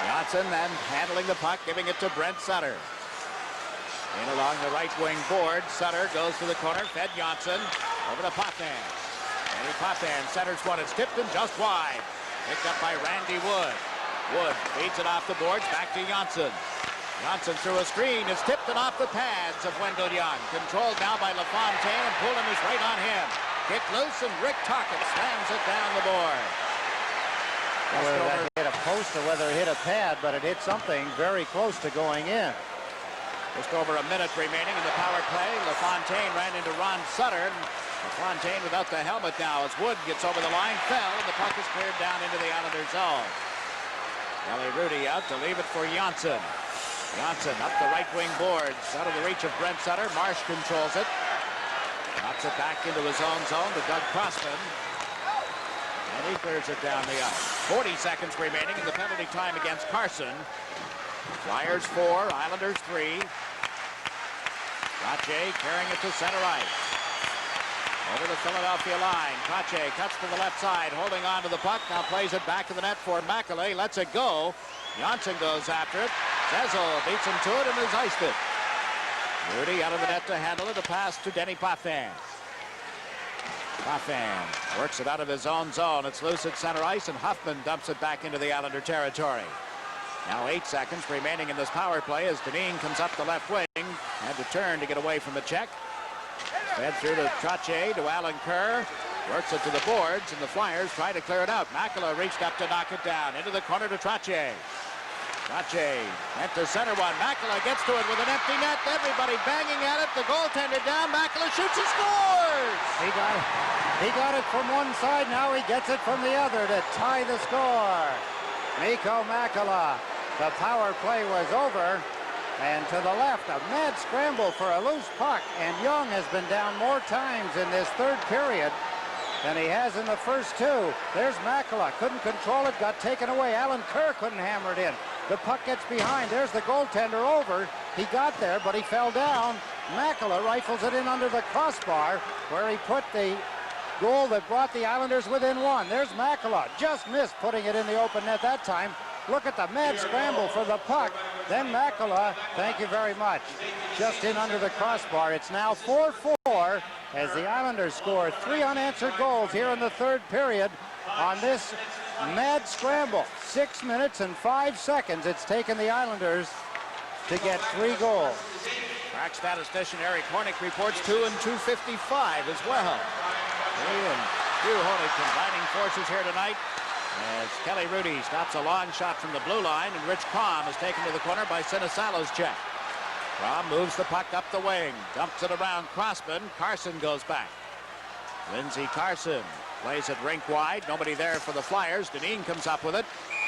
Johnson then handling the puck, giving it to Brent Sutter. In along the right wing board, Sutter goes to the corner, fed Johnson, over to Potvin. Randy Potvin centers one, it's tipped and just wide. Picked up by Randy Wood. Wood feeds it off the boards, back to Johnson. Johnson through a screen, is tipped and off the pads of Wendell Young. Controlled now by LaFontaine, and Poulin is right on him. Kick loose, and Rick Tocchet slams it down the board. Whether that hit a post or whether it hit a pad, but it hit something very close to going in. Just over a minute remaining in the power play. LaFontaine ran into Ron Sutter. LaFontaine without the helmet now as Wood gets over the line, fell, and the puck is cleared down into the Islanders' zone. Kelly Rudy out to leave it for Janssen. Janssen up the right wing boards, out of the reach of Brent Sutter. Marsh controls it. Drops it back into his own zone to Doug Crossman. And he clears it down the ice. 40 seconds remaining in the penalty time against Carson. Flyers 4, Islanders 3. Trache carrying it to center ice. Over the Philadelphia line. Trache cuts to the left side, holding on to the puck. Now plays it back to the net for Makela. Lets it go. Janssen goes after it. Zezel beats him to it and has iced it. Rudy out of the net to handle it. A pass to Denny Potvin. Potvin works it out of his own zone. It's loose at center ice, and Huffman dumps it back into the Islander territory. Now 8 seconds remaining in this power play as Dineen comes up the left wing. Had to turn to get away from the check. Fed through to Trache, to Alan Kerr. Works it to the boards, and the Flyers try to clear it out. Makela reached up to knock it down. Into the corner to Trache. Trache went to center one. Makela gets to it with an empty net. Everybody banging at it. The goaltender down. Makela shoots and scores! He got it from one side. Now he gets it from the other to tie the score. Mikko Makela. The power play was over. And to the left, a mad scramble for a loose puck. And Young has been down more times in this third period than he has in the first two. There's Makela. Couldn't control it. Got taken away. Alan Kerr couldn't hammer it in. The puck gets behind. There's the goaltender over. He got there, but he fell down. Makela rifles it in under the crossbar where he put the goal that brought the Islanders within one. There's Makela. Just missed putting it in the open net that time. Look at the mad scramble for the puck. Then Makela, thank you very much, just in under the crossbar. It's now 4-4 as the Islanders score 3 unanswered goals here in the third period on this mad scramble. 6 minutes and 5 seconds it's taken the Islanders to get 3 goals. Crack statistician Eric Hornick reports 2 and 255 as well. He and Hugh Honig combining forces here tonight as Kelly Rudy stops a long shot from the blue line, and Rich Crom is taken to the corner by Sinisalo's check. Crom moves the puck up the wing, dumps it around Crossman. Carson goes back. Lindsey Carson plays it rink wide. Nobody there for the Flyers. Dineen comes up with it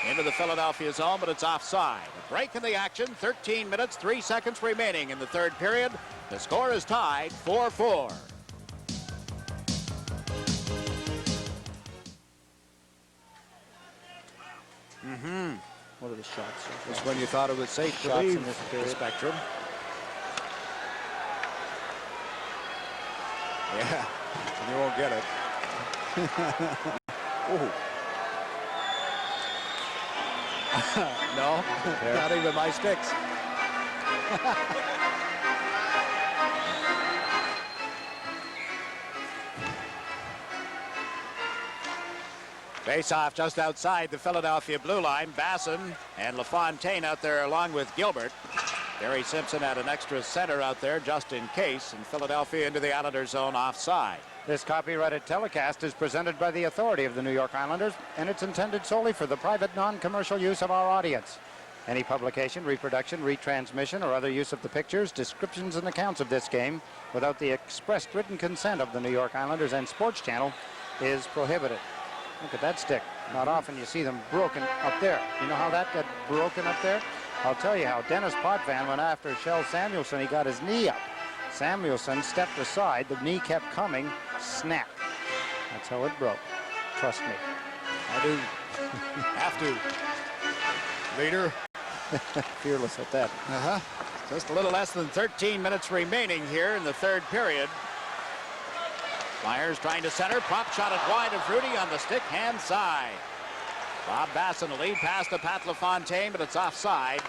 into the Philadelphia zone, but it's offside. A break in the action. 13 minutes, 3 seconds remaining in the third period. The score is tied 4-4. What are the shots? Just when you thought it was safe to Shots leave in this the period. Spectrum. Yeah, and you won't get it. Ooh. No, not even my sticks. Face-off just outside the Philadelphia blue line. Basson and LaFontaine out there along with Gilbert. Barry Simpson had an extra center out there just in case, and Philadelphia into the Islander zone offside. This copyrighted telecast is presented by the authority of the New York Islanders, and it's intended solely for the private, non-commercial use of our audience. Any publication, reproduction, retransmission, or other use of the pictures, descriptions, and accounts of this game without the expressed written consent of the New York Islanders and SportsChannel is prohibited. Look at that stick. Not often you see them broken up there. You know how that got broken up there? I'll tell you how. Dennis Potvin went after Kjell Samuelsson. He got his knee up. Samuelsson stepped aside. The knee kept coming. Snap. That's how it broke. Trust me. I do. Have to. Leader. Fearless at that. Just a little less than 13 minutes remaining here in the third period. Flyers trying to center. Pop shot it wide of Rudy on the stick hand side. Bob Basson, a lead pass to Pat LaFontaine, but it's offside.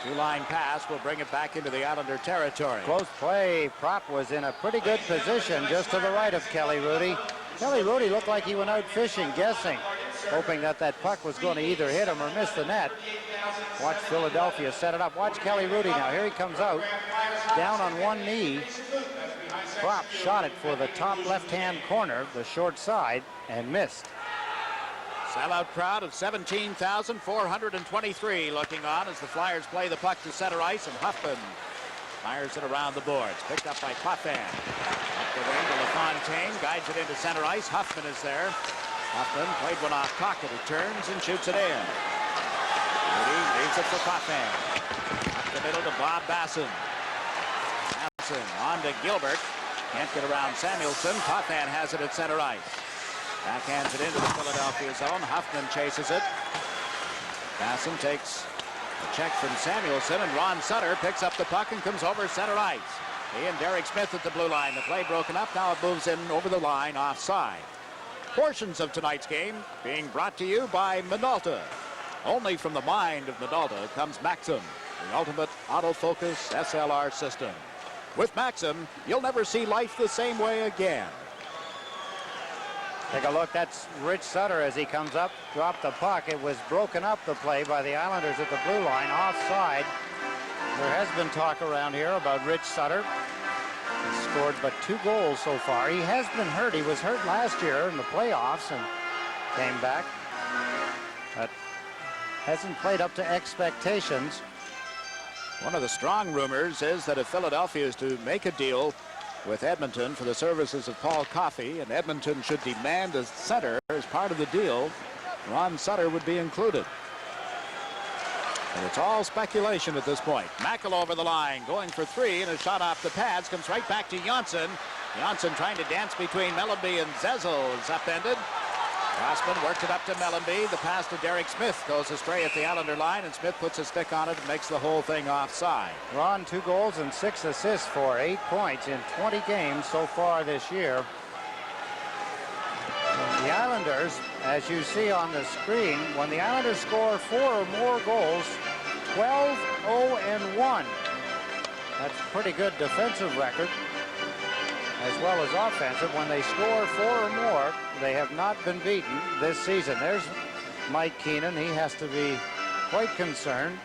Two-line pass will bring it back into the Islander territory. Close play. Prop was in a pretty good position just to the right of Kelly Rudy. Kelly Rudy looked like he went out fishing, guessing, hoping that that puck was going to either hit him or miss the net. Watch Philadelphia set it up. Watch Kelly Rudy now. Here he comes out, down on one knee. Prop shot it for the top left-hand corner, the short side, and missed. Sellout crowd of 17,423 looking on as the Flyers play the puck to center ice, and Huffman fires it around the boards. Picked up by Potvin. Up the wing to LaFontaine, guides it into center ice. Huffman is there. Huffman played one off Cockett, who turns and shoots it in. Rudy leaves it for Potvin. Up the middle to Bob Basson. Basson on to Gilbert. Can't get around Samuelsson. Potvin has it at center ice. Backhands it into the Philadelphia zone. Huffman chases it. Basson takes a check from Samuelsson, and Ron Sutter picks up the puck and comes over center ice. He and Derek Smith at the blue line. The play broken up. Now it moves in over the line offside. Portions of tonight's game being brought to you by Minolta. Only from the mind of Minolta comes Maxim, the ultimate autofocus SLR system. With Maxim, you'll never see life the same way again. Take a look. That's Rich Sutter as he comes up. Dropped the puck. It was broken up, the play, by the Islanders at the blue line, offside. There has been talk around here about Rich Sutter. He's scored but 2 goals so far. He has been hurt. He was hurt last year in the playoffs and came back, but hasn't played up to expectations. One of the strong rumors is that if Philadelphia is to make a deal with Edmonton for the services of Paul Coffey, and Edmonton should demand a center as part of the deal, Ron Sutter would be included. And it's all speculation at this point. Mackel over the line, going for 3, and a shot off the pads comes right back to Johnsson. Johnsson trying to dance between Mellanby and Zezel is upended. Rossman worked it up to Mellanby. The pass to Derek Smith goes astray at the Islander line, and Smith puts a stick on it and makes the whole thing offside. Ron, 2 goals and 6 assists for 8 points in 20 games so far this year. The Islanders, as you see on the screen, when the Islanders score 4 or more goals, 12-0-1. That's a pretty good defensive record, as well as offensive. When they score 4 or more, they have not been beaten this season. There's Mike Keenan. He has to be quite concerned.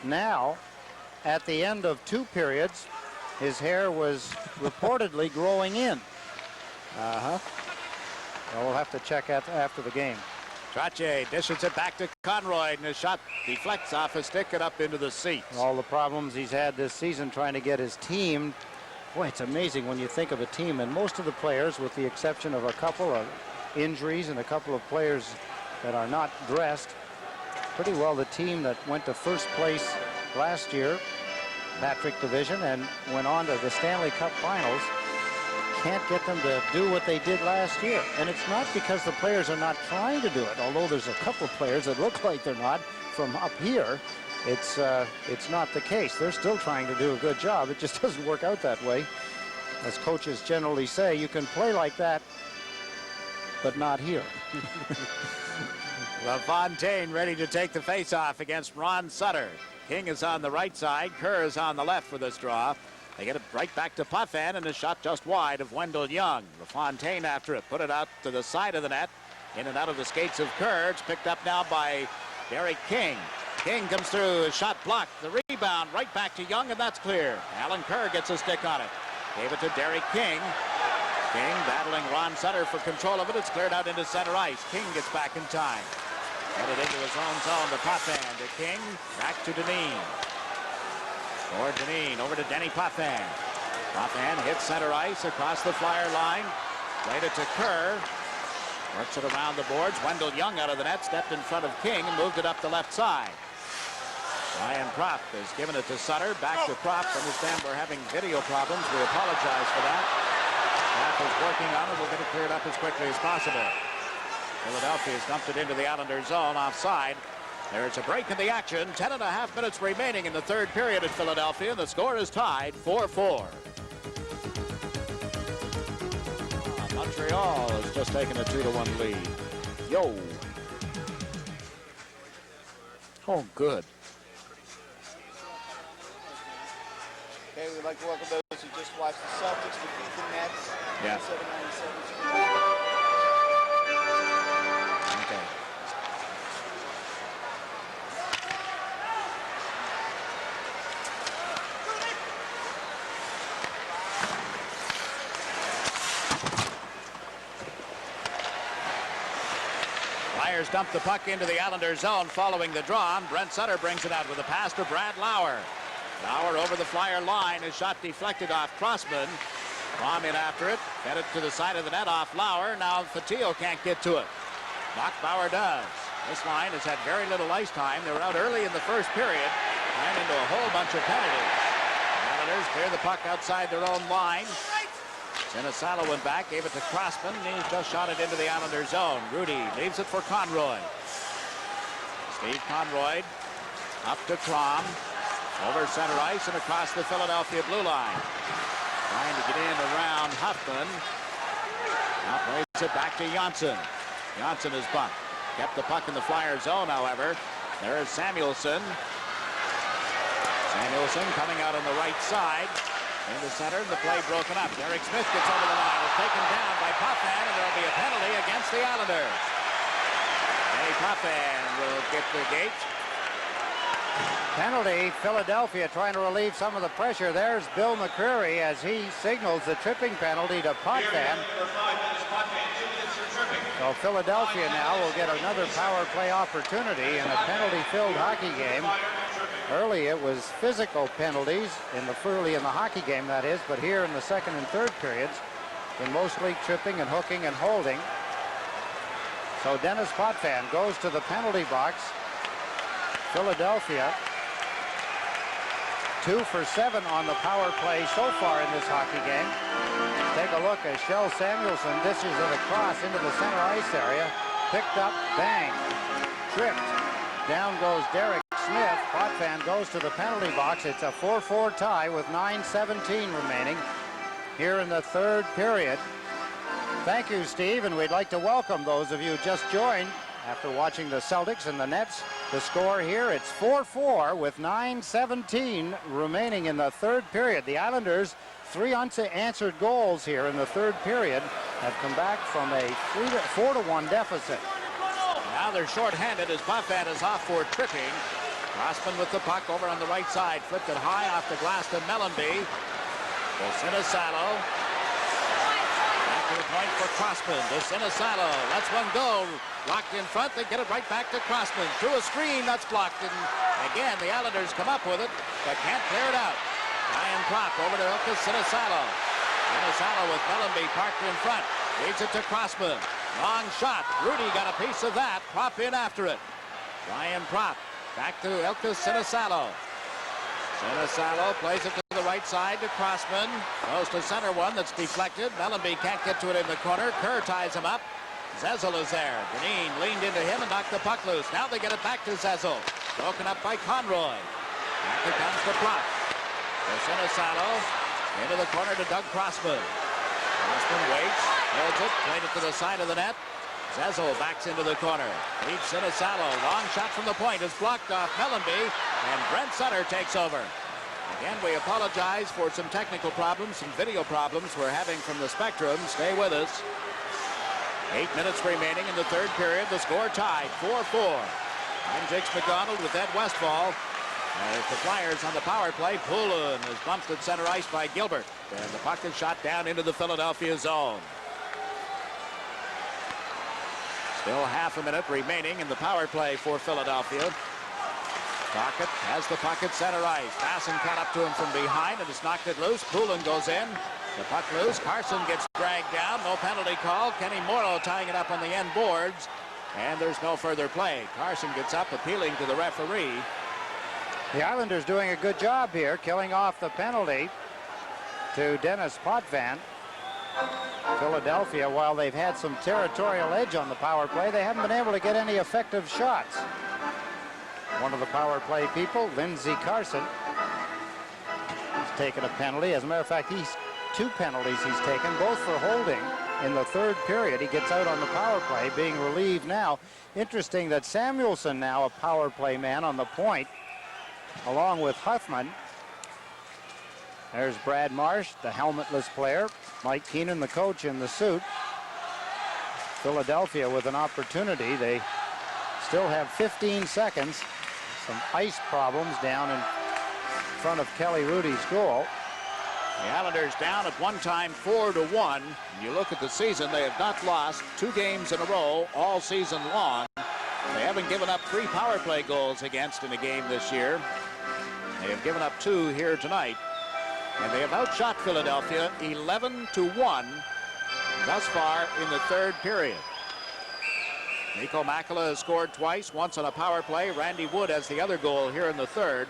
Now, at the end of 2 periods, his hair was reportedly growing in. Well, we'll have to check after the game. Trottier dishes it back to Conroy, and his shot deflects off a stick and up into the seats. All the problems he's had this season trying to get his team Boy, it's amazing when you think of a team, and most of the players, with the exception of a couple of injuries and a couple of players that are not dressed, pretty well the team that went to first place last year, Patrick Division, and went on to the Stanley Cup Finals, can't get them to do what they did last year. And it's not because the players are not trying to do it, although there's a couple of players that look like they're not from up here. It's not the case. They're still trying to do a good job. It just doesn't work out that way. As coaches generally say, you can play like that, but not here. LaFontaine ready to take the face-off against Ron Sutter. King is on the right side. Kerr is on the left for this draw. They get it right back to Potvin, and a shot just wide of Wendell Young. LaFontaine after it. Put it out to the side of the net. In and out of the skates of Kerr. It's picked up now by Derek King. King comes through. A shot blocked. The rebound right back to Young, and that's clear. Alan Kerr gets a stick on it. Gave it to Derek King. King battling Ron Sutter for control of it. It's cleared out into center ice. King gets back in time. Headed into his own zone to Potvin, to King, back to Deneen. Or Deneen, over to Denny Potvin. Potvin hits center ice across the Flyer line. Played it to Kerr. Works it around the boards. Wendell Young out of the net, stepped in front of King and moved it up the left side. Ryan Propp has given it to Sutter. Back to Propp. Understand we're having video problems. We apologize for that. Propp is working on it. We'll get it cleared up as quickly as possible. Philadelphia's dumped it into the Islander zone offside. There's a break in the action. 10.5 minutes remaining in the third period at Philadelphia. The score is tied 4-4. Montreal has just taken a 2-1 lead. Yo. Oh, good. Okay, we'd like to welcome those who just watched the Celtics defeat the Nets. Yeah. 797. Okay. Flyers dump the puck into the Islander zone following the draw. Brent Sutter brings it out with a pass to Brad Lauer. Lauer over the Flyer line. His shot deflected off Crossman. Baum in after it. Fed it to the side of the net off Lauer. Now Fatio can't get to it. Bauer does. This line has had very little ice time. They were out early in the first period. Ran into a whole bunch of penalties. The Islanders clear the puck outside their own line. Sinisalo went back, gave it to Crossman, and he's just shot it into the Islander zone. Rudy leaves it for Conroy. Steve Conroy up to Krom. Over center ice and across the Philadelphia blue line. Trying to get in around Huffman. Now plays it back to Janssen. Janssen is bumped. Kept the puck in the Flyer zone, however. There is Samuelson. Samuelson coming out on the right side. In the center, the play broken up. Derek Smith gets over the line. Is taken down by Potvin, and there'll be a penalty against the Islanders. Danny Potvin will get the gate. Penalty, Philadelphia trying to relieve some of the pressure. There's Bill McCreary as he signals the tripping penalty to Potvin. So Philadelphia now will get another power play opportunity in a penalty-filled hockey game. Early it was physical penalties early in the hockey game, that is, but here in the second and third periods, in mostly tripping and hooking and holding. So Dennis Potvin goes to the penalty box. Philadelphia 2 for 7 on the power play so far in this hockey game. Take a look as Shel Samuelson dishes it across into the center ice area. Picked up, bang, tripped. Down goes Derek Smith. Potvin goes to the penalty box. It's a 4-4 tie with 9:17 remaining here in the third period. Thank you, Steve, and we'd like to welcome those of you who just joined after watching the Celtics and the Nets. The score here, it's 4-4 with 9:17 remaining in the third period. The Islanders, 3 unanswered goals here in the third period, have come back from a 4-1 deficit. Now they're short-handed as Potvin is off for tripping. Crossman with the puck over on the right side. Flipped it high off the glass to Mellenby. To Sinisalo. Back to the point for Crossman. To Sinisalo. Lets one go. Locked in front. They get it right back to Crossman. Through a screen. That's blocked. And again, the Islanders come up with it, but can't clear it out. Ryan Propp over to Ilka Sinisalo. Sinisalo with Mellenby parked in front. Leads it to Crossman. Long shot. Rudy got a piece of that. Propp in after it. Ryan Propp back to Ilka Sinisalo. Sinisalo plays it to the right side to Crossman. Goes to center one that's deflected. Mellenby can't get to it in the corner. Kerr ties him up. Zezel is there. Dineen leaned into him and knocked the puck loose. Now they get it back to Zezel. Broken up by Conroy. Back it comes to Propp. To Sinisalo. Into the corner to Doug Crossman. Crossman waits. Holds it. Played it to the side of the net. Zezel backs into the corner. Leads Sinisalo. Long shot from the point is blocked off Mellenby. And Brent Sutter takes over. Again, we apologize for some technical problems, some video problems we're having from the Spectrum. Stay with us. 8 minutes remaining in the third period. The score tied 4-4. I'm Jiggs McDonald with Ed Westfall. As the Flyers on the power play, Poulin is bumped at center ice by Gilbert. And the puck is shot down into the Philadelphia zone. Still half a minute remaining in the power play for Philadelphia. Crockett has the puck at center ice. Basson caught up to him from behind and has knocked it loose. Poulin goes in. The puck loose. Carson gets dragged down. No penalty call. Kenny Morrow tying it up on the end boards. And there's no further play. Carson gets up appealing to the referee. The Islanders doing a good job here, killing off the penalty to Dennis Potvin. Philadelphia, while they've had some territorial edge on the power play, they haven't been able to get any effective shots. One of the power play people, Lindsey Carson, has taken a penalty. As a matter of fact, two penalties he's taken, both for holding in the third period. He gets out on the power play, being relieved now. Interesting that Samuelsson, now a power play man on the point, along with Huffman. There's Brad Marsh, the helmetless player. Mike Keenan, the coach, in the suit. Philadelphia with an opportunity. They still have 15 seconds. Some ice problems down in front of Kelly Rudy's goal. The Islanders down at one time 4-1. You look at the season, they have not lost 2 games in a row all season long. They haven't given up 3 power play goals against in a game this year. They have given up 2 here tonight. And they have outshot Philadelphia 11-1 thus far in the third period. Mikko Makela has scored twice, once on a power play. Randy Wood has the other goal here in the third,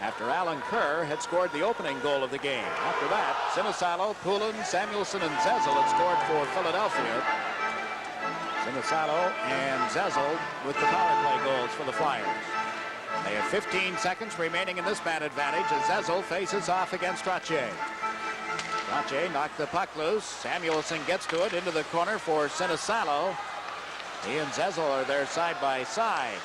after Alan Kerr had scored the opening goal of the game. After that, Sinisalo, Poulin, Samuelsson, and Zezel had scored for Philadelphia. Sinisalo and Zezel with the power play goals for the Flyers. They have 15 seconds remaining in this man advantage as Zezel faces off against Trottier. Trottier knocked the puck loose. Samuelsson gets to it into the corner for Sinisalo. He and Zezel are there side by side.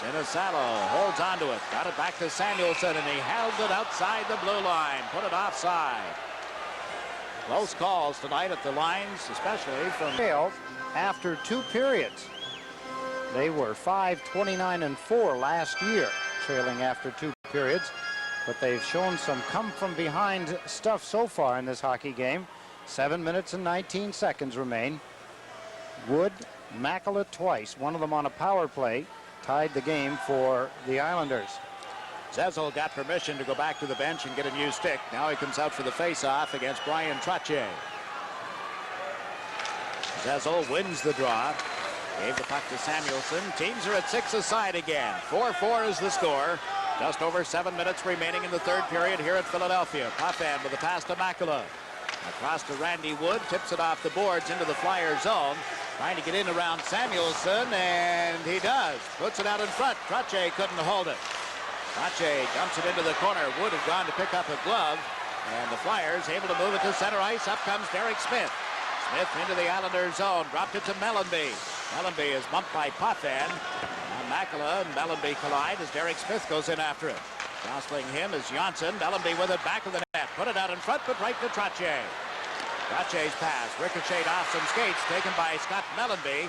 Sinisalo holds onto it. Got it back to Samuelsson, and he held it outside the blue line. Put it offside. Close calls tonight at the lines, especially from Failed after 2 periods. They were 5-29-4 last year, trailing after 2 periods. But they've shown some come-from-behind stuff so far in this hockey game. 7 minutes and 19 seconds remain. Wood, Makela twice, one of them on a power play, tied the game for the Islanders. Zezel got permission to go back to the bench and get a new stick. Now he comes out for the face-off against Brian Trottier. Zezel wins the draw. Gave the puck to Samuelsson. Teams are at 6 aside again. 4-4 is the score. Just over 7 minutes remaining in the third period here at Philadelphia. Potvin with a pass to Makela. Across to Randy Wood. Tips it off the boards into the Flyer zone. Trying to get in around Samuelsson, and he does. Puts it out in front. Trottier couldn't hold it. Trottier dumps it into the corner. Wood had gone to pick up a glove, and the Flyers able to move it to center ice. Up comes Derek Smith. Smith into the Islanders zone. Dropped it to Mellenby. Mellenby is bumped by Potvin. Now Makela and Mellenby collide as Derek Smith goes in after it. Jostling him is Johnson. Mellenby with it back of the net. Put it out in front, but right to Trottier. Trotier's pass ricocheted off some skates taken by Scott Mellenby.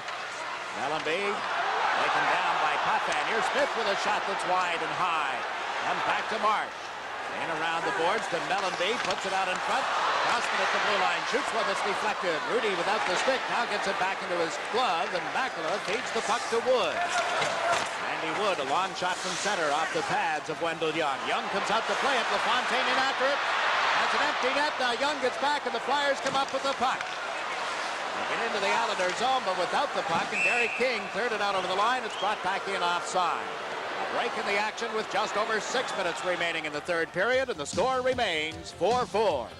Mellenby taken down by Potvin. Here's Smith with a shot that's wide and high. Comes back to Marsh. In around the boards to Mellenby. Puts it out in front. Crossman at the blue line shoots one that's deflected. Rudy without the stick now gets it back into his glove, and Makala feeds the puck to Wood. Randy Wood, a long shot from center off the pads of Wendell Young. Young comes out to play it. LaFontaine in after it. That's an empty net. Now Young gets back, and the Flyers come up with the puck. They get into the Islander zone, but without the puck, and Derek King cleared it out over the line. It's brought back in offside. A break in the action with just over 6 minutes remaining in the third period, and the score remains 4-4.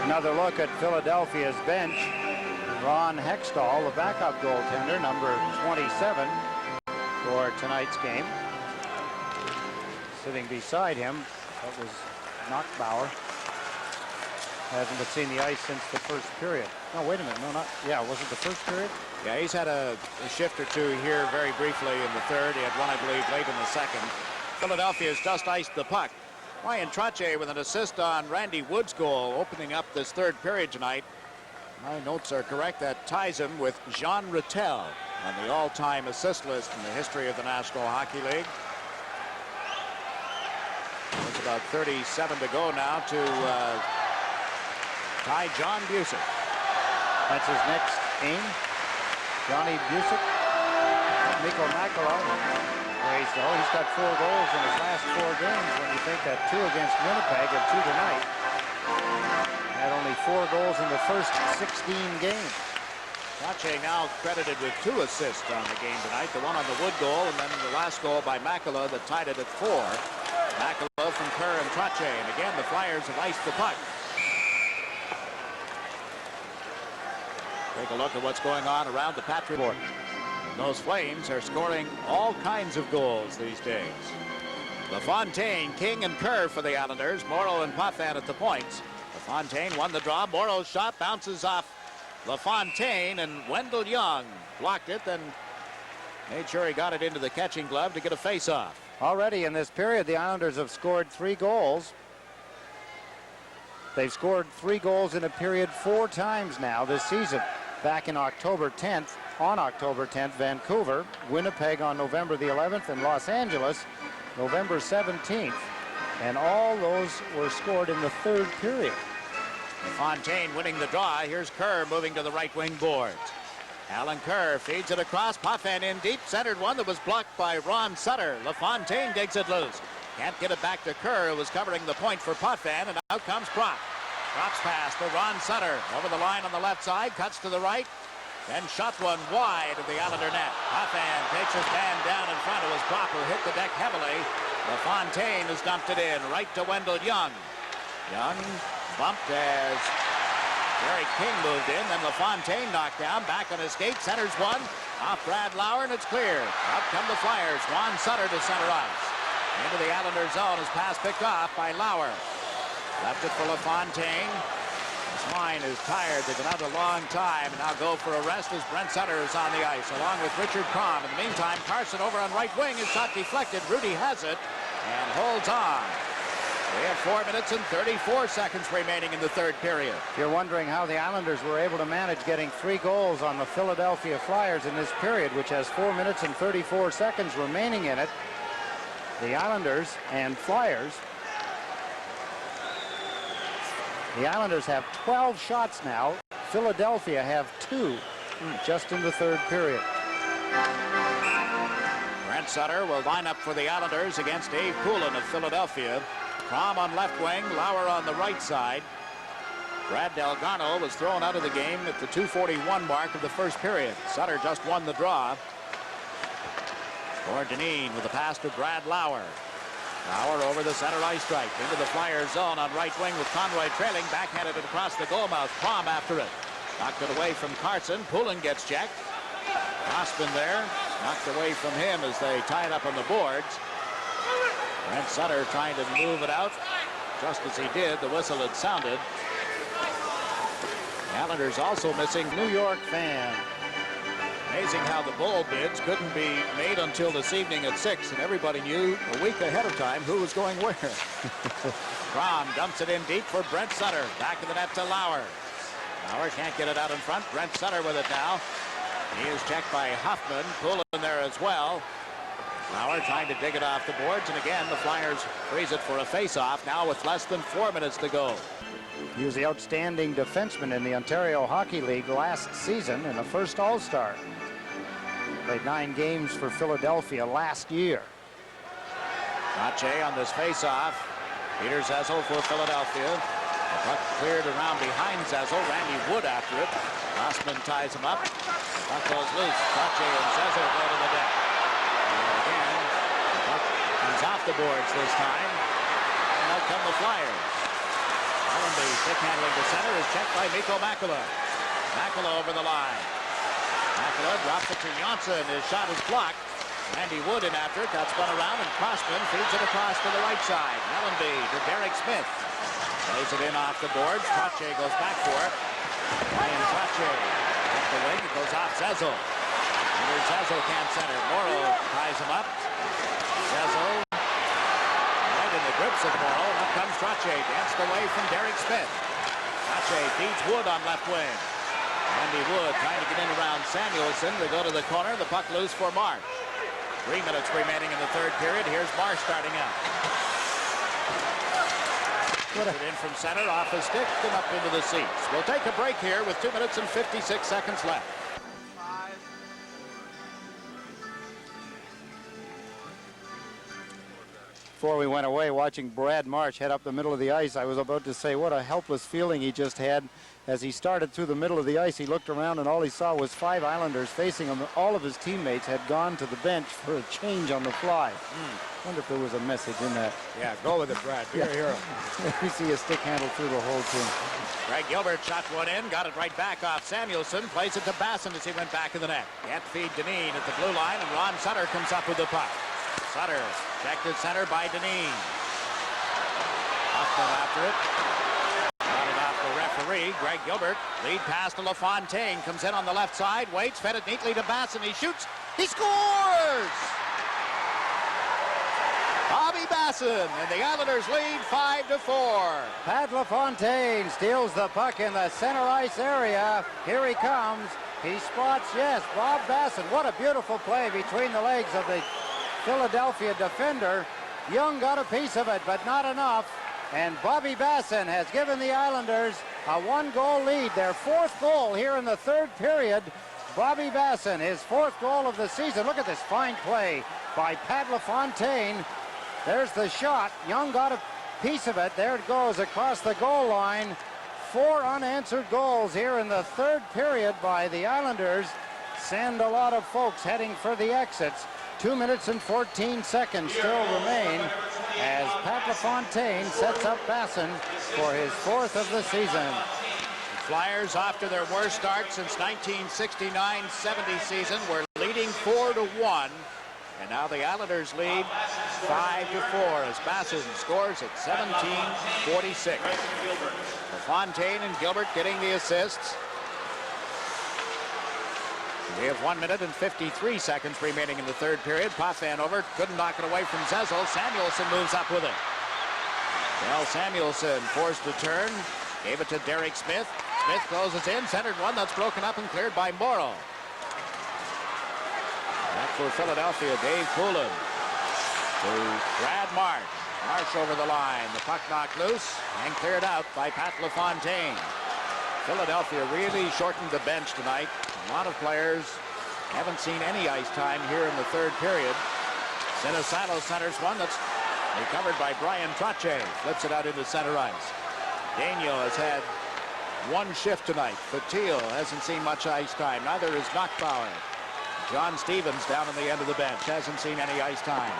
Another look at Philadelphia's bench. Ron Hextall, the backup goaltender, number 27 for tonight's game. Sitting beside him, that was Knockbauer. Hasn't seen the ice since the first period. No, wait a minute. No, not. Yeah, was it the first period? Yeah, he's had a shift or two here very briefly in the third. He had one, I believe, late in the second. Philadelphia's just iced the puck. Ryan Trottier with an assist on Randy Wood's goal, opening up this third period tonight. My notes are correct. That ties him with Jean Rattel on the all-time assist list in the history of the National Hockey League. There's about 37 to go now to tie John Busick. That's his next aim. Johnny Busick. Mikko Makala plays though. He's got 4 goals in his last 4 games. When you think that 2 against Winnipeg and 2 tonight. Had only 4 goals in the first 16 games. Trottier now credited with 2 assists on the game tonight. The one on the Wood goal, and then the last goal by Makala that tied it at 4. Makala from Kerr and Trottier, and again the Flyers have iced the puck. Take a look at what's going on around the Patriot board. Those Flames are scoring all kinds of goals these days. LaFontaine, King, and Kerr for the Islanders. Morrow and Potvin at the points. LaFontaine won the draw. Morrow's shot bounces off LaFontaine, and Wendell Young blocked it, then made sure he got it into the catching glove to get a face-off. Already in this period, the Islanders have scored 3 goals. They've scored 3 goals in a period 4 times now this season. Back in October 10th, on October 10th, Vancouver, Winnipeg on November the 11th, and Los Angeles, November 17th. And all those were scored in the third period. Fontaine winning the draw. Here's Kerr moving to the right wing boards. Alan Kerr feeds it across. Potvin in deep. Centered one that was blocked by Ron Sutter. LaFontaine digs it loose. Can't get it back to Kerr, who was covering the point for Potvin, and out comes Prop. Prop's pass to Ron Sutter. Over the line on the left side. Cuts to the right. Then shot one wide of the Islander net. Potvin takes his man down in front of his Prop, who hit the deck heavily. LaFontaine has dumped it in right to Wendell Young. Young bumped as Derek King moved in. Then LaFontaine knocked down. Back on his skate. Centers one. Off Brad Lauer, and it's clear. Up come the Flyers. Ron Sutter to center ice. Into the Islander zone. His pass picked off by Lauer. Left it for LaFontaine. This line is tired. They've been out a long time, and now go for a rest as Brent Sutter is on the ice, along with Richard Crom. In the meantime, Carson over on right wing. His shot deflected. Rudy has it and holds on. We have 4 minutes and 34 seconds remaining in the third period. If you're wondering how the Islanders were able to manage getting 3 goals on the Philadelphia Flyers in this period, which has 4 minutes and 34 seconds remaining in it, the Islanders and Flyers. The Islanders have 12 shots now. Philadelphia have 2 just in the third period. Brent Sutter will line up for the Islanders against Dave Poulin of Philadelphia. Crom on left wing, Lauer on the right side. Brad Delgado was thrown out of the game at the 2:41 mark of the first period. Sutter just won the draw. Deneen with a pass to Brad Lauer. Lauer over the center ice stripe into the Flyers zone on right wing with Conroy trailing. Backhanded it across the goal mouth. Crom after it. Knocked it away from Carson. Poulin gets checked. Crossman there. Knocked away from him as they tie it up on the boards. Brent Sutter trying to move it out. Just as he did, the whistle had sounded. The Islanders also missing New York fan. Amazing how the bowl bids couldn't be made until this evening at 6, and everybody knew a week ahead of time who was going where. Crom dumps it in deep for Brent Sutter. Back of the net to Lauer. Lauer can't get it out in front. Brent Sutter with it now. He is checked by Huffman. Poulin there as well. Lauer trying to dig it off the boards, and again the Flyers freeze it for a face-off now with less than 4 minutes to go. He was the outstanding defenseman in the Ontario Hockey League last season and the first All-Star. Played 9 games for Philadelphia last year. Trache on this face-off. Peter Zezel for Philadelphia. The puck cleared around behind Zezel. Randy Wood after it. Rossman ties him up. Puck goes loose. Trache and Zezel go to the deck. And again, the puck comes off the boards this time. And out come the Flyers. Allenby stick handling to center is checked by Mikko Makula. Makula over the line. Makula drops it to Johnson. His shot is blocked. Randy Wood in after it. Got spun around, and Crossman feeds it across to the right side. Allenby to Derek Smith. Lays it in off the boards. Trache goes back for it. Ryan Trache off the wing. It goes off Zezel. Under Zezel can't center. Morrow ties him up. Zezel right in the grips of Morrow. Up comes Trache. Danced away from Derek Smith. Trache feeds Wood on left wing. Randy Wood trying to get in around Samuelson. They go to the corner. The puck loose for Marsh. 3 minutes remaining in the third period. Here's Marsh starting out. Put it in from center, off the stick, and up into the seats. We'll take a break here with 2 minutes and 56 seconds left. Before we went away, watching Brad Marsh head up the middle of the ice, I was about to say what a helpless feeling he just had. As he started through the middle of the ice, he looked around and all he saw was 5 Islanders facing him. All of his teammates had gone to the bench for a change on the fly. Wonder if there was a message in that. Yeah, go with it, Brad. Be a hero. You see a stick handle through the whole team. Greg Gilbert shot one in, got it right back off Samuelson, plays it to Basson as he went back in the net. Can't feed Dineen at the blue line, and Ron Sutter comes up with the puck. Sutter checked at center by Dineen. Hoffman after it. Got it off the referee. Greg Gilbert, lead pass to LaFontaine, comes in on the left side, waits, fed it neatly to Basson. He shoots, he scores! Bobby Basson, and the Islanders lead 5-4. Pat LaFontaine steals the puck in the center ice area. Here he comes. He spots, yes, Bob Basson. What a beautiful play between the legs of the Philadelphia defender. Young got a piece of it, but not enough. And Bobby Basson has given the Islanders a 1-goal lead. Their 4th goal here in the third period. Bobby Basson, his 4th goal of the season. Look at this fine play by Pat LaFontaine. There's the shot. Young got a piece of it. There it goes across the goal line. 4 unanswered goals here in the third period by the Islanders. Send a lot of folks heading for the exits. 2 minutes and 14 seconds still remain as Pat LaFontaine sets up Basson for his 4th of the season. The Flyers, after their worst start since 1969-70 season, were leading 4-1. And now the Islanders lead 5-4 as Basson scores at 17:46. LaFontaine and Gilbert getting the assists. We have 1 minute and 53 seconds remaining in the third period. Potvin over, couldn't knock it away from Zezel. Samuelson moves up with it. Well, Samuelson forced to turn, gave it to Derek Smith. Smith closes in, centered one that's broken up and cleared by Morrow. Back for Philadelphia, Dave Poulin to Brad Marsh. Marsh over the line. The puck knocked loose and cleared out by Pat LaFontaine. Philadelphia really shortened the bench tonight. A lot of players haven't seen any ice time here in the third period. Sinisalo centers one that's recovered by Brian Trache. Flips it out into center ice. Daniel has had 1 shift tonight. Fatile hasn't seen much ice time. Neither is Knockbauer. John Stevens down on the end of the bench hasn't seen any ice time.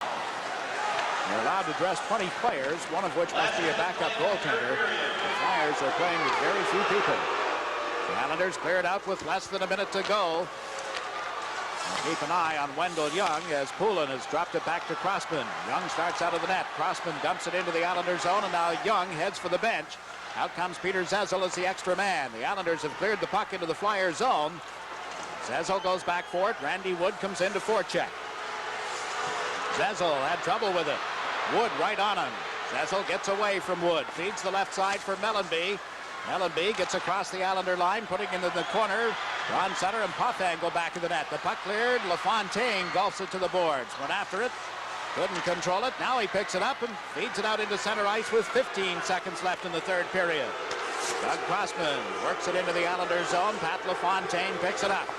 They're allowed to dress 20 players, one of which must be a backup goaltender. The Flyers are playing with very few people. The Islanders cleared out with less than a minute to go. And keep an eye on Wendell Young as Poulin has dropped it back to Crossman. Young starts out of the net. Crossman dumps it into the Islanders zone, and now Young heads for the bench. Out comes Peter Zezel as the extra man. The Islanders have cleared the puck into the Flyers zone. Zezel goes back for it. Randy Wood comes in to forecheck. Zezel had trouble with it. Wood right on him. Zezel gets away from Wood. Feeds the left side for Mellenby. Mellenby gets across the Islander line, putting it in the corner. Ron Sutter and Poffan go back to the net. The puck cleared. LaFontaine gulfs it to the boards. Went after it. Couldn't control it. Now he picks it up and feeds it out into center ice with 15 seconds left in the third period. Doug Crossman works it into the Islanders zone. Pat LaFontaine picks it up.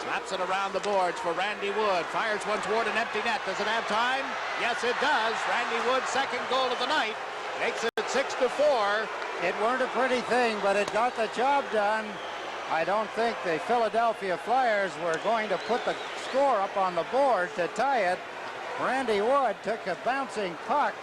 Slaps it around the boards for Randy Wood. Fires one toward an empty net. Does it have time? Yes, it does. Randy Wood's second goal of the night makes it 6-4. It weren't a pretty thing, but it got the job done. I don't think the Philadelphia Flyers were going to put the score up on the board to tie it. Randy Wood took a bouncing puck,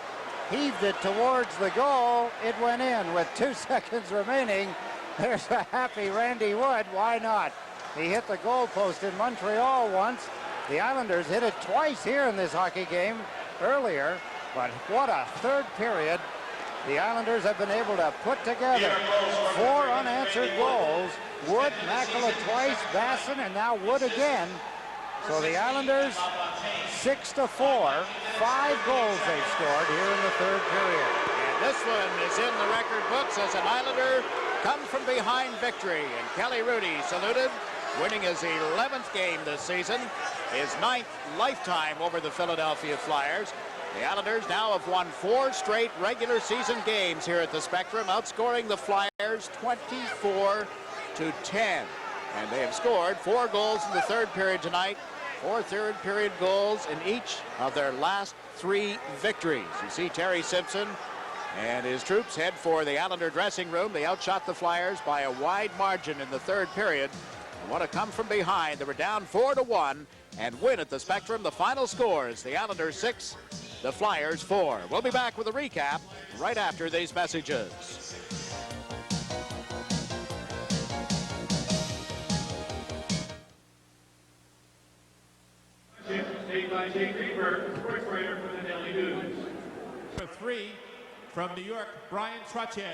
heaved it towards the goal. It went in with 2 seconds remaining. There's a happy Randy Wood. Why not? He hit the goalpost in Montreal once. The Islanders hit it twice here in this hockey game earlier. But what a third period. The Islanders have been able to put together 4 unanswered goals. Wood, Makela twice, Basson, and now Wood again. So the Islanders 6-4. 5 goals they've scored here in the third period. And this one is in the record books as an Islander come from behind victory. And Kelly Rudy saluted, winning his 11th game this season, his 9th lifetime over the Philadelphia Flyers. The Islanders now have won 4 straight regular season games here at the Spectrum, outscoring the Flyers 24-10. And they have scored 4 goals in the third period tonight, 4 third period goals in each of their last 3 victories. You see Terry Simpson and his troops head for the Islander dressing room. They outshot the Flyers by a wide margin in the third period. And want to come from behind. They were down 4-1 and win at the Spectrum. The final score is the Islanders 6, the Flyers 4. We'll be back with a recap right after these messages. Made by Jay Greenberg, sports writer for the Daily News. For 3 from New York, Brian Trottier.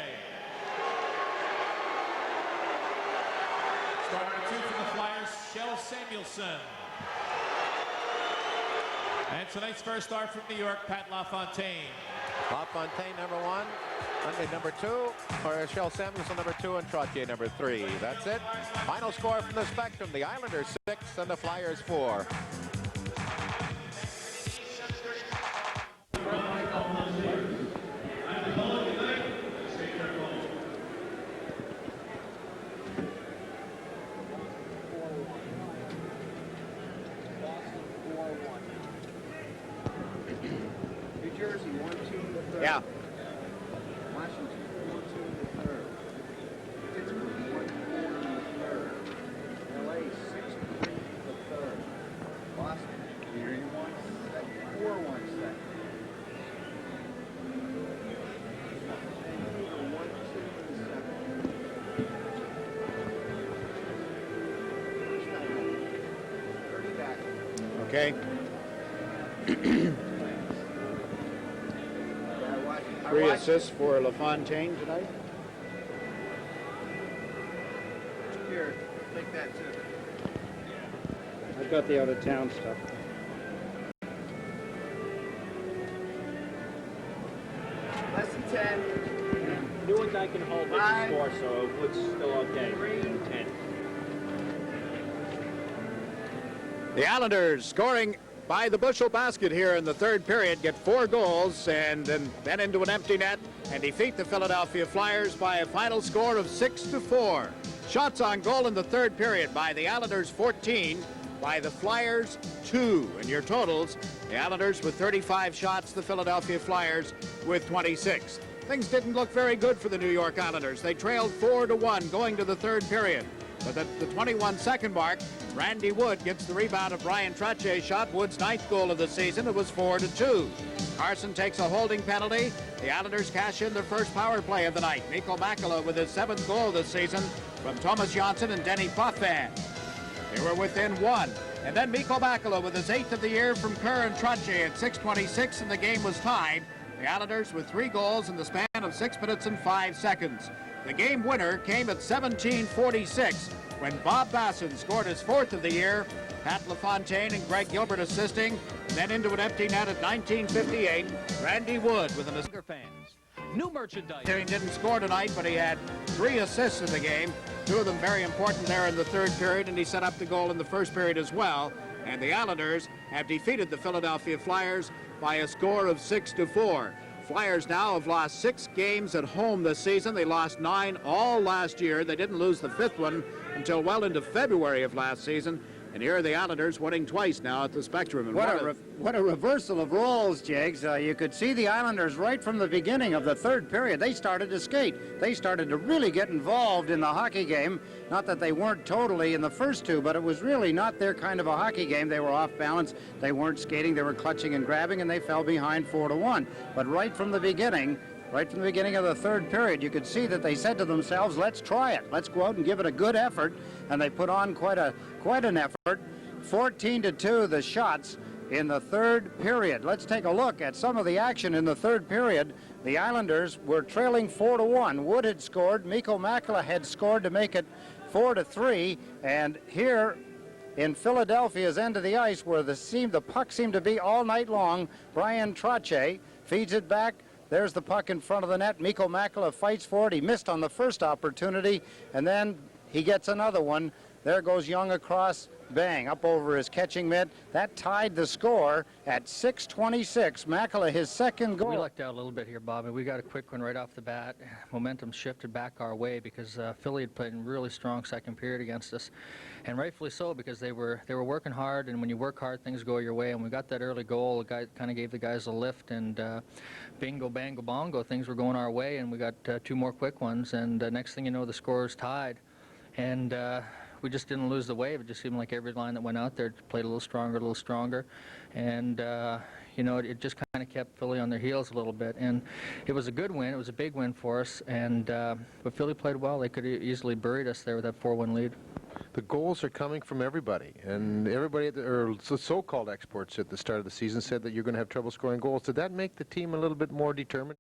Star number 2 from the Flyers, Shel Samuelson. And tonight's first star from New York, Pat LaFontaine. LaFontaine, number 1. Monday, number 2. Or Shel Samuelson, number 2. And Trottier, number 3. That's it. Final score from the Spectrum. The Islanders 6 and the Flyers 4. Yeah. Washington 4-2 in the third. Pittsburgh 1-4 in the third. LA 6-3 in the third. Boston 3-1 second. 4-1 second. Vancouver 1-2 in the second. First time 30 back. Okay. 3 assists for LaFontaine tonight. Here, take that too. I've got the out-of-town stuff. Less than 10. New ones I can hold with the score, so it's still okay. 10. The Islanders scoring by the bushel basket here in the third period, get 4 goals and then into an empty net and defeat the Philadelphia Flyers by a final score of 6-4. Shots on goal in the third period by the Islanders 14, by the Flyers 2. And your totals, the Islanders with 35 shots, the Philadelphia Flyers with 26. Things didn't look very good for the New York Islanders. They trailed 4-1 going to the third period. But at the 21-second mark, Randy Wood gets the rebound of Brian Trottier's shot. Wood's 9th goal of the season. It was 4-2. Carson takes a holding penalty. The Islanders cash in their first power play of the night. Mikko Makela with his 7th goal this season from Thomas Johnson and Denny Potvin. They were within 1. And then Mikko Makela with his 8th of the year from Kerr and Trottier at 6:26, and the game was tied. The Islanders with 3 goals in the span of 6 minutes and 5 seconds. The game winner came at 17:46 when Bob Basson scored his 4th of the year. Pat LaFontaine and Greg Gilbert assisting. Then into an empty net at 19:58. Randy Wood with an assist. Fans. New merchandise. He didn't score tonight, but he had 3 assists in the game. 2 of them very important there in the third period, and he set up the goal in the first period as well. And the Islanders have defeated the Philadelphia Flyers by a score of 6-4. Flyers now have lost 6 games at home this season. They lost 9 all last year. They didn't lose the 5th one until well into February of last season. And here are the Islanders winning twice now at the Spectrum. And what a reversal of roles, Jiggs. You could see the Islanders right from the beginning of the third period. They started to skate. They started to really get involved in the hockey game. Not that they weren't totally in the first 2, but it was really not their kind of a hockey game. They were off balance. They weren't skating. They were clutching and grabbing, and they fell behind 4-1. But right from the beginning of the third period, you could see that they said to themselves, let's try it. Let's go out and give it a good effort. And they put on quite an effort. 14-2 the shots in the third period. Let's take a look at some of the action in the third period. The Islanders were trailing 4-1. Wood had scored. Mikko Makela had scored to make it 4-3. And here in Philadelphia's end of the ice, where the puck seemed to be all night long, Brian Trottier feeds it back. There's the puck in front of the net. Mikko Makela fights for it. He missed on the first opportunity, and then he gets another one. There goes Young across, bang, up over his catching mitt. That tied the score at 6:26. Makela, his second goal. We lucked out a little bit here, Bob, and we got a quick one right off the bat. Momentum shifted back our way because Philly had played in really strong second period against us, and rightfully so, because they were working hard, and when you work hard, things go your way. And we got that early goal. The guy kind of gave the guys a lift, and bingo, bango, bongo, things were going our way, and we got 2 more quick ones, and next thing you know, the score is tied, and we just didn't lose the wave. It just seemed like every line that went out there played a little stronger, and you know, it just kind of kept Philly on their heels a little bit. And it was a good win. It was a big win for us, and but Philly played well. They could have easily buried us there with that 4-1 lead. The goals are coming from everybody, and everybody, or so-called experts at the start of the season, said that you're going to have trouble scoring goals. Did that make the team a little bit more determined?